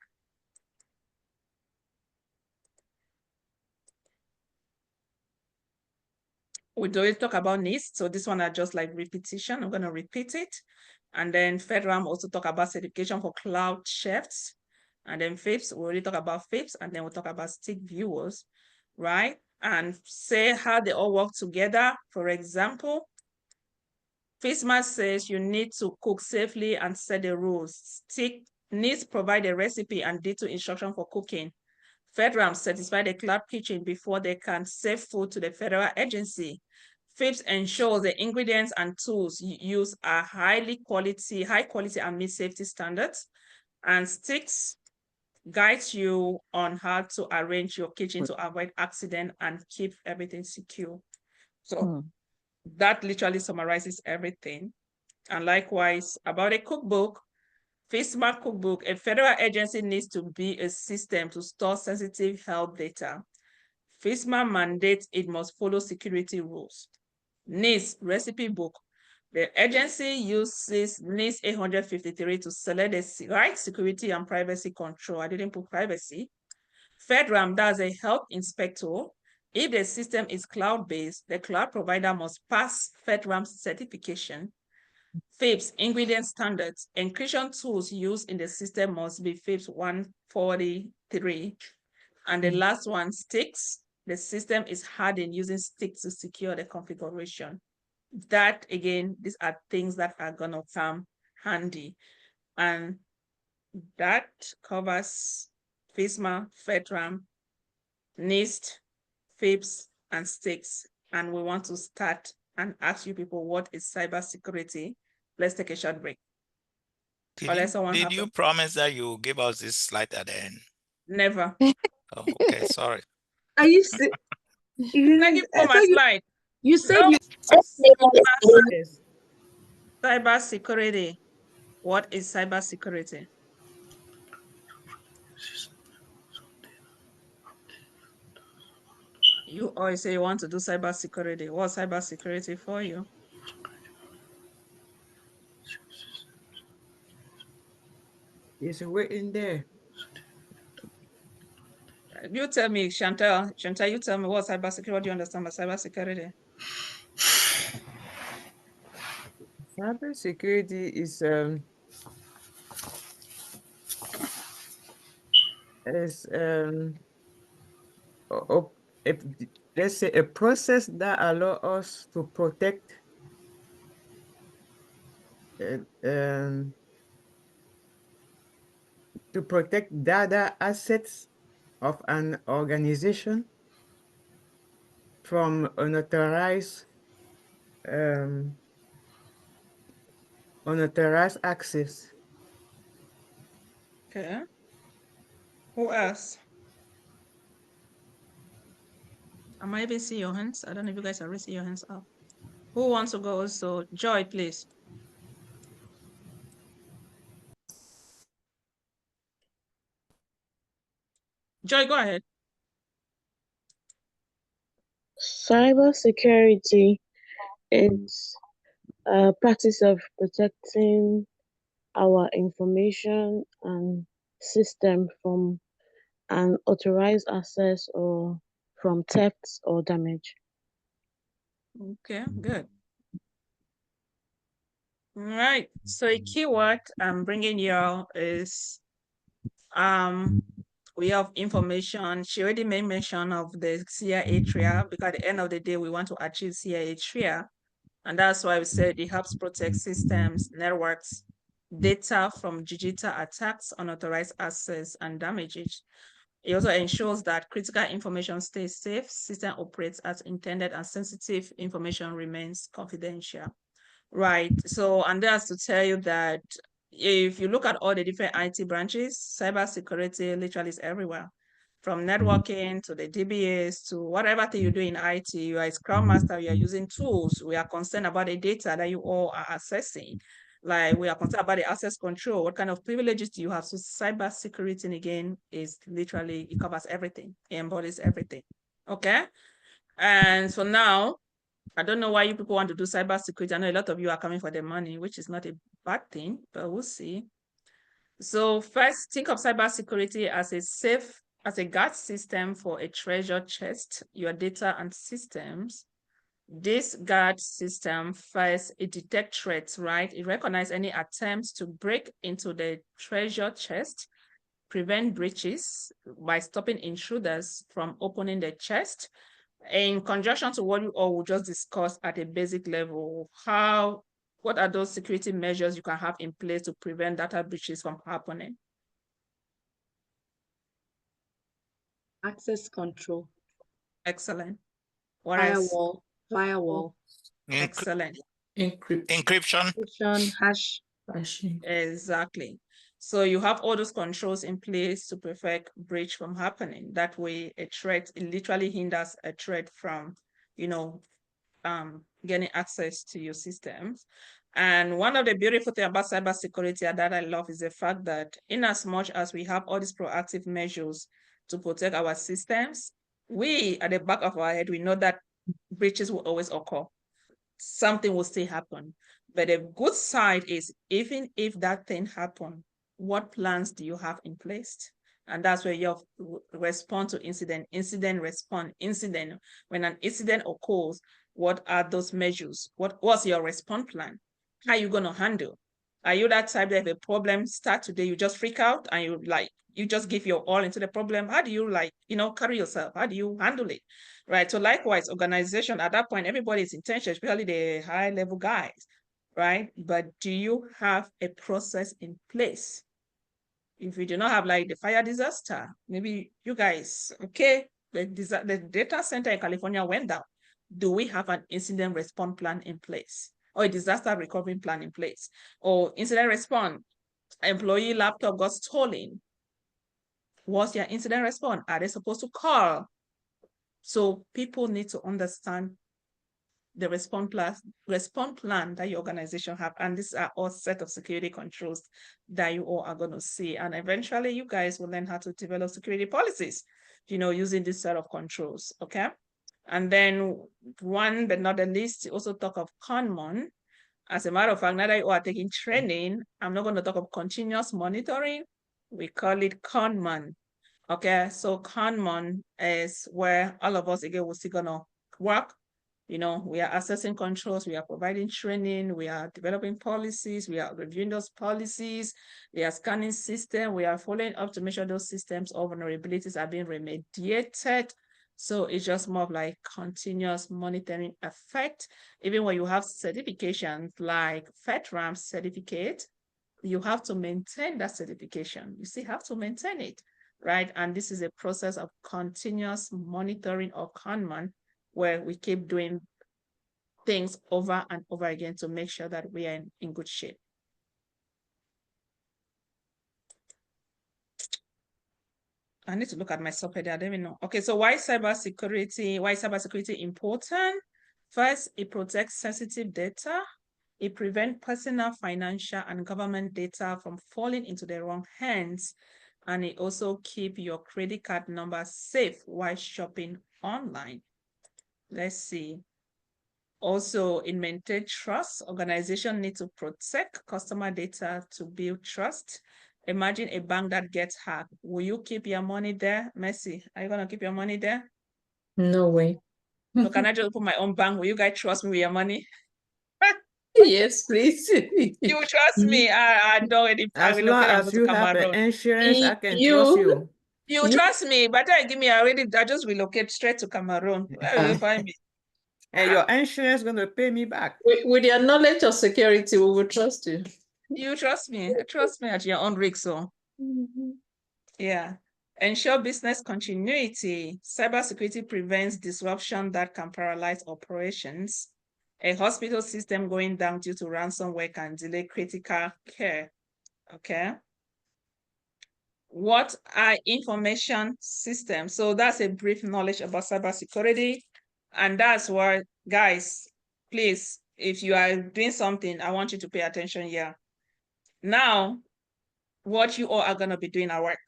We do talk about NIST, so this one are just like repetition. I'm going to repeat it. And then FedRAMP also talk about certification for cloud chefs. And then FIPS, we already talk about FIPS, and then we'll talk about STIG viewers, right? And say how they all work together. For example, FISMA says you need to cook safely and set the rules. STIG needs to provide a recipe and detailed instruction for cooking. FedRAMP certify the cloud kitchen before they can serve food to the federal agency. FIPS ensures the ingredients and tools you use are high quality and meet safety standards. And STIGs guides you on how to arrange your kitchen to avoid accident and keep everything secure. So that literally summarizes everything. And likewise, about a cookbook, FISMA cookbook, a federal agency needs to be a system to store sensitive health data. FISMA mandates it must follow security rules. NIST recipe book. The agency uses NIST 853 to select the right security and privacy control. I didn't put privacy. FedRAMP does a health inspector. If the system is cloud-based, the cloud provider must pass FedRAMP certification. FIPS ingredient standards. Encryption tools used in the system must be FIPS 143. And the last one, STIGs. The system is hardened using STIGs to secure the configuration. That, again, these are things that are going to come handy. And that covers FISMA, FedRAMP, NIST, FIPS, and STIGs. And we want to start and ask you people, what is cybersecurity? Let's take a short break. Did you promise that you give us this slide at the end? Never. Oh, okay, sorry. Are you my slide. You said No. you Cybersecurity. What is cybersecurity? You always say you want to do cybersecurity. What's cybersecurity for you? It's written there. You tell me, Chantal. Chantal, you tell me what cybersecurity. What do you understand by cybersecurity? Cybersecurity is let's say a process that allows us to protect data assets of an organization from unauthorized access. Okay. Who else? I might even see your hands. I don't know if you guys are raising your hands up. Who wants to go also? Joy, please. Joy, go ahead. Cybersecurity is a practice of protecting our information and system from unauthorized access or from theft or damage. Okay, good. All right. So a keyword I'm bringing you is we have information. She already made mention of the CIA trial, because at the end of the day, we want to achieve CIA trial. And that's why we said it helps protect systems, networks, data from digital attacks, unauthorized access, and damages. It also ensures that critical information stays safe, system operates as intended, and sensitive information remains confidential. Right. So, and that's to tell you that if you look at all the different IT branches, cybersecurity literally is everywhere. From networking to the DBAs to whatever thing you do in IT, you are a Scrum Master, you are using tools. We are concerned about the data that you all are accessing. Like, we are concerned about the access control. What kind of privileges do you have? So cybersecurity, again, is literally, it covers everything. It embodies everything. Okay. And so now, I don't know why you people want to do cybersecurity. I know a lot of you are coming for the money, which is not a bad thing, but we'll see. So first, think of cybersecurity as a guard system for a treasure chest, your data and systems. This guard system first, it detects threats, right? It recognizes any attempts to break into the treasure chest, prevent breaches by stopping intruders from opening the chest. In conjunction to what you all will just discuss at a basic level, what are those security measures you can have in place to prevent data breaches from happening? access control. Excellent. What Firewall. Firewall. Excellent. Encryption. Encryption, hash. Exactly. So you have all those controls in place to prevent breach from happening. That way, a threat, it literally hinders a threat from, getting access to your systems. And one of the beautiful things about cybersecurity that I love is the fact that in as much as we have all these proactive measures to protect our systems, we, at the back of our head, we know that breaches will always occur. Something will still happen. But the good side is, even if that thing happened, what plans do you have in place? And that's where you have to respond to incident response. When an incident occurs, what are those measures? What's your response plan? How are you going to handle? Are you that type that if a problem starts today, you just freak out and you just give your all into the problem? How do you carry yourself? How do you handle it? Right. So likewise, organization at that point, everybody is intentional, especially the high level guys, right? But do you have a process in place? If you do not have like the fire disaster, maybe you guys, okay, the data center in California went down. Do we have an incident response plan in place, or a disaster recovery plan in place, or incident response? Employee laptop got stolen. What's your incident response? Are they supposed to call? So people need to understand the response plan that your organization have, and these are all set of security controls that you all are going to see, and eventually you guys will learn how to develop security policies, using this set of controls. Okay. And then one but not the least, also talk of CONMON. As a matter of fact, now that you are taking training, I'm not going to talk of continuous monitoring. We call it CONMON. Okay, so CONMON is where all of us again will still gonna work. We are assessing controls, we are providing training, we are developing policies, we are reviewing those policies, we are scanning systems, we are following up to make sure those systems or vulnerabilities are being remediated. So it's just more of like continuous monitoring effect. Even when you have certifications like FedRAMP certificate, you have to maintain that certification. You still have to maintain it, right? And this is a process of continuous monitoring or CONMON, where we keep doing things over and over again to make sure that we are in good shape. I need to look at myself here. I don't even know. Okay, so why is cybersecurity important? First, it protects sensitive data. It prevents personal, financial, and government data from falling into the wrong hands. And it also keeps your credit card number safe while shopping online. Let's see. Also, it maintains trust. Organizations need to protect customer data to build trust. Imagine a bank that gets hacked. Will you keep your money there? Mercy, are you going to keep your money there? No way. So can I just open my own bank? Will you guys trust me with your money? Yes, please. You trust me? I don't really. As long as you have an insurance, I can trust you. You trust me, but I just relocate straight to Cameroon. Where will you find me? And your insurance gonna pay me back. With your knowledge of security, we will trust you. You trust me. Trust me at your own risk. So, yeah. Ensure business continuity. Cybersecurity prevents disruption that can paralyze operations. A hospital system going down due to ransomware can delay critical care. Okay. What are information systems? So that's a brief knowledge about cybersecurity. And that's why, guys, please, if you are doing something, I want you to pay attention here. Now, what you all are going to be doing at work.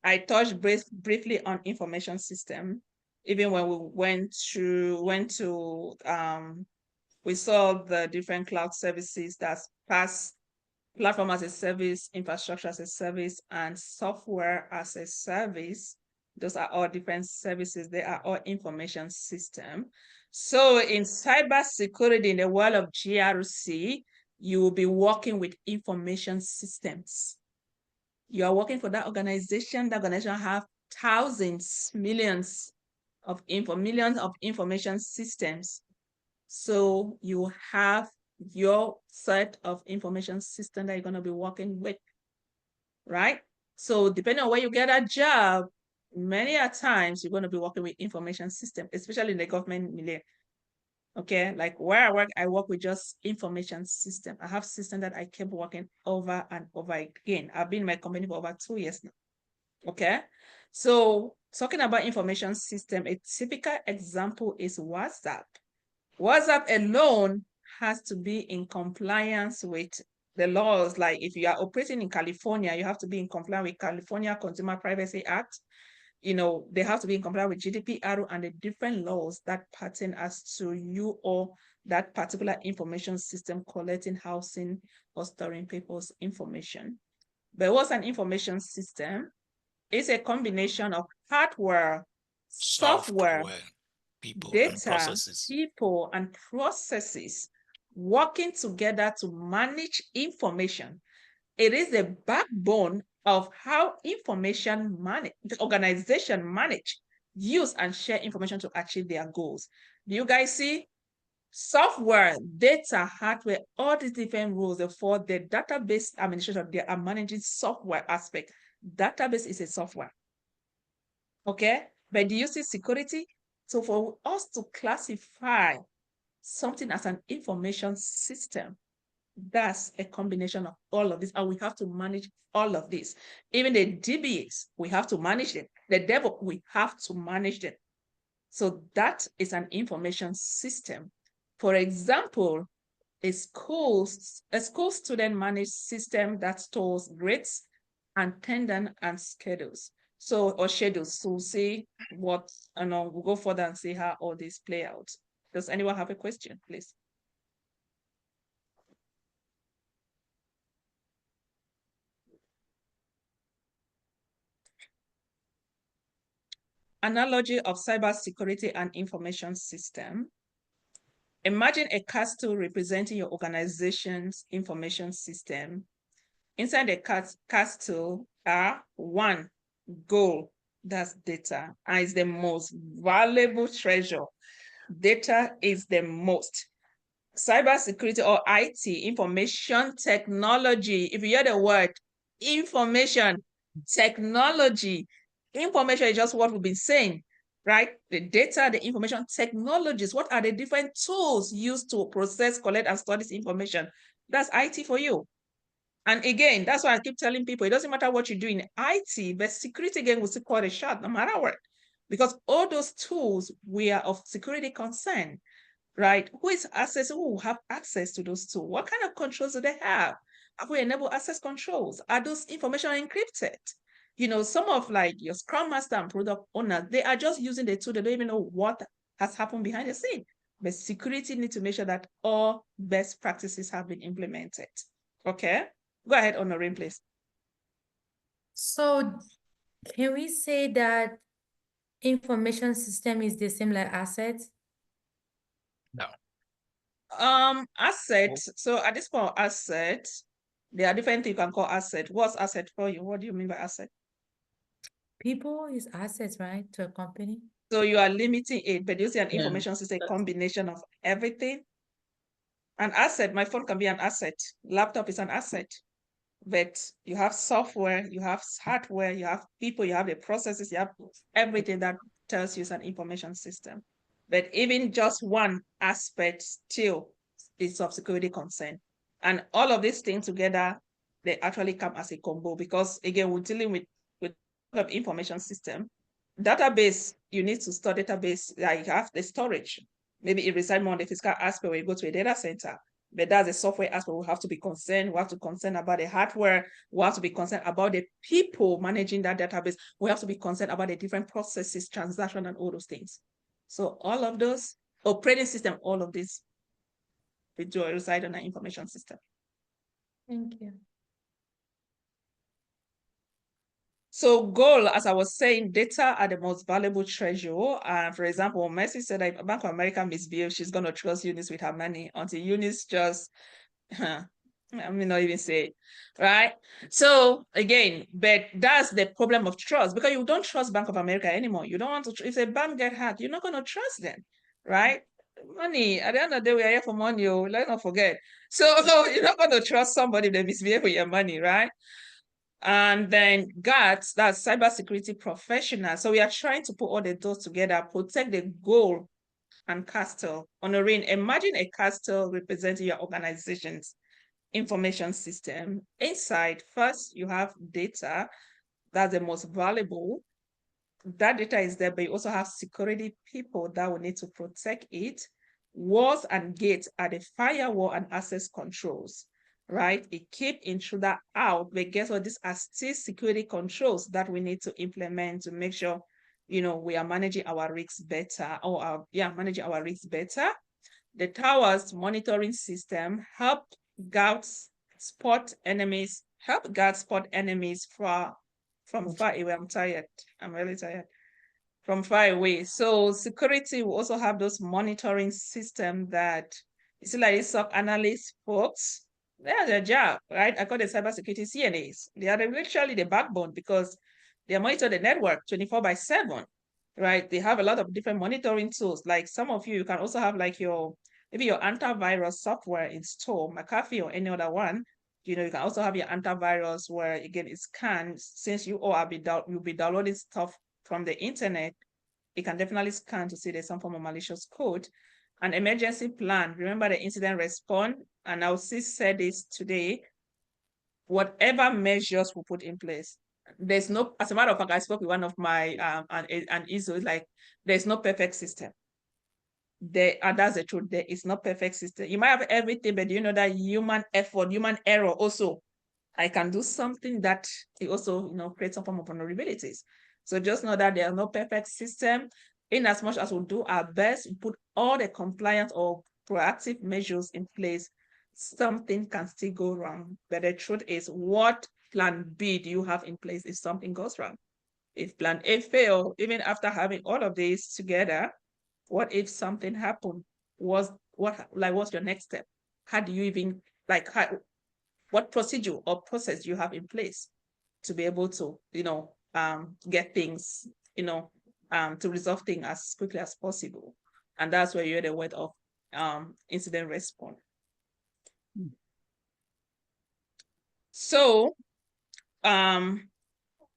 I touched briefly on information system, even when we we saw the different cloud services that's PaaS, platform as a service, infrastructure as a service, and software as a service. Those are all different services. They are all information system. So in cybersecurity, in the world of GRC, you will be working with information systems. You are working for that organization. That organization have thousands, millions of information systems. So you have your set of information system that you're going to be working with, right? So depending on where you get a job, many a times you're going to be working with information system, especially in the government milieu. Okay, like where I work with just information system. I have system that I keep working over and over again. I've been in my company for over 2 years now. Okay, so talking about information system, a typical example is WhatsApp. WhatsApp alone has to be in compliance with the laws. Like if you are operating in California, you have to be in compliance with California Consumer Privacy Act. You know, they have to be in compliance with GDPR and the different laws that pertain as to you or that particular information system collecting, housing, or storing people's information. But what's an information system? It's a combination of hardware, software, people, and data, processes. people, and processes working together to manage information. It is the backbone of how information the organization manage, use, and share information to achieve their goals. Do you guys see? Software, data, hardware, all these different rules for the database administration, they are managing software aspect. Database is a software. Okay, but do you see security? So for us to classify something as an information system, that's a combination of all of this, and we have to manage all of this. Even the DBAs, we have to manage it. The DevOps, we have to manage it. So that is an information system. For example, a school student managed system that stores grades, attendance, and schedules. So, or schedules. So we'll see what, we'll go further and see how all these play out. Does anyone have a question, please? Analogy of cybersecurity and information system. Imagine a castle representing your organization's information system. Inside the castle are one goal, that's data, and it's the most valuable treasure. Data is the most. Cybersecurity or IT, information technology. If you hear the word information technology, information is just what we've been saying, right? The data, the information technologies, what are the different tools used to process, collect, and store this information? That's IT for you. And again, that's why I keep telling people, it doesn't matter what you do in IT, but security again will still call a shot no matter what. Because all those tools were of security concern, right? Who will have access to those tools? What kind of controls do they have? Have we enabled access controls? Are those information encrypted? You know, some of like your Scrum Master and product owners, they are just using the tool. They don't even know what has happened behind the scene. But security needs to make sure that all best practices have been implemented. Okay? Go ahead, Honorine, please. So can we say that information system is the same like assets? No. Assets. So at this point, asset, there are different things you can call asset. What's asset for you? What do you mean by asset? People is assets, right, to a company? So you are limiting it, but you see an information system, a combination of everything. An asset, my phone can be an asset. Laptop is an asset. But you have software, you have hardware, you have people, you have the processes, you have everything that tells you it's an information system. But even just one aspect still is of security concern. And all of these things together, they actually come as a combo because again, we're dealing with information system. Database, you need to store database, like you have the storage. Maybe it resides more on the physical aspect when you go to a data center. But that's the software aspect. We have to be concerned. We have to concern about the hardware. We have to be concerned about the people managing that database. We have to be concerned about the different processes, transaction, and all those things. So all of those, operating system, all of this, we do reside on an information system. Thank you. So goal, as I was saying, data are the most valuable treasure. For example, Mercy said that if Bank of America misbehaves, she's going to trust Eunice with her money until Eunice just, I mean, not even say it, right? So again, but that's the problem of trust because you don't trust Bank of America anymore. You don't want to, if a bank get hacked, you're not going to trust them, right? Money, at the end of the day, we are here for money, let's not forget. So you're not going to trust somebody if they misbehave with your money, right? And then GATS, that's cybersecurity professional. So we are trying to put all the dots together, protect the goal and castle. Honorine, imagine a castle representing your organization's information system. Inside, first, you have data. That's the most valuable. That data is there, but you also have security people that will need to protect it. Walls and gates are the firewall and access controls, right? It keep intruder out, but guess what? These are still security controls that we need to implement to make sure, we are managing our risks better, managing our risks better. The towers monitoring system help guards spot enemies from far away. I'm tired. I'm really tired. From far away. So security will also have those monitoring system that you see, like these SOC analyst folks, they are their job, right? I call the cybersecurity CNAs. They are literally the backbone because they monitor the network 24/7, right? They have a lot of different monitoring tools. Like some of you can also have like maybe your antivirus software installed, McAfee or any other one. You can also have your antivirus where again it scans. Since you all you'll be downloading stuff from the internet, it can definitely scan to see there's some form of malicious code. An emergency plan, remember the incident response, and I'll said this today, whatever measures we put in place, there's no, as a matter of fact, I spoke with one of my, an ISO, like, there's no perfect system. That's the truth, there is no perfect system. You might have everything, but you know that human effort, human error also, I can do something that it also, creates some form of vulnerabilities. So just know that there are no perfect system. In as much as we'll do our best, we put all the compliance or proactive measures in place, something can still go wrong. But the truth is, what plan B do you have in place if something goes wrong? If plan A fails, even after having all of these together, what if something happened? What's your next step? How do you even, what procedure or process you have in place to be able to, get things, to resolve things as quickly as possible. And that's where you're the word of incident response. So,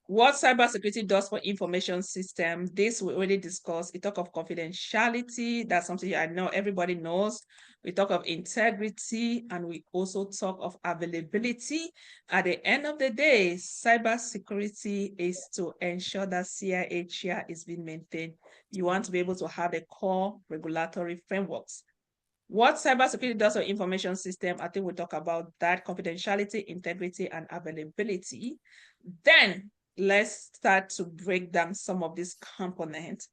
what cybersecurity does for information system, this we already discussed. We talk of confidentiality. That's something I know everybody knows. We talk of integrity, and we also talk of availability. At the end of the day, cybersecurity is to ensure that CIA is being maintained. You want to be able to have the core regulatory frameworks. What cybersecurity does for information system, I think we'll talk about that: confidentiality, integrity, and availability. Then let's start to break down some of these components.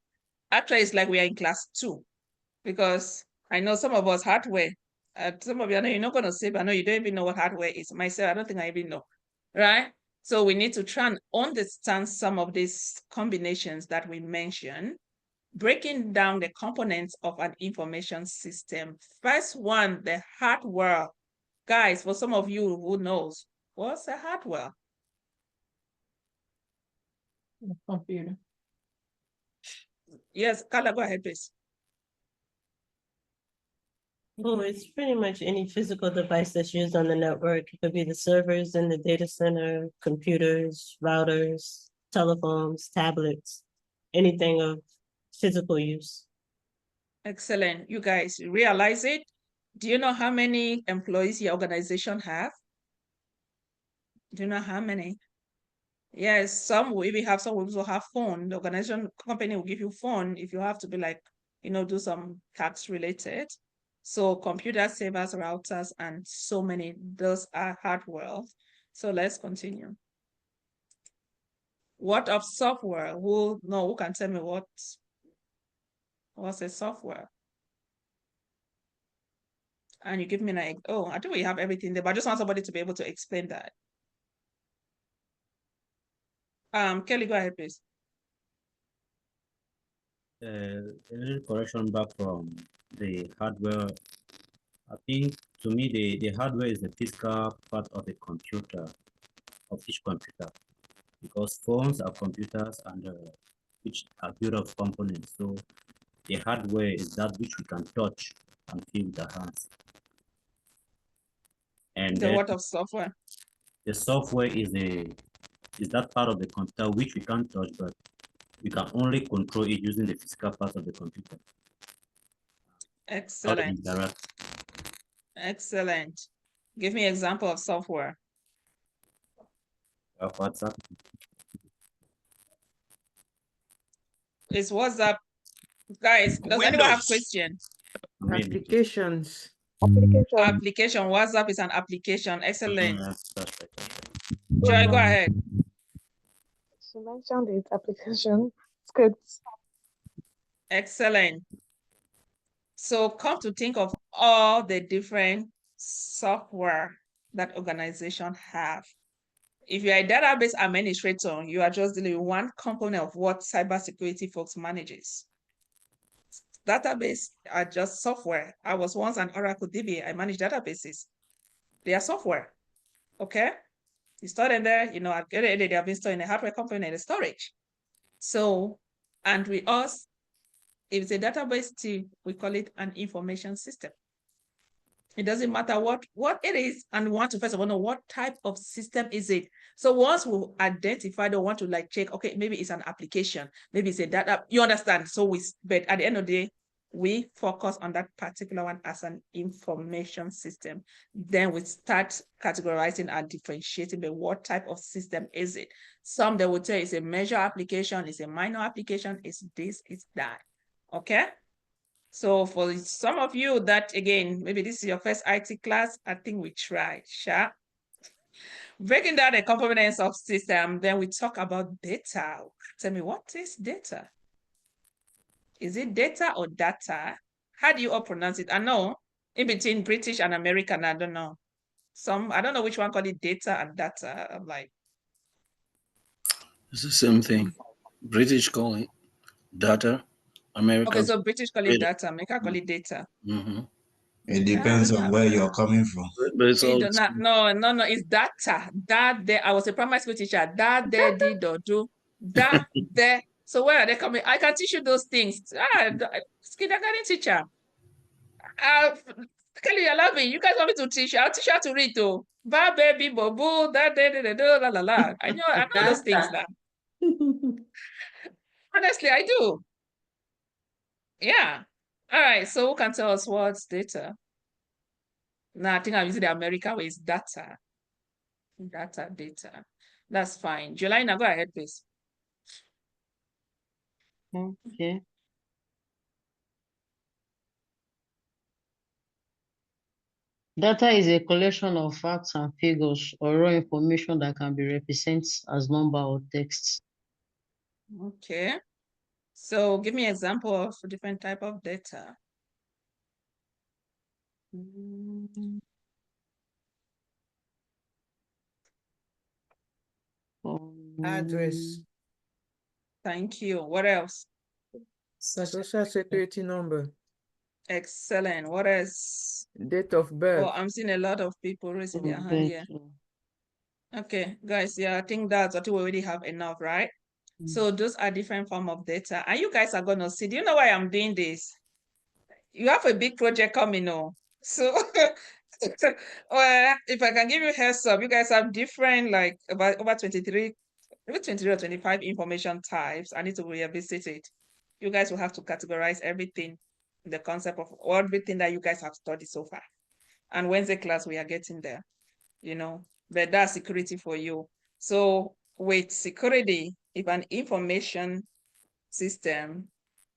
Actually, it's like we are in class 2, because I know some of us hardware. Some of you, I know you're not going to say, but I know you don't even know what hardware is. Myself, I don't think I even know, right? So we need to try and understand some of these combinations that we mentioned, breaking down the components of an information system. First one, the hardware. Guys, for some of you who knows, what's the hardware? Computer. Yes, Carla, go ahead, please. Well, it's pretty much any physical device that's used on the network. It could be the servers in the data center, computers, routers, telephones, tablets, anything of physical use. Excellent. You guys realize it? Do you know how many employees your organization have? Do you know how many? Yes, some will even have, some will also have phone. The organization company will give you phone if you have to be like, do some tax related. So computer servers, routers, and so many, those are hardware. So let's continue. What of software? Who can tell me what's a software? And you give me like, oh, I think we have everything there, but I just want somebody to be able to explain that. Kelly, go ahead, please. A little correction back from the hardware. I think to me the hardware is the physical part of the computer, of each computer, because phones are computers and which are built of components. So the hardware is that which we can touch and feel with our hands. And the what of software? The software is that part of the computer which we can't touch, but we can only control it using the physical part of the computer. The what of software? The software is that part of the computer which we can't touch, but we can only control it using the physical part of the computer. The what of software? We can only control it using the physical part of the computer. Excellent. interact. Excellent. Give me an example of software. WhatsApp. Is WhatsApp, guys, does anyone have question? Applications. Application. WhatsApp is an application. Excellent. That's right. Joy, go ahead. She mentioned it, application scripts. Excellent. So come to think of all the different software that organizations have. If you're a database administrator, you are just dealing with one component of what cybersecurity folks manages. Database are just software. I was once an Oracle DBA. I manage databases. They are software. Okay? You store them there, you know, at the end of the day, they have been stored in a hardware component, the storage. So, and with us, if it's a database team, we call it an information system. It doesn't matter what it is, and we want to first of all know what type of system is it. So once we identify, they want to like check, okay, maybe it's an application, maybe it's a data, you understand? So but at the end of the day, we focus on that particular one as an information system. Then we start categorizing and differentiating, but what type of system is it? Some they would say it's a major application, it's a minor application, it's this, it's that. Okay? So for some of you that, again, maybe this is your first IT class, I think we tried, sure. Breaking down the components of system, then we talk about data. Tell me, what is data? Is it data or data? How do you all pronounce it? I know in between British and American, I don't know. I don't know which one call it data and data. I'm like, It's the same thing. British call it data. American. okay, so British call it data, American call it data. Mm-hmm. It depends on where you're coming from. But it's all no, it's data. That there, I was a primary school teacher. That there did or do. That there. So where are they coming? I can teach you those things. Kindergarten teacher. Kelly, I love it. You guys want me to teach you? I'll teach you how to read though. Ba baby bobo, that la la la. I know those things now. Honestly, I do. Yeah. All right. So who can tell us what's data? Now I think I'm using the American way. It's data. Data. That's fine. Jelena, go ahead, please. Okay. Data is a collection of facts and figures or raw information that can be represented as number or text. Okay. So give me an example of a different type of data. Address. Thank you. What else? Social security number. Excellent. What else? Date of birth. Oh, I'm seeing a lot of people raising their hand here. Okay, guys, yeah, I think we already have enough, right? So those are different forms of data. And you guys are going to see, do you know why I'm doing this? You have a big project coming on. So if I can give you a heads up, you guys have different, like about over 23 or 25 information types. I need to revisit it. You guys will have to categorize everything, the concept of everything that you guys have studied so far. And Wednesday class, we are getting there, you know, but that's security for you. So with security, if an information system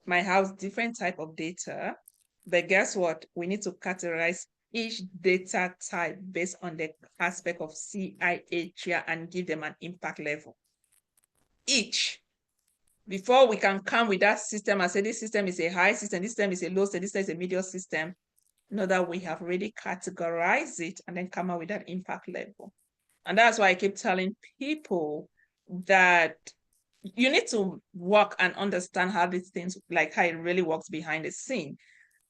might have different type of data, but guess what? We need to each data type based on the aspect of CIH and give them an impact level. Each. Before we can come with that system and say this system is a high system, this system is a low system, this system is a medium system, know that we have already categorized it and then come out with that impact level. And that's why I keep telling people that you need to work and understand how these things, like how it really works behind the scene.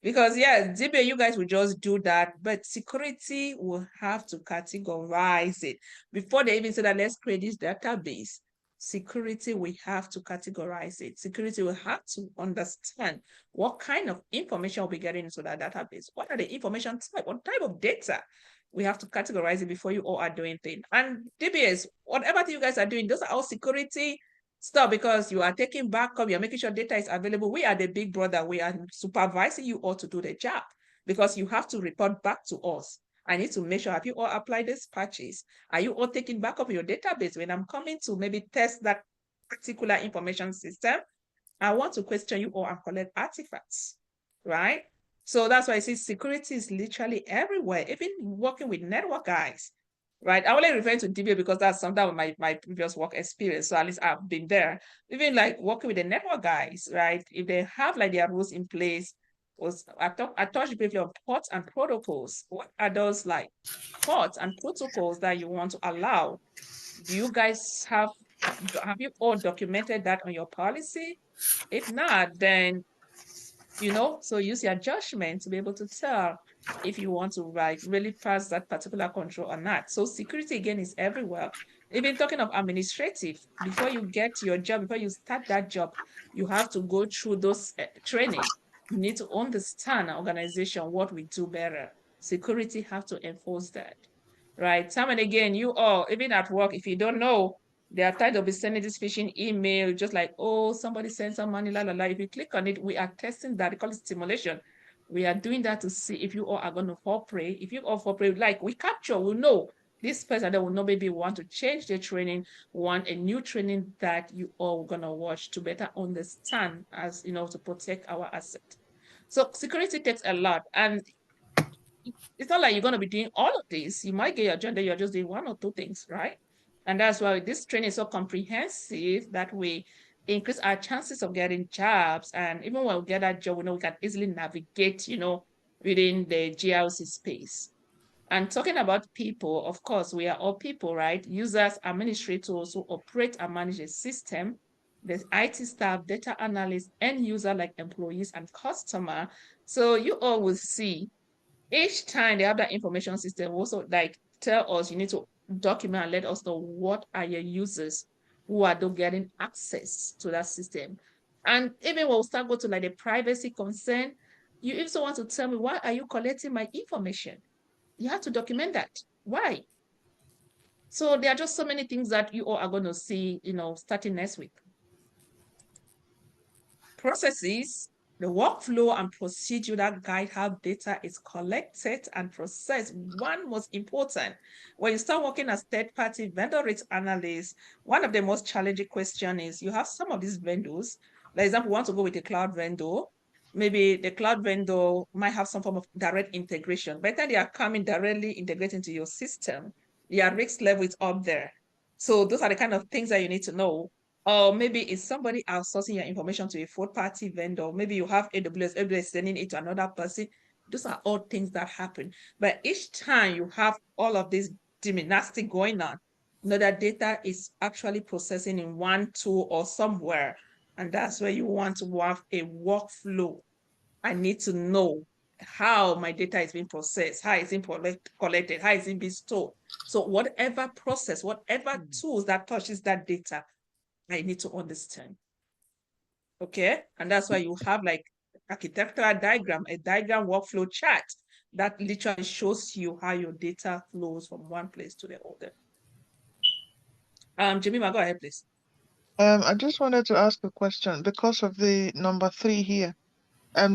Because yeah, DBA, you guys will just do that, but security will have to categorize it. Before they even say that let's create this database, security, we have to categorize it. Security will have to understand what kind of information we'll be getting into that database. What are the information type? What type of data? We have to categorize it before you all are doing things. And DBAs, whatever you guys are doing, those are all security stop, because you are taking backup, you're making sure data is available. We are the big brother. We are supervising you all to do the job because you have to report back to us. I need to make sure, have you all applied these patches? Are you all taking backup of your database? When I'm coming to maybe test that particular information system, I want to question you all and collect artifacts, right? So that's why I say security is literally everywhere, even working with network guys, right? I only refer to DBA because that's something of my previous work experience. So at least I've been there. Even like working with the network guys, right? If they have like their rules in place, I touched briefly on ports and protocols. What are those like ports and protocols that you want to allow? Do you guys have you all documented that on your policy? If not, then, so use your judgment to be able to tell if you want to really pass that particular control or not. So security, again, is everywhere. Even talking of administrative, before you get your job, before you start that job, you have to go through those training. You need to understand an organization, what we do better. Security have to enforce that, right? Time and again, you all, even at work, if you don't know, they are tired of be sending this phishing email, just like, oh, somebody sent some money, la, la, la. If you click on it, we are testing that. They call it stimulation. We are doing that to see if you all are going to cooperate. If you all cooperate, like we capture, we know this person that will not maybe want to change their training, want a new training that you all going to watch to better understand as, to protect our asset. So security takes a lot. And it's not like you're going to be doing all of this. You might get your agenda, you're just doing one or two things, right? And that's why this training is so comprehensive that we increase our chances of getting jobs. And even when we get that job, we know we can easily navigate, within the GRC space. And talking about people, of course, we are all people, right? Users, administrators who operate and manage a system, the IT staff, data analysts, end user like employees and customer. So you all will see each time they have that information system, also like tell us, you need to document and let us know what are your users who are getting access to that system. And even when we start going to like the privacy concern, you also want to tell me, why are you collecting my information? You have to document that. Why? So there are just so many things that you all are going to see, starting next week. Processes, the workflow and procedure that guide how data is collected and processed. One most important, when you start working as third-party vendor risk analyst, one of the most challenging questions is you have some of these vendors, for example, want to go with a cloud vendor. Maybe the cloud vendor might have some form of direct integration. By the time they are coming directly integrating into your system, your risk level is up there. So those are the kind of things that you need to know. Or maybe it's somebody outsourcing your information to a third-party vendor. Maybe you have AWS sending it to another person. Those are all things that happen. But each time you have all of this gymnastics going on, that data is actually processing in one tool or somewhere. And that's where you want to have a workflow. I need to know how my data is being processed, how it's being collected, how it's being stored. So whatever process, whatever tools that touches that data, I need to understand. Okay, and that's why you have like architectural diagram, a diagram workflow chart that literally shows you how your data flows from one place to the other. Jemima, go ahead, please. I just wanted to ask a question because of the number 3 here.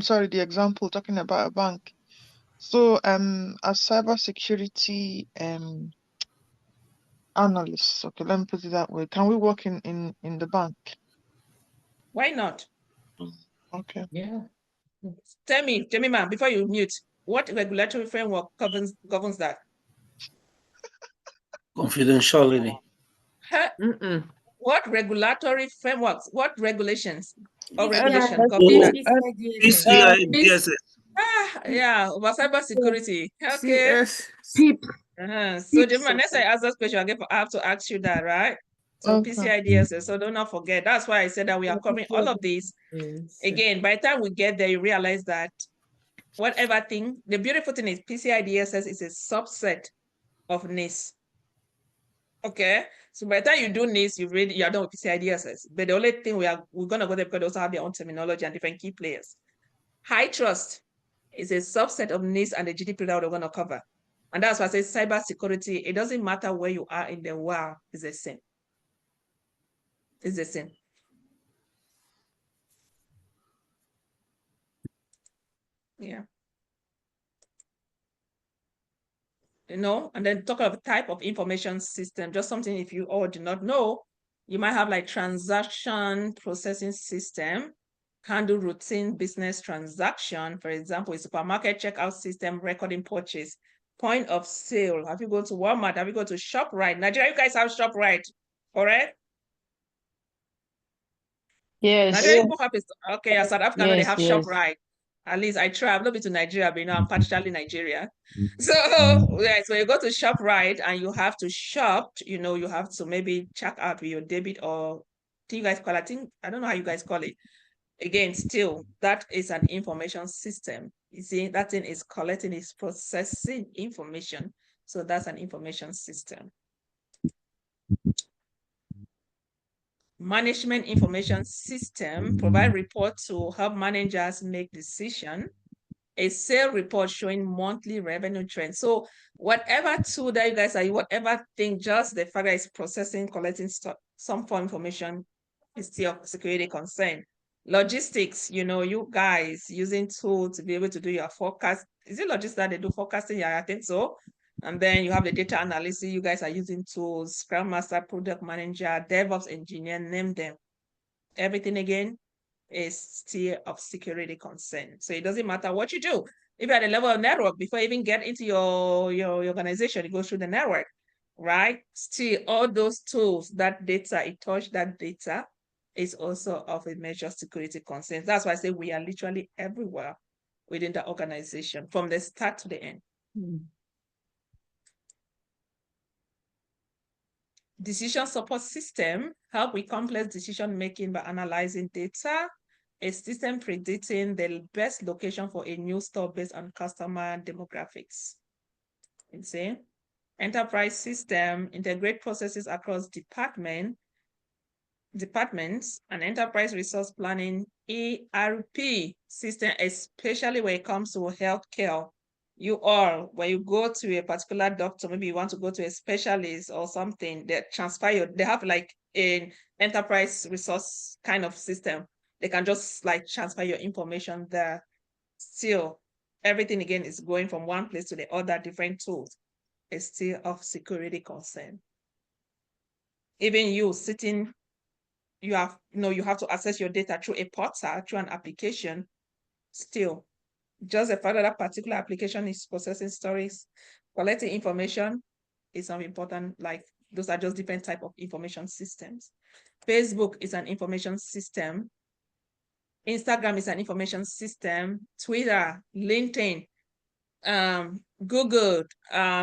Sorry, the example talking about a bank. So, as cybersecurity analysts, okay, let me put it that way. Can we work in the bank? Why not? Okay. Yeah. Tell me, Jemima, before you mute, what regulatory framework governs that? Confidentiality. What regulatory frameworks, what regulations or PCI regulation govern that? PCI Yeah, about cybersecurity. Okay. PIP. So, Jemima, next I ask this question, I have to ask you that, right? So Okay. PCI DSS, so do not forget. That's why I said that we are covering all of these. Again, by the time we get there, you realize that whatever thing, the beautiful thing is PCI DSS is a subset of NIST. Okay, so by the time you do NIST, you are done with PCI DSS. But the only thing we're gonna go there because they also have their own terminology and different key players. High trust is a subset of NIST and the GDP that we're gonna cover. And that's why I say cybersecurity, it doesn't matter where you are in the world, it's the same. It's the same. Yeah. You know, and then talk of type of information system, just something if you all do not know, you might have like transaction processing system, handle routine business transaction, for example, a supermarket checkout system, recording purchase, point of sale. Have you gone to Walmart? Have you gone to ShopRite? Nigeria, you guys have ShopRite, correct? Yes. Nigeria people have it. Okay, South Africa, they Yes, have yes. ShopRite. At least I try. I've not been to Nigeria, but you know I'm partially Nigeria. So yeah, so you go to ShopRite and you have to shop. You know, you have to maybe check out with your debit or do you guys call it? I think I don't know how you guys call it. Again, still that is an information system. You see, that thing is collecting, is processing information. So that's an information system. Management information system provide report to help managers make decision. A sale report showing monthly revenue trend. So whatever tool that you guys are, whatever thing, just the fact that it's processing, collecting some form information is still security concern. Logistics, you know, you guys using tools to be able to do your forecast. Is it logistics that they do forecasting? Yeah, I think so. And then you have the data analysis. You guys are using tools, Scrum Master, Product Manager, DevOps Engineer, name them. Everything again is still of security concern. So it doesn't matter what you do. If you're at the level of network, before you even get into your organization, it goes through the network, right? Still, all those tools, that data, it touch that data is also of a major security concern. That's why I say we are literally everywhere within the organization, from the start to the end. Decision support system help with complex decision making by analyzing data. A system predicting the best location for a new store based on customer demographics. You see, enterprise system integrate processes across departments and enterprise resource planning ERP system, especially when it comes to healthcare. When you go to a particular doctor, maybe you want to go to a specialist or something, they have like an enterprise resource kind of system. They can just like transfer your information there. Still, everything again is going from one place to the other, different tools. It's still of security concern. Even you sitting, you have to access your data through a portal, through an application. Still, just the fact that that particular application is processing stories, collecting information is something important. Like those are just different type of information systems. Facebook is an information system. Instagram is an information system. Twitter, LinkedIn, Google,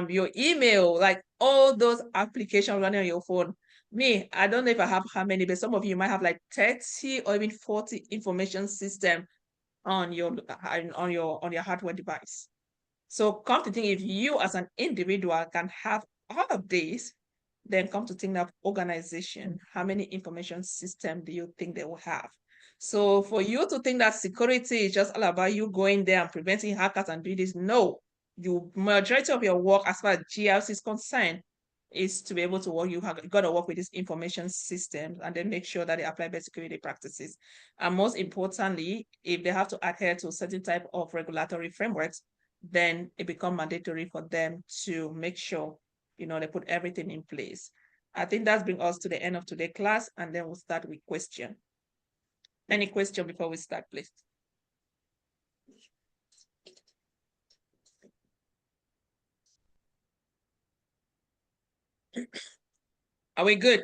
your email, like all those applications running on your phone. Me, I don't know if I have how many, but some of you might have like 30 or even 40 information system on your hardware device. So come to think, if you as an individual can have all of these, then come to think of organization, how many information system do you think they will have? So for you to think that security is just all about you going there and preventing hackers and doing this, no. The majority of your work as far as GRC is concerned is to be able to work, you got to work with these information systems and then make sure that they apply best security practices. And most importantly, if they have to adhere to a certain type of regulatory frameworks, then it becomes mandatory for them to make sure, they put everything in place. I think that brings us to the end of today's class, and then we'll start with question. Any question before we start, please? Are we good?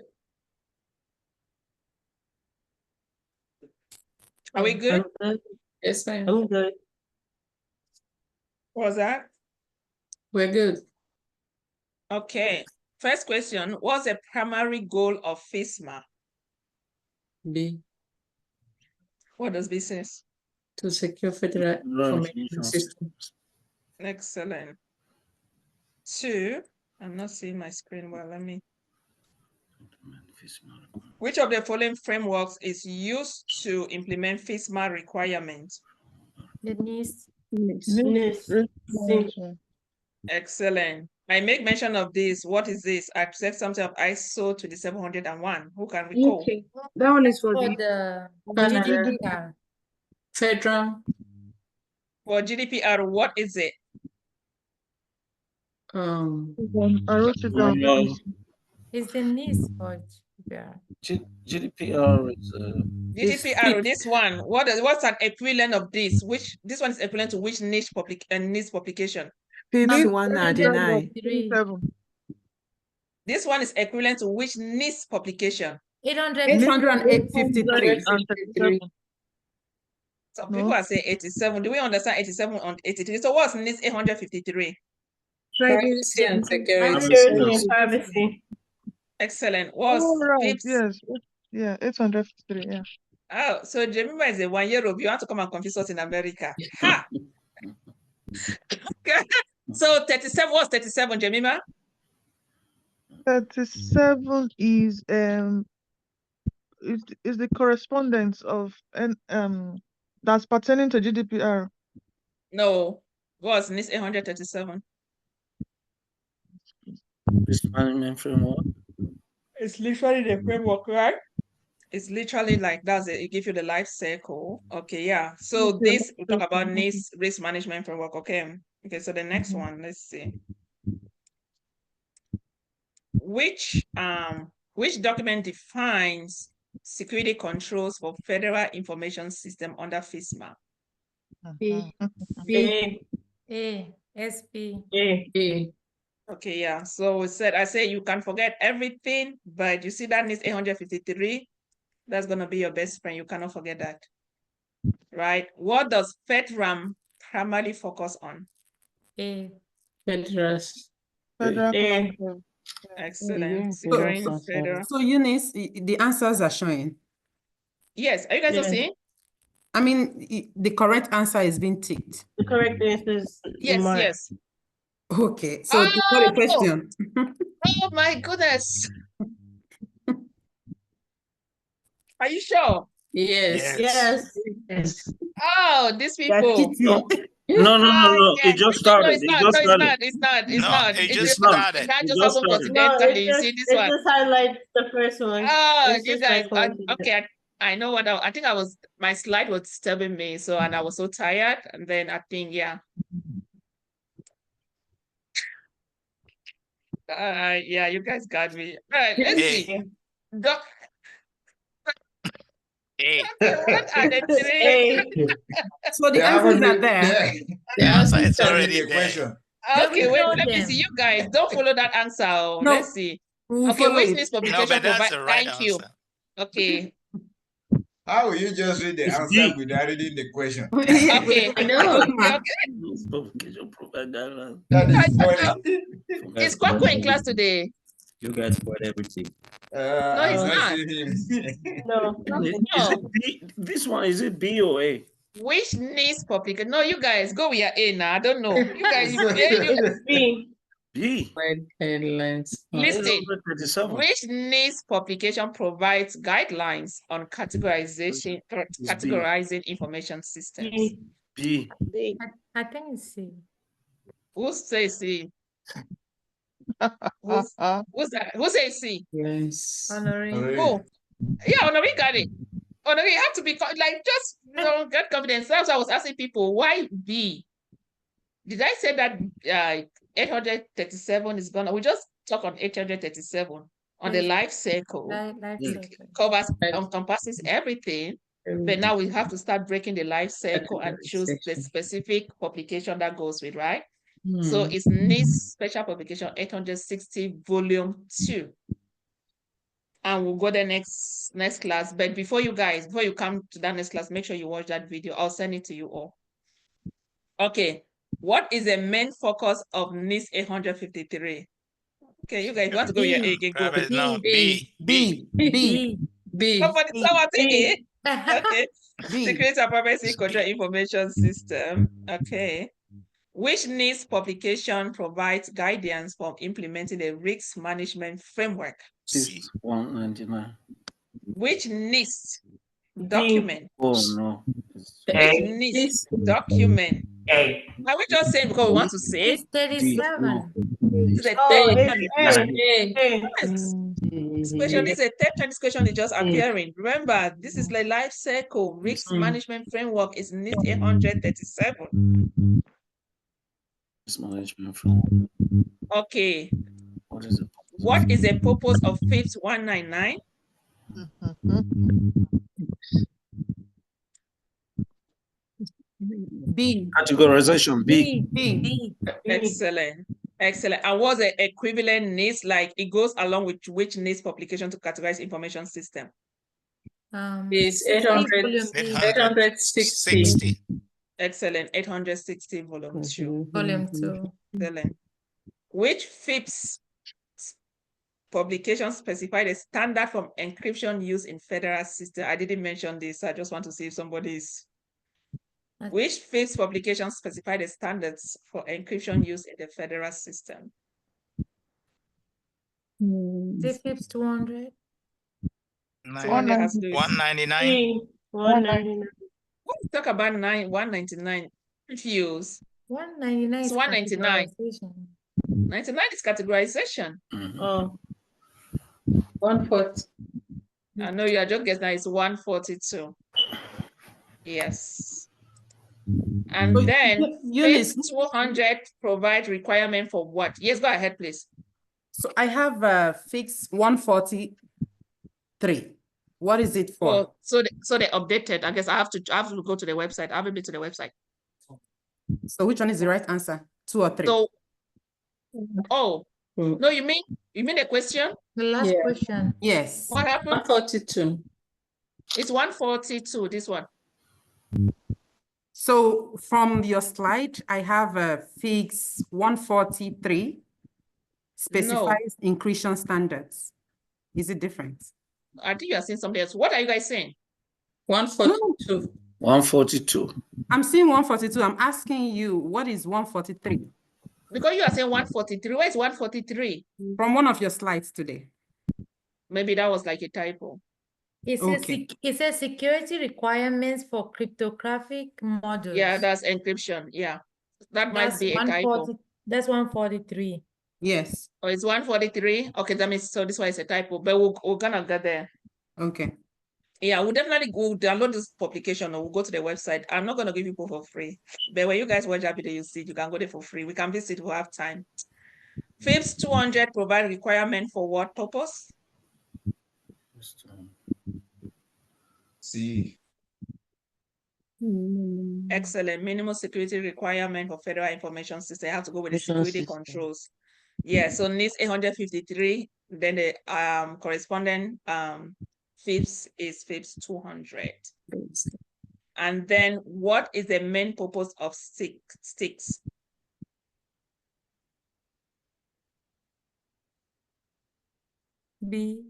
Are we good? Yes, ma'am. I'm good. What was that? We're good. Okay. First question, what's the primary goal of FISMA? B, What does B say? to secure federal information system. Excellent. 2, I'm not seeing my screen well. Let me. Which of the following frameworks is used to implement FISMA requirements? The NIST. NIST. Excellent. I make mention of this. What is this? I said something of ISO 20701. Who can recall? UK. That one is for For the the GDPR. FedRAMP. For GDPR, what is it? I wrote it down. Let me see. It's the NIST for GDPR. GDPR is GDPR, this one. What's an equivalent of this? This one is equivalent to which niche publication? FIPS NIST 199. 37. This one is equivalent to which NIST publication? 853. 837. Some people are saying 87. Do we understand 87 on 83? So what's NIST 853? Privacy and security. Security and privacy. Excellent. What's Oh, right. FIPS? Yes. Yeah, 853. Yeah. Oh, so Jemima is a 1 year old. You want to come and confuse us in America? Ha! So 37, what's 37, Jemima? 37 is the correspondence of that's pertaining to GDPR. No. What's NIST 837? risk management framework. It's literally the framework, right? It's literally like that's it. It gives you the life cycle. Okay, yeah. So this we talk about NIST risk management framework. Okay. Okay, so the next one, let's see. Which document defines security controls for federal information system under FISMA? B. A. A. SP. A. Okay, yeah. So I say you can forget everything, but you see that NIST 853. That's gonna be your best friend. You cannot forget that. Right? What does FedRAMP primarily focus on? A. Federal. Federal A. collateral. Excellent. Securing federal. So Eunice, the answers are showing. Yes, are you guys all Yes. seeing? I mean, the correct answer is being ticked. The correct answer is Yes, marked. yes. Okay, so the other question. Oh my goodness. Are you sure? Yes. Yes. Oh, these That's people. cheating. No. Yeah. It just No, started. it's It not. just No, started. it's not. It's No, not. it It's just not. started. That It just just happened started. No, coincidentally. See this it one. just highlights the first one. Oh, It's you just by guys. coincidence. Okay, I know what I think. My slide was disturbing me, so and I was so tired, and then I think, yeah. Yeah, you guys got me. All right, let's see. Go. A. What are the three? A. So the answers are there. The answer is Tell me already the there. question. Okay, wait. know Let me them. see. You guys don't follow that answer. Oh. No, Let's see. we'll Okay, follow which it. news No, publication but that's provide? the right Thank you. answer. Okay. How will you just read the It's answer B. without reading the question? Okay. I know. Okay. Risk publication provide guidelines. That is funny. You guys Is Kwaku spoiled in class everything. today? You guys spoiled everything. No, I've he's not not. seen him. No. Is it B? This one, is it B or A? Which news publication? No, you guys go with your A now. I don't know. You guys, It's B. B. Guidelines. Listen. 837. Which news publication provides guidelines on categorizing information systems? B. I think it's C. Who says C? Who's that? Who says C? Yes. Honorine. Oh, yeah, Honorine got it. Honorine, you have to be like just get confidence. That's why I was asking people why B. Did I say that 837 is gonna? We just talk on 837 on the life cycle. Life cycle. Covers encompasses everything. But now we have to start breaking the life cycle and choose the specific publication that goes with, right? So it's NIST Special Publication 860 Volume 2. And we'll go the next class. But before you come to that next class, make sure you watch that video. I'll send it to you all. Okay. What is the main focus of NIST 853? Okay, you guys want to go your A again? Go. No, B. Someone take it. Okay. Security and Privacy Control Information System. Okay. Which NIST publication provides guidance for implementing a risk management framework? FIPS 199. Which NIST document? Oh no. Which NIST document A. Are we just saying because we want to say It's 37. this is a Oh, third it's time? A. Yes. This question is a third time this question is just appearing. Remember, this is the life cycle risk management framework is NIST 837. Risk management framework. Okay. What is it? What is the purpose of FIPS 199? B. Categorization. B. B. Excellent. Excellent. And what's the equivalent NIST like? It goes along with which NIST publication to categorize information system? It's 860. Excellent. 860 volume 2. Volume 2. Excellent. Which FIPS publication specified a standard from encryption used in federal system? I didn't mention this. I just want to see if somebody is. Which FIPS publication specified the standards for encryption used in the federal system? The FIPS 200. 200 has to do with 199. 199. Let's talk about 199. Confused. 199 It's is 199. categorization. 99 is categorization. Oh. 140. I know you are just guessing that it's 142. Yes. And So, then Eunice, FIPS 200 provide requirement for what? Yes, go ahead, please. so I have FIPS 143. What is it for? Oh, so they updated. I guess I have to go to the website. I haven't been to the website. So which one is the right answer? 2 or 3? So, no, you mean the question? The last question. Yes. What happened? 142. It's 142, this one. So from your slide, I have a FIPS 143 specifies encryption standards. Is it different? I think you are saying something else. What are you guys saying? 142. 142. I'm seeing 142. I'm asking you, what is 143? Because you are saying 143. Where is 143? From one of your slides today. Maybe that was like a typo. It says security requirements for cryptographic modules. Yeah, that's encryption. Yeah, that might be a typo. That's 143. Yes. Oh, it's 143. Okay, that means so this one is a typo, but we're gonna get there. Okay. Yeah, we'll definitely go download this publication or we'll go to the website. I'm not gonna give you both for free, but when you guys watch that video, you see you can go there for free. We can visit if we have time. FIPS 200 provide requirement for what purpose? C. Excellent. Minimum security requirement for federal information system. I have to go with the security controls. Yeah, so NIST 853, then the corresponding FIPS is FIPS 200. And then what is the main purpose of STIGs? B.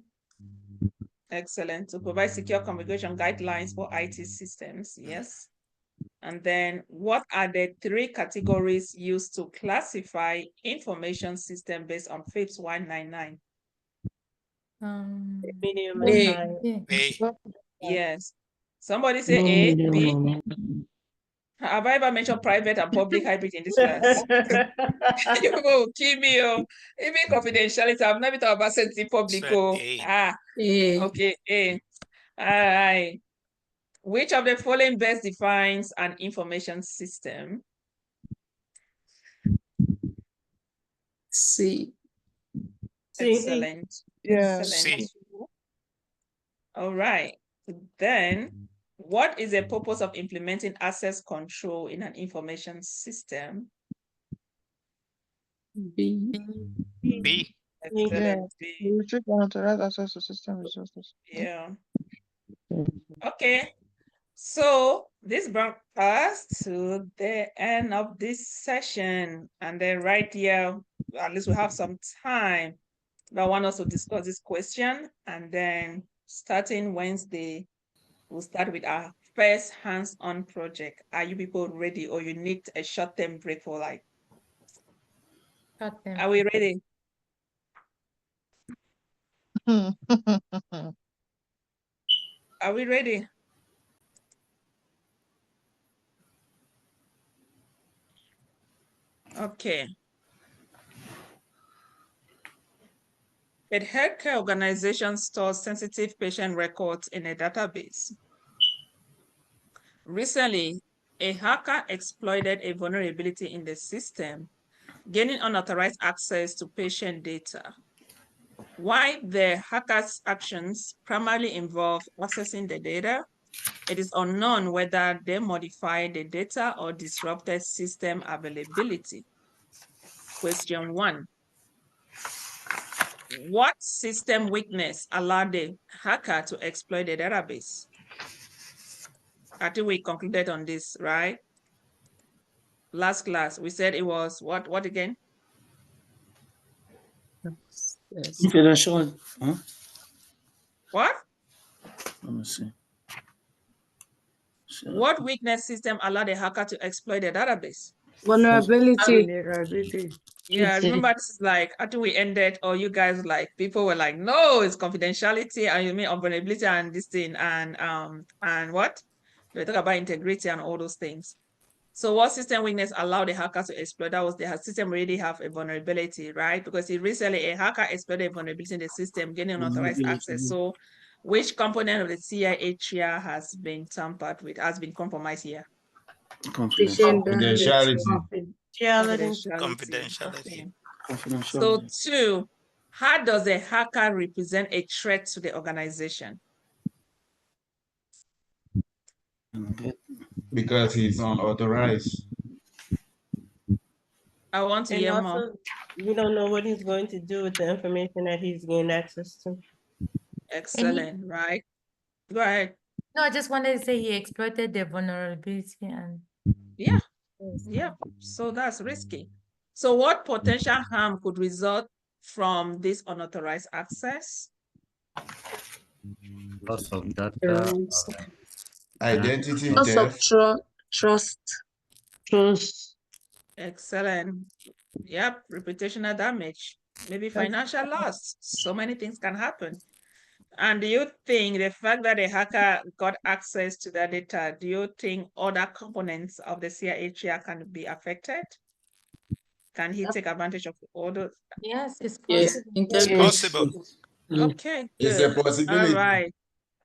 Excellent. To provide secure configuration guidelines for IT systems. Yes. And then what are the 3 categories used to classify information system based on FIPS 199? Medium and high. A. Yes. Somebody say A, B. Have I ever mentioned private and public hybrid in this class? You will kill me. Even confidentiality, I've never thought about sensitive public. Okay, A. All right. Which of the following best defines an information system? C. Excellent. Yeah. Excellent. All right. Then, what is the purpose of implementing access control in an information system? B. B. Excellent. B. We should monitor access to system resources. Yeah. Okay. So this brought us to the end of this session. And then right here, at least we have some time. But I want us to discuss this question. And then starting Wednesday, we'll start with our first hands-on project. Are you people ready, or you need a short-term break for like? Are we ready? Are we ready? Okay. A healthcare organization stores sensitive patient records in a database. Recently, a hacker exploited a vulnerability in the system, gaining unauthorized access to patient data. While the hacker's actions primarily involve accessing the data, it is unknown whether they modified the data or disrupted system availability. Question 1. What system weakness allowed the hacker to exploit the database? I think we concluded on this, right? Last class, we said it was what again? Yes. Confidential. Huh? What? Let me see. What weakness system allowed the hacker to exploit the database? Vulnerability. Vulnerability. Yeah, It's a- remember this is like after we ended, or you guys like people were like, no, it's confidentiality, and you mean vulnerability and this thing, and what? They talk about integrity and all those things. So what system weakness allowed the hacker to exploit? That was the system already have a vulnerability, right? Because recently a hacker exploited a vulnerability in the system, gaining unauthorized access. So which component of the CIHR has been tampered with, has been compromised here? Confidentiality. Confidentiality. Okay. So 2, how does a hacker represent a threat to the organization? Because he's unauthorized. I want to And hear also, more. we don't know what he's going to do with the information that he's gained access to. Excellent, right? Go ahead. No, I just wanted to say he exploited the vulnerability and Yeah, yeah. So that's risky. So what potential harm could result from this unauthorized access? Loss of data. Identity Loss of theft. trust. Excellent. Yep, reputational damage, maybe financial loss. So many things can happen. And do you think the fact that a hacker got access to that data, do you think other components of the CIHR can be affected? Can he take advantage of all those? yes, it's Yes, possible. It's possible. Okay, It's good. a possibility.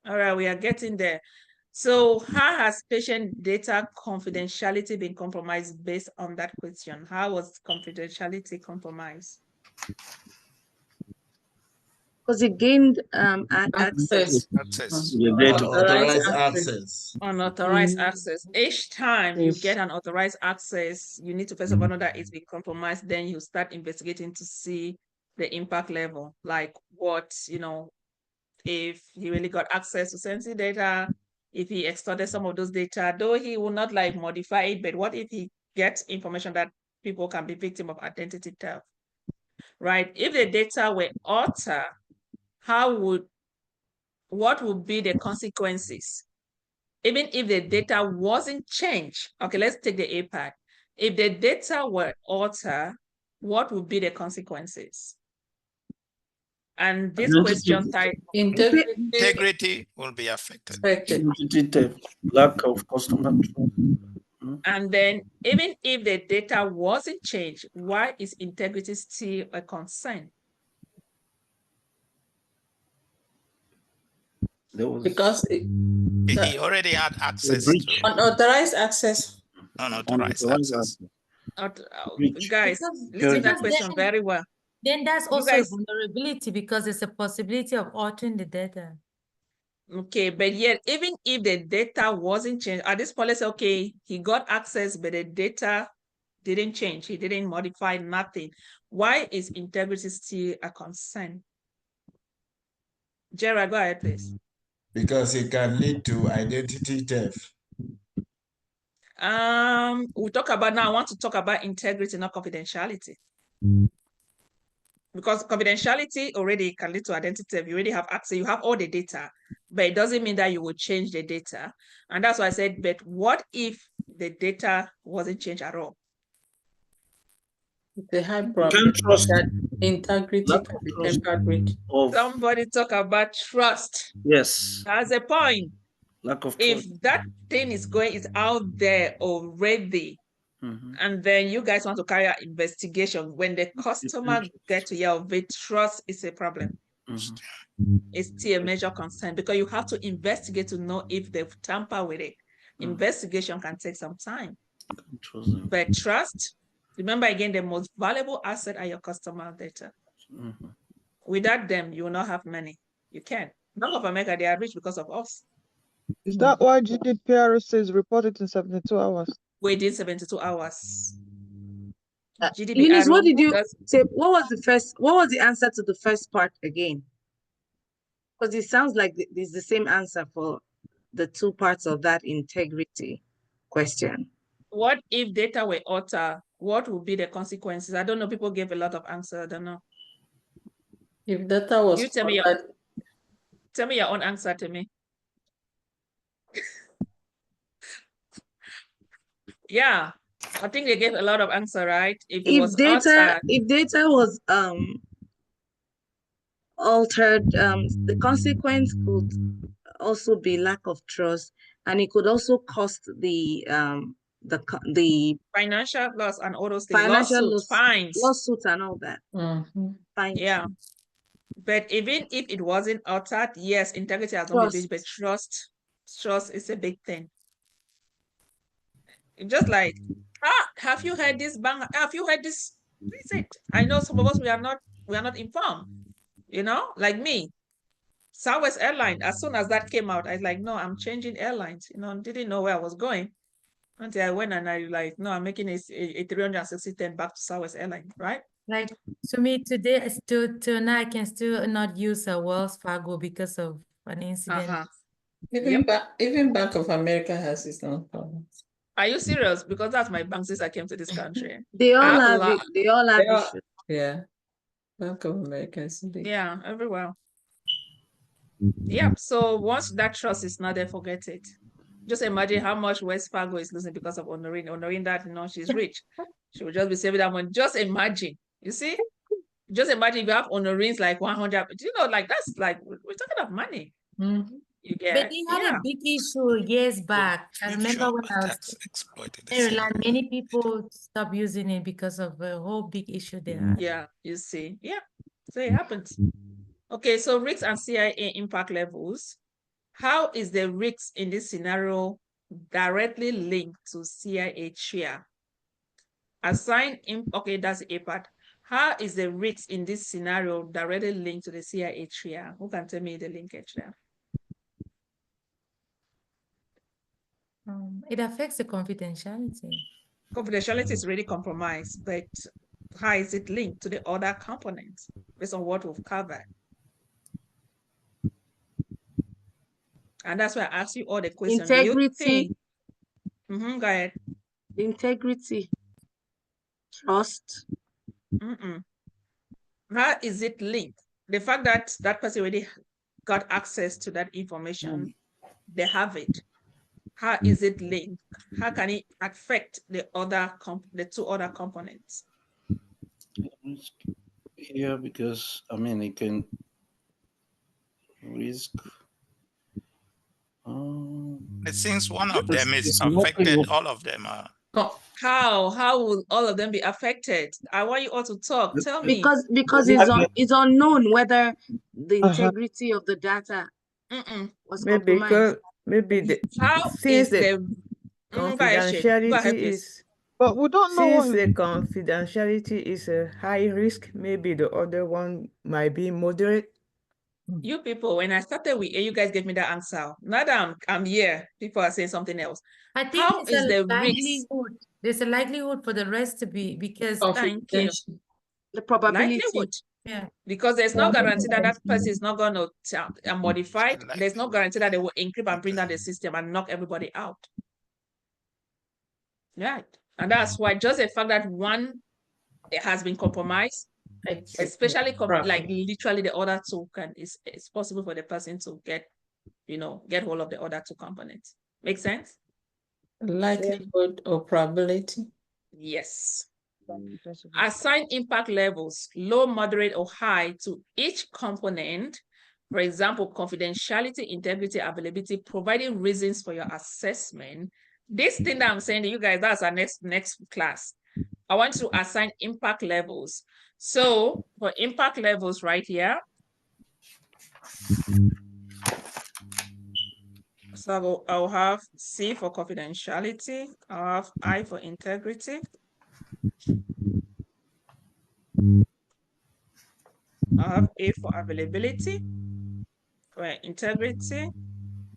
All right, we are getting there. So how has patient data confidentiality been compromised based on that question? How was confidentiality compromised? Because he gained access. Access. Unauthorized access. Unauthorized access. Each time you get an authorized access, you need to first of all know that it's been compromised. Then you start investigating to see the impact level, like what, if he really got access to sensitive data, if he extorted some of those data, though he will not like modify it, but what if he gets information that people can be victim of identity theft, right? If the data were altered, what would be the consequences? Even if the data wasn't changed, okay, let's take the A part. If the data were altered, what would be the consequences? And this question type, integrity will be affected. Identity theft, lack of customer trust. And then even if the data wasn't changed, why is integrity still a concern? Because He already had access to unauthorized access. unauthorized access. Guys, listen to that question very well. Then that's also a vulnerability because it's a possibility of altering the data. Okay, but yet, even if the data wasn't changed, at this point, let's say, okay, he got access, but the data didn't change. He didn't modify nothing. Why is integrity still a concern? Gerard, go ahead, please. Because it can lead to identity theft. We'll talk about now. I want to talk about integrity, not confidentiality. Because confidentiality already can lead to identity theft. You already have access, you have all the data, but it doesn't mean that you will change the data. And that's why I said, but what if the data wasn't changed at all? The high probability that integrity can be tampered with. Somebody talk about trust. Yes. That's a point. Lack of if trust. that thing is out there already, And then you guys want to carry out investigation. When the customer get to your they trust is a problem. It's still a major concern because you have to investigate to know if they've tampered with it. Investigation can take some time. But trust, remember again, the most valuable asset are your customer data. Without them, you will not have money. You can't. Bank of America, they are rich because of us. Is that why GDPR says report it in 72 hours? Within 72 hours. Eunice, what did you does- say? What was the answer to the first part again? Because it sounds like it's the same answer for the two parts of that integrity question. What if data were altered? What would be the consequences? I don't know. People gave a lot of answers. I don't know. If data was You tell me your own answer to me. Yeah, I think they gave a lot of answer, right? If data was altered, the consequence could also be lack of trust, and it could also cost the financial loss and all those things, financial lawsuits, fines, lawsuits and all that. Fines. Yeah, but even if it wasn't altered, yes, integrity has not been, but trust is a big thing. Just like, have you heard this bang? Have you heard this? Is it? I know some of us we are not informed. You know, like me, Southwest Airlines. As soon as that came out, I was like, no, I'm changing airlines. You know, didn't know where I was going until I went and I like, no, I'm making a 360 back to Southwest Airlines, right? Like to me today, till now I can still not use a Wells Fargo because of an incident. Even Bank of America has its own problems. Are you serious? Because that's my bank since I came to this country. They all have it. They all have issues. Yeah. Bank of America is big. Yeah, everywhere. Yeah. So once that trust is not there, forget it. Just imagine how much Wells Fargo is losing because of Honorine. Honorine that, you know, she's rich. She will just be saving that money. Just imagine. You see? Just imagine if you have Honorines like 100. You know, like that's like, we're talking about money. You get, but they had a big issue years back. I remember when I was in Maryland, many people stopped using it because of a whole big issue there. Yeah, you see. Yeah, so it happens. Okay, so risks and CIA impact levels. How is the risks in this scenario directly linked to CIA share? Assign, okay, that's the A part. How is the risk in this scenario directly linked to the CIA share? Who can tell me the linkage there? It affects the confidentiality. Confidentiality is really compromised, but how is it linked to the other components based on what we've covered? And that's why I asked you all the questions. Integrity. Go ahead. Integrity. Trust. How is it linked? The fact that that person already got access to that information, they have it. How is it linked? How can it affect the two other components? Yeah, because I mean it can risk. Since one of them is affected, all of them are. How will all of them be affected? I want you all to talk. Tell me. Because it's unknown whether the integrity of the data was compromised. Maybe how since is the confidentiality is. But we don't know since the confidentiality is a high risk, maybe the other one might be moderate. You people, when I started with you guys gave me that answer. Now that I'm here, people are saying something else. I think there's a likelihood for the rest to be because thank you. The probability. Likelihood. Yeah. Because there's no guarantee that that person is not going to modify it. There's no guarantee that they will encrypt and bring down the system and knock everybody out. Right. And that's why just the fact that one has been compromised, especially like literally the other two it's possible for the person to get hold of the other two components. Make sense? Likelihood or probability? Yes. Assign impact levels, low, moderate, or high to each component. For example, confidentiality, integrity, availability, providing reasons for your assessment, This thing that I'm saying to you guys, that's our next class. I want to assign impact levels. So for impact levels right here, so I'll have C for confidentiality. I'll have I for integrity. I'll have A for availability. For integrity,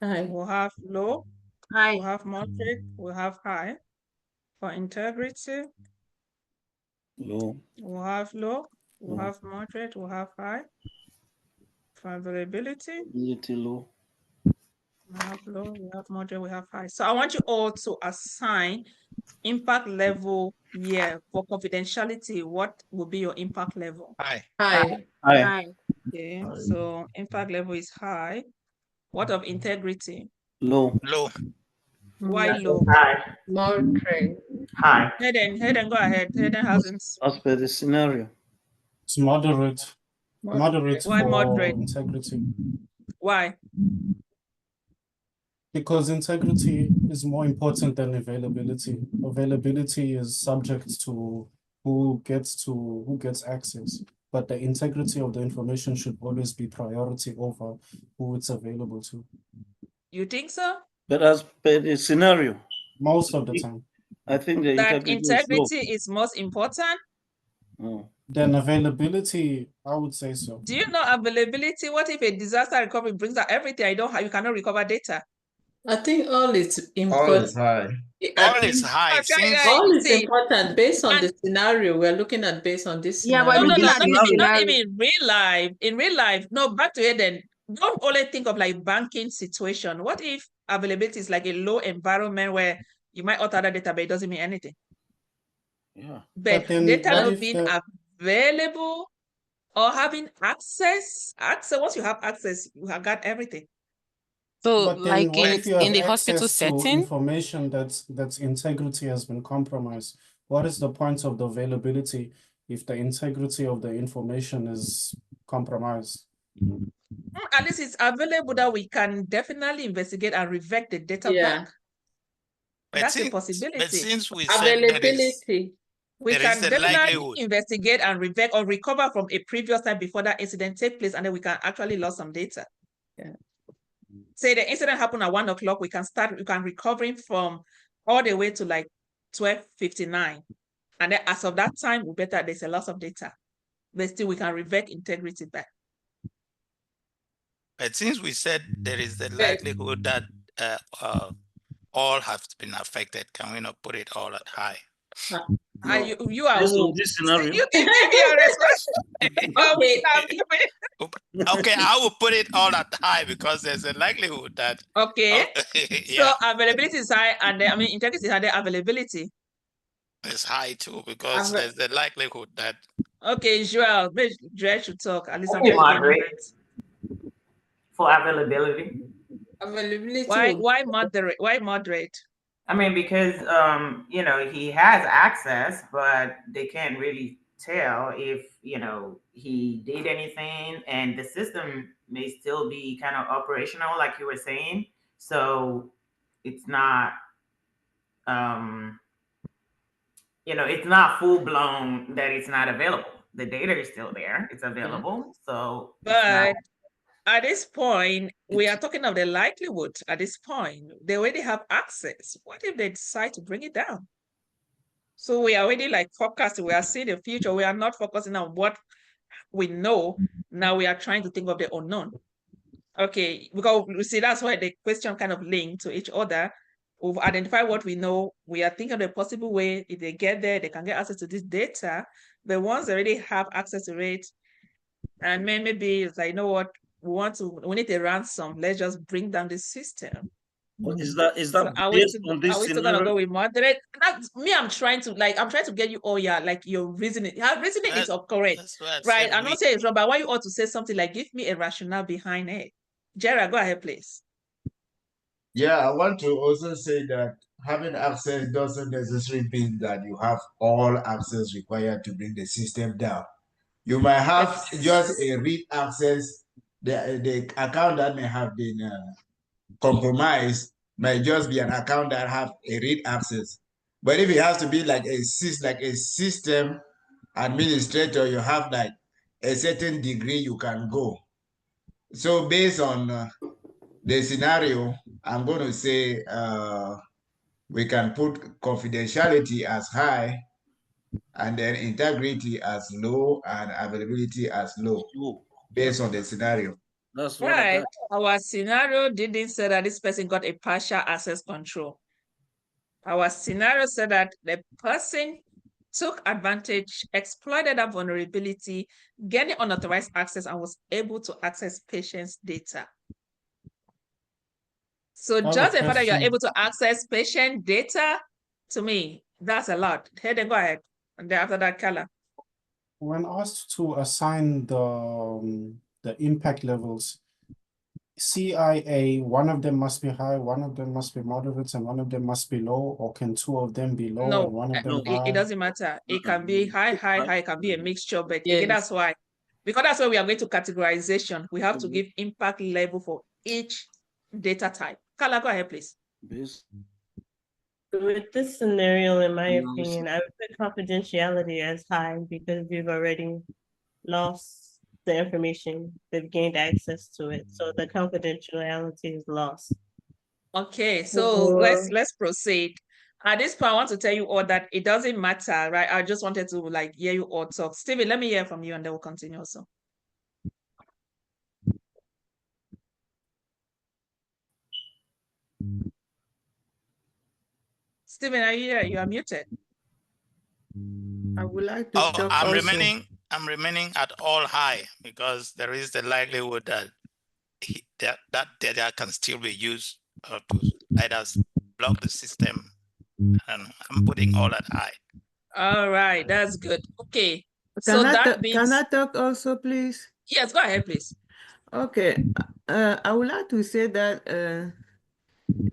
we'll have low. We'll have moderate. We'll have high. For integrity, Low. we'll have low. We'll have moderate. We'll have high. For availability, low. We have low, we have moderate, we have high. So I want you all to assign impact level here for confidentiality. What will be your impact level? High. High. Okay, so impact level is high. What of integrity? Low. Low. Why low? High. Moderate. High. Hayden, go ahead. Hayden hasn't. As per the scenario. It's moderate. Moderate Why for moderate? integrity. Why? Because integrity is more important than availability. Availability is subject to who gets access. But the integrity of the information should always be priority over who it's available to. You think so? But as per the scenario. Most of the time. I think the That integrity is most important. Then availability, I would say so. Do you know availability? What if a disaster recovery brings out everything? You cannot recover data. I think all is important. All is high. All is high. All is important based on the scenario we're looking at. Based on this Yeah, scenario. but not even in real life. In real life, no. Back to it. Then don't only think of like banking situation. What if availability is like a low environment where you might alter the data, but it doesn't mean anything? Yeah. But data not being available or having access. Once you have access, you have got everything. So, But then like what if you have in the hospital access to setting, information that's integrity has been compromised? What is the point of the availability if the integrity of the information is compromised? At least it's available that we can definitely investigate and revert the data back. That's a possibility. But since we said we can definitely investigate and revert or recover from a previous time before that incident take place, and then we can actually lose some data. Yeah. Say the incident happened at 1 o'clock, we can recovering from all the way to like 12:59. And then as of that time, there's a loss of data. But still we can revert integrity back. But since we said there is the likelihood that all have been affected, can we not put it all at high? You are who? This scenario. You can give me a response. Okay, I will put it all at high because there's a likelihood that. Okay. Yeah. So availability is high, and then, integrity is high. The availability is high too because there's the likelihood that. Okay, Joel should talk. At least I'm moderate for availability. Availability. Why moderate? Why moderate? I mean, because you know, he has access, but they can't really tell if, you know, he did anything, and the system may still be kind of operational, like you were saying. So it's not, you know, it's not full blown that it's not available. The data is still there; it's available. So, but at this point, we are talking of the likelihood. At this point, they already have access. What if they decide to bring it down? So we are already like forecasting. We are seeing the future. We are not focusing on what we know. Now we are trying to think of the unknown. Okay, because you see, that's why the question kind of linked to each other. We've identified what we know. We are thinking of the possible way, if they get there, they can get access to this data. But once they already have access to it, and maybe it's like, you know what, we need a ransom. Let's just bring down the system. What is that? Is that so based on this Are we still gonna go with moderate? That's me. I'm trying to get you all, like your reasoning. Your reasoning is correct, right? I'm not saying it's wrong, but I want you all to say something like, give me a rationale behind it. Gerard, go ahead, please. Yeah, I want to also say that having access doesn't necessarily mean that you have all access required to bring the system down. You might have just a read access, the account that may have been compromised might just be an account that have a read access. But if it has to be like a system administrator, you have like a certain degree you can go. So based on the scenario, I'm going to say we can put confidentiality as high, and then integrity as low, and availability as low, based on the scenario. That's what I Right. got. Our scenario didn't say that this person got a partial access control. Our scenario said that the person took advantage, exploited that vulnerability, getting unauthorized access, and was able to access patients' data. So just the fact that you're able to access patient data, to me, that's a lot. Hey, then go ahead. And then after that, Kala. When asked to assign the impact levels, CIA, one of them must be high, one of them must be moderate, and one of them must be low, or can two of them be low and one of them high? It doesn't matter. It can be high, it can be a mixture, but Yes. again, that's why. Because that's why we are going to categorization. We have to give impact level for each data type. Kala, go ahead, please. With this scenario, in my opinion, I would put confidentiality as high because we've already lost the information. They've gained access to it. So the confidentiality is lost. Okay, so let's proceed. At this point, I want to tell you all that it doesn't matter, right? I just wanted to like hear you all talk. Steven, let me hear from you and then we'll continue also. Steven, are you here? You are muted. I would like to talk I'm also. remaining at all high because there is the likelihood that that data can still be used to let us block the system, and I'm putting all at high. All right, that's good. Okay, Can I talk also, please? Yes, go ahead, please. Okay, I would like to say that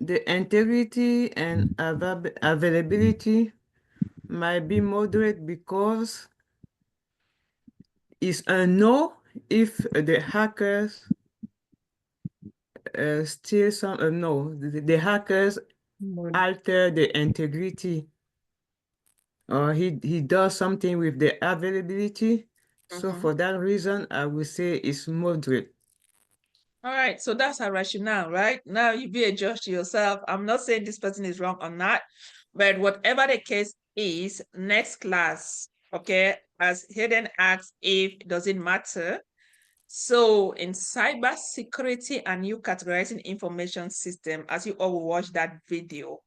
the integrity and availability might be moderate because it's a no if the hackers steal some, no, the hackers alter the integrity, or he does something with the availability. So for that reason, I would say it's moderate. All right, so that's a rationale, right? Now you be a judge to yourself. I'm not saying this person is wrong or not, but whatever the case is, next class, okay, as Hayden asked, if it doesn't matter. So in cybersecurity and you categorizing information system, as you all will watch that video,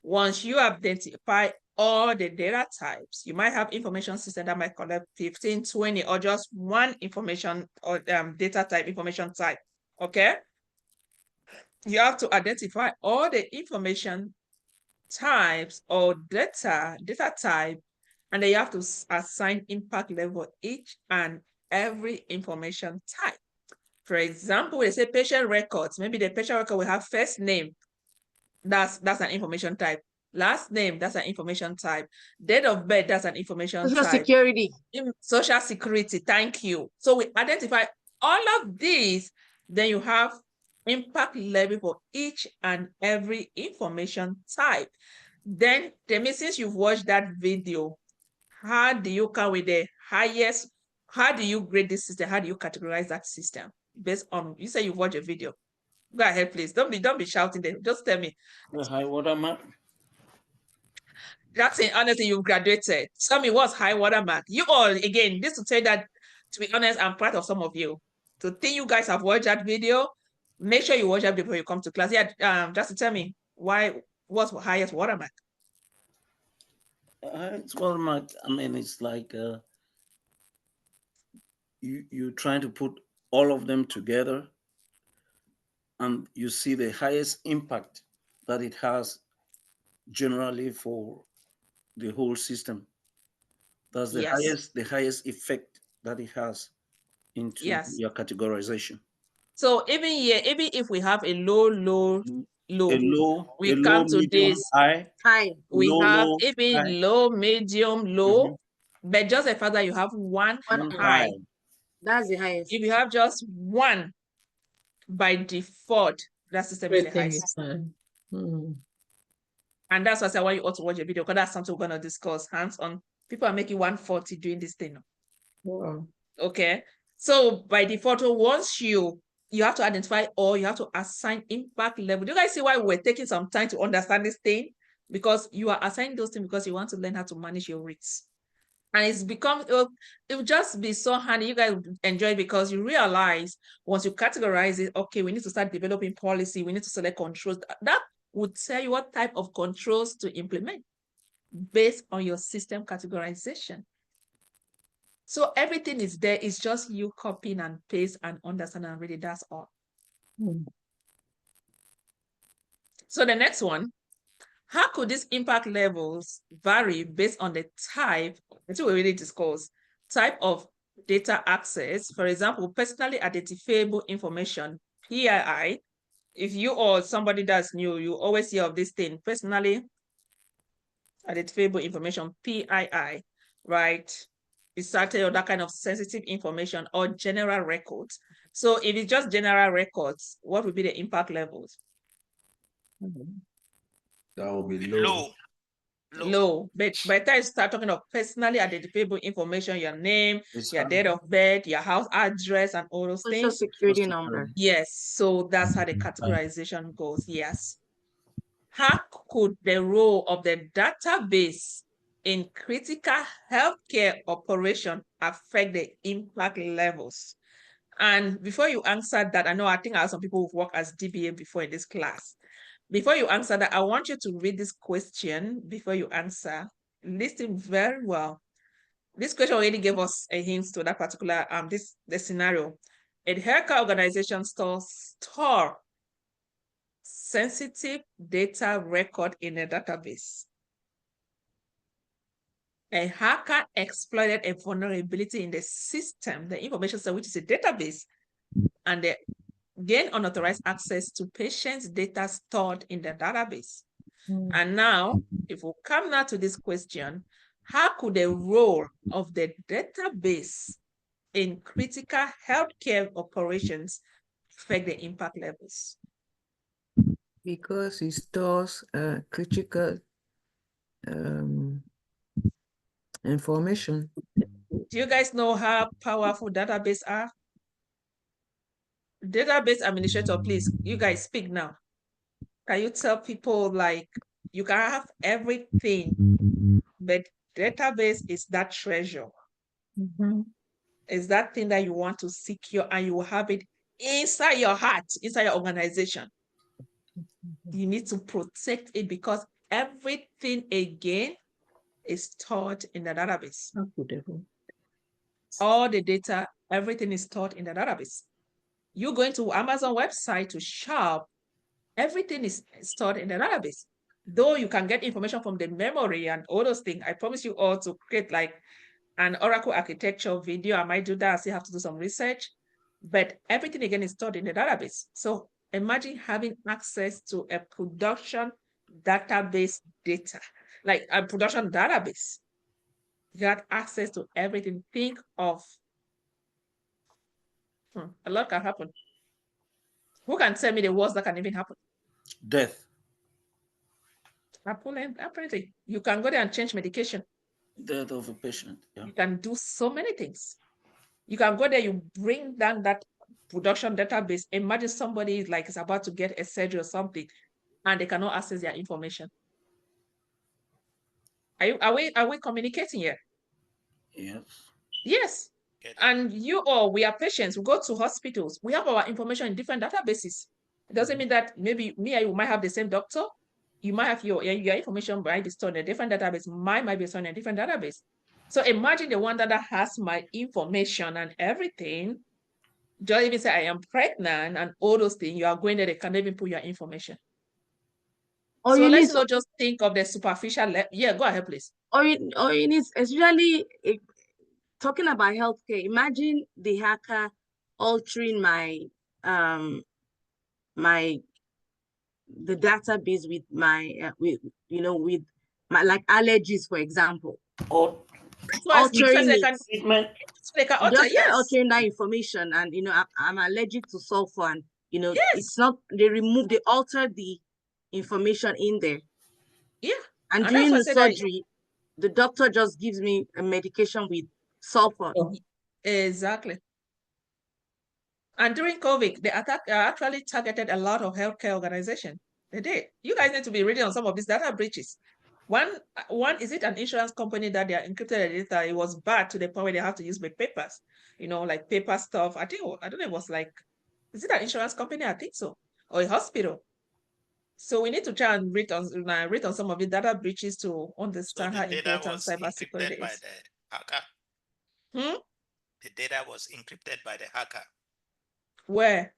once you identify all the data types, you might have information system that might collect 15, 20, or just one information or data type, information type. Okay, you have to identify all the information types or data type, and then you have to assign impact level each and every information type. For example, they say patient records. Maybe the patient record will have first name. That's an information type. Last name, that's an information type. Date of birth, that's an information type. Social security. Social security, thank you. So we identify all of these, then you have impact level for each and every information type. Then, since you've watched that video, how do you come with the highest? How do you grade this system? How do you categorize that system? Based on, you say you watch a video. Go ahead, please. Don't be shouting there. Just tell me. The high water mark. That's it. Honestly, you've graduated. Tell me what's high water mark. You all, again, this to tell that, to be honest, I'm proud of some of you. To think you guys have watched that video, make sure you watch that before you come to class. Yeah, just to tell me what's highest water mark. It's watermark. I mean, it's like you're trying to put all of them together, and you see the highest impact that it has generally for the whole system. That's the highest effect that it has into your categorization. So even here, even if we have a low, we come to medium, this high. We low, have low, even high. low, medium, low, but just the fact that you have one high. That's the highest. If you have just one, by default, that system is the highest. And that's why I want you all to watch a video, because that's something we're going to discuss hands-on. People are making 140 doing this thing. Wow. Okay. So by default, once you have to identify or you have to assign impact level. Do you guys see why we're taking some time to understand this thing? Because you are assigning those things because you want to learn how to manage your risks. And it will just be so handy. You guys enjoy it because you realize once you categorize it, okay, we need to start developing policy. We need to select controls. That would tell you what type of controls to implement based on your system categorization. So everything is there. It's just you copying and paste and understand and read it. That's all. So the next one, how could these impact levels vary based on the type, that's what we already discussed, type of data access? For example, personally identifiable information, PII. If you or somebody that's new, you always hear of this thing, personally identifiable information, PII, right? It's certain or that kind of sensitive information or general records. So if it's just general records, what would be the impact levels? That will be low. Low. But by the time you start talking of personally identifiable information, your name, your date of birth, your house address, and all those Social things. security number. Yes. So that's how the categorization goes. Yes. How could the role of the database in critical healthcare operation affect the impact levels? And before you answer that, I think I have some people who've worked as DBA before in this class. Before you answer that, I want you to read this question before you answer. Listen very well. This question already gave us a hint to that particular the scenario. A healthcare organization store sensitive data record in a database. A hacker exploited a vulnerability in the system, the information set, which is a database, and they gain unauthorized access to patients' data stored in the database. And now, if we come now to this question, how could the role of the database in critical healthcare operations affect the impact levels? Because it stores critical information. Do you guys know how powerful databases are? Database administrator, please, you guys speak now. Can you tell people, like, you can have everything, but database is that treasure. Is that thing that you want to secure, and you will have it inside your heart, inside your organization. You need to protect it because everything again is stored in the database. All the data, everything is stored in the database. You go into Amazon website to shop, everything is stored in the database. Though you can get information from the memory and all those things, I promise you all to create like an Oracle architecture video. I might do that. I still have to do some research, but everything again is stored in the database. So imagine having access to a production database data, like a production database. You got access to everything. Think of a lot can happen. Who can tell me the worst that can even happen? Death. Apparently, you can go there and change medication. Death of a patient. Yeah. You can do so many things. You can go there, you bring down that production database. Imagine somebody is about to get a surgery or something, and they cannot access their information. Are we communicating here? Yes. Yes. And we are patients. We go to hospitals. We have our information in different databases. It doesn't mean that maybe me and you might have the same doctor. You might have your information might be stored in a different database. Mine might be stored in a different database. So imagine the one that has my information and everything. Just even say I am pregnant and all those things. You are going there, they can't even put your information. So let's not just think of the superficial. Yeah, go ahead, please. Or it is especially talking about healthcare. Imagine the hacker altering the database with my with my like allergies, for example. Altering that information, and I'm allergic to sulfur, and yes. it's not, they alter the information in there. Yeah. And during the surgery, the doctor just gives me a medication with sulfur. Exactly. And during COVID, they actually targeted a lot of healthcare organizations. They did. You guys need to be reading on some of these data breaches. One, is it an insurance company that they are encrypted data? It was bad to the point where they have to use my papers, like paper stuff. I don't know, it was like, is it an insurance company? I think so. Or a hospital. So we need to try and read on some of the data breaches to understand how important cybersecurity is. The hacker? The data was encrypted by the hacker. Where?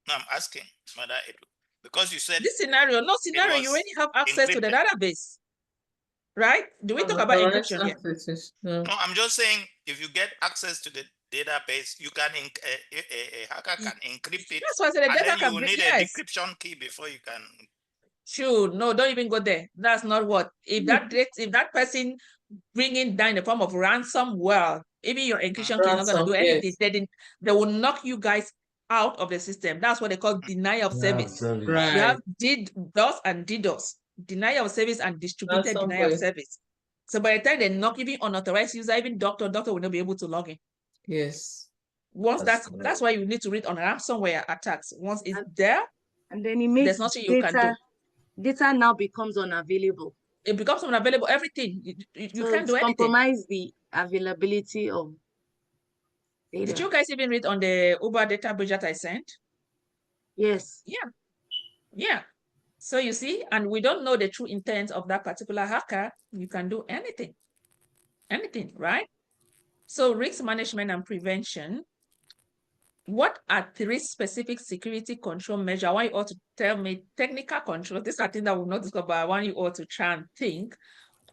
No, I'm asking, Mother Edu, because you said this scenario, you already have access to the database, right? Do we talk about encryption here? No, I'm just saying if you get access to the database, you can a hacker can encrypt it. That's why I said the data and then can you break. need a decryption key before you can. Sure, no, don't even go there. That's not what. If that person bringing down in the form of ransomware, even your encryption key is not going to do anything. They will knock you guys out of the system. That's what they call denial of service. Right. You have DDoS and DDoS, denial of service and distributed denial of service. So by the time they knock even unauthorized user, even doctor will not be able to log in. Yes. Once that's why you need to read on ransomware attacks. Once it's there, and then it makes there's nothing you can do. Data now becomes unavailable. It becomes unavailable. Everything you can't do anything. Compromise the availability of data. Did you guys even read on the Uber data breach that I sent? Yes. Yeah. So you see, and we don't know the true intent of that particular hacker. You can do anything, right? So risk management and prevention. What are 3 specific security control measures? I want you all to tell me technical control. This is a thing that we'll not discuss, but I want you all to try and think.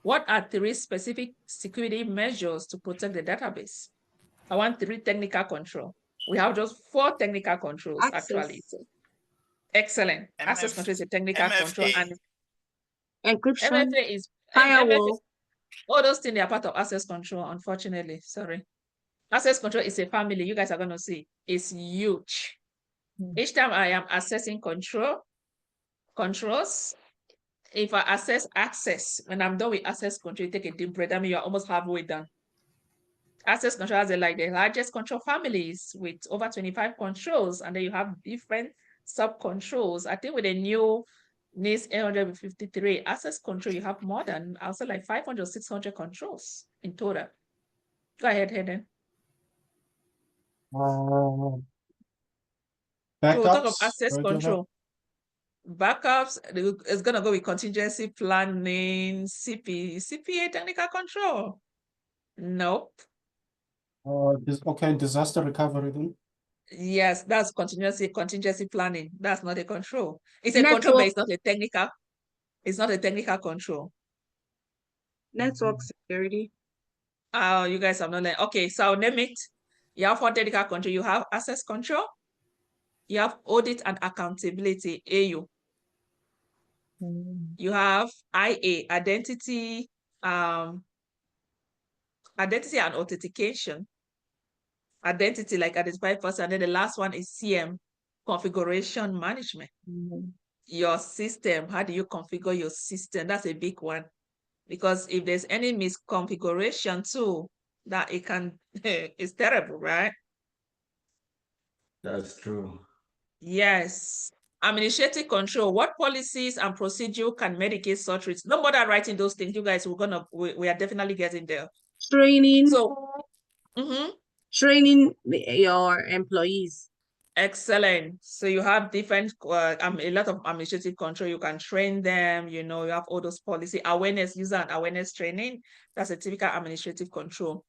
What are 3 specific security measures to protect the database? I want 3 technical control. We have just 4 technical controls, actually. So, excellent. Access control is a technical control. And encryption, MFA is firewall. All those things are part of access control, unfortunately. Sorry. Access control is a family. You guys are going to see. It's huge. Each time I am accessing controls, if I access access, when I'm done with access control, you take a deep breath. I mean, you're almost halfway done. Access control has the largest control families with over 25 controls, and then you have different sub-controls. I think with the new NIST 853 access control, you have more than, I'll say like 500, 600 controls in total. Go ahead, Hayden. Backups, So we'll talk of access control. Backups, it's going to go with contingency planning, CPA technical control. Nope. Okay, disaster recovery then. Yes, that's contingency planning. That's not a control. It's a control, but it's not a technical. It's not a technical control. Network security. Oh, you guys have not learned. Okay, so I'll name it. You have 4 technical control. You have access control. You have audit and accountability, AU. You have IA, identity and authentication. Identity, like identify person, and then the last one is CM, configuration management. Your system, how do you configure your system? That's a big one, because if there's any misconfiguration too, that it can, it's terrible, right? That's true. Yes. Administrative control. What policies and procedure can mitigate such risks? No bother writing those things, you guys. We are definitely getting there. Training. So, training your employees. Excellent. So you have different, a lot of administrative control. You can train them. You have all those policy awareness, user and awareness training. That's a typical administrative control.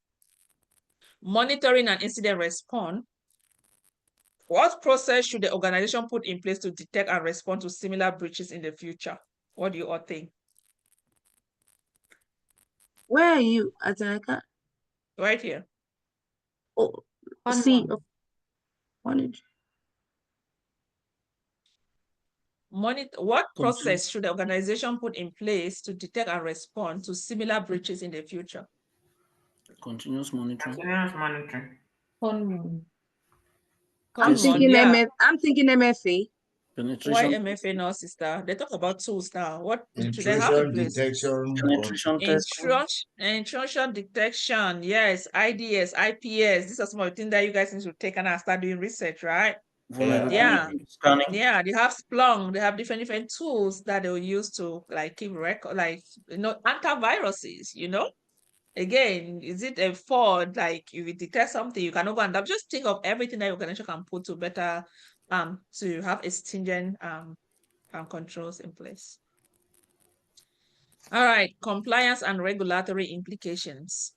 Monitoring and incident response. What process should the organization put in place to detect and respond to similar breaches in the future? What do you all think? Where are you, Atanaka? Right here. Oh, see. What process should the organization put in place to detect and respond to similar breaches in the future? Continuous monitoring. I'm thinking MFA. Penetration. Why MFA now, sister? They talk about tools now. What do they have in Intrusion place? detection. Penetration testing. Intrusion detection. Yes. IDS, IPS. These are some of the things that you guys need to take and start doing research, right? Vulnerability scanning. Yeah, they have Splunk. They have different tools that they'll use to like keep record, like antiviruses. Again, is it a fraud? Like if you detect something, you can over and up. Just think of everything that your organization can put to better to have a stringent controls in place. All right, compliance and regulatory implications.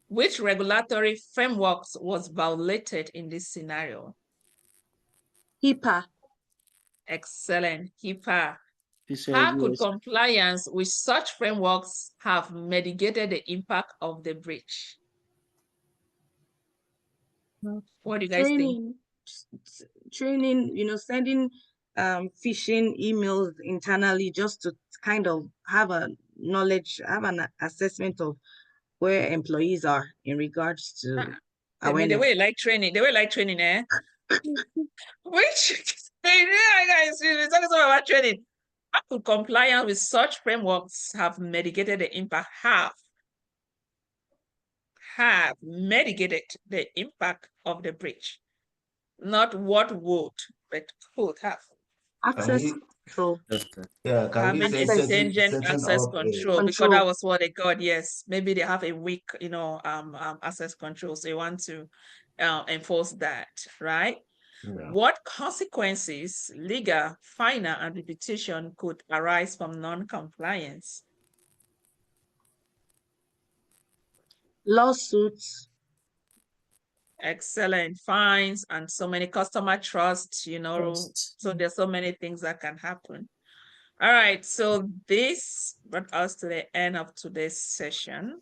Which regulatory frameworks was violated in this scenario? HIPAA. Excellent, HIPAA. How could compliance with such frameworks have mitigated the impact of the breach? What do you guys think? Training, sending phishing emails internally just to kind of have a knowledge, have an assessment of where employees are in regards to awareness. They were like training, eh? Which guys, we're talking about training. How could compliance with such frameworks have mitigated the impact? Have mitigated the impact of the breach. Not what would, but could have. Access control. Yeah, can we say setting access up control, because that was what they got. Yes, maybe they have a weak, access control, so you want to enforce that, right? Yeah. What consequences, legal, final, and repetition could arise from non-compliance? Lawsuits. Excellent. Fines and so many customer trust, so there's so many things that can happen. All right, so this brought us to the end of today's session.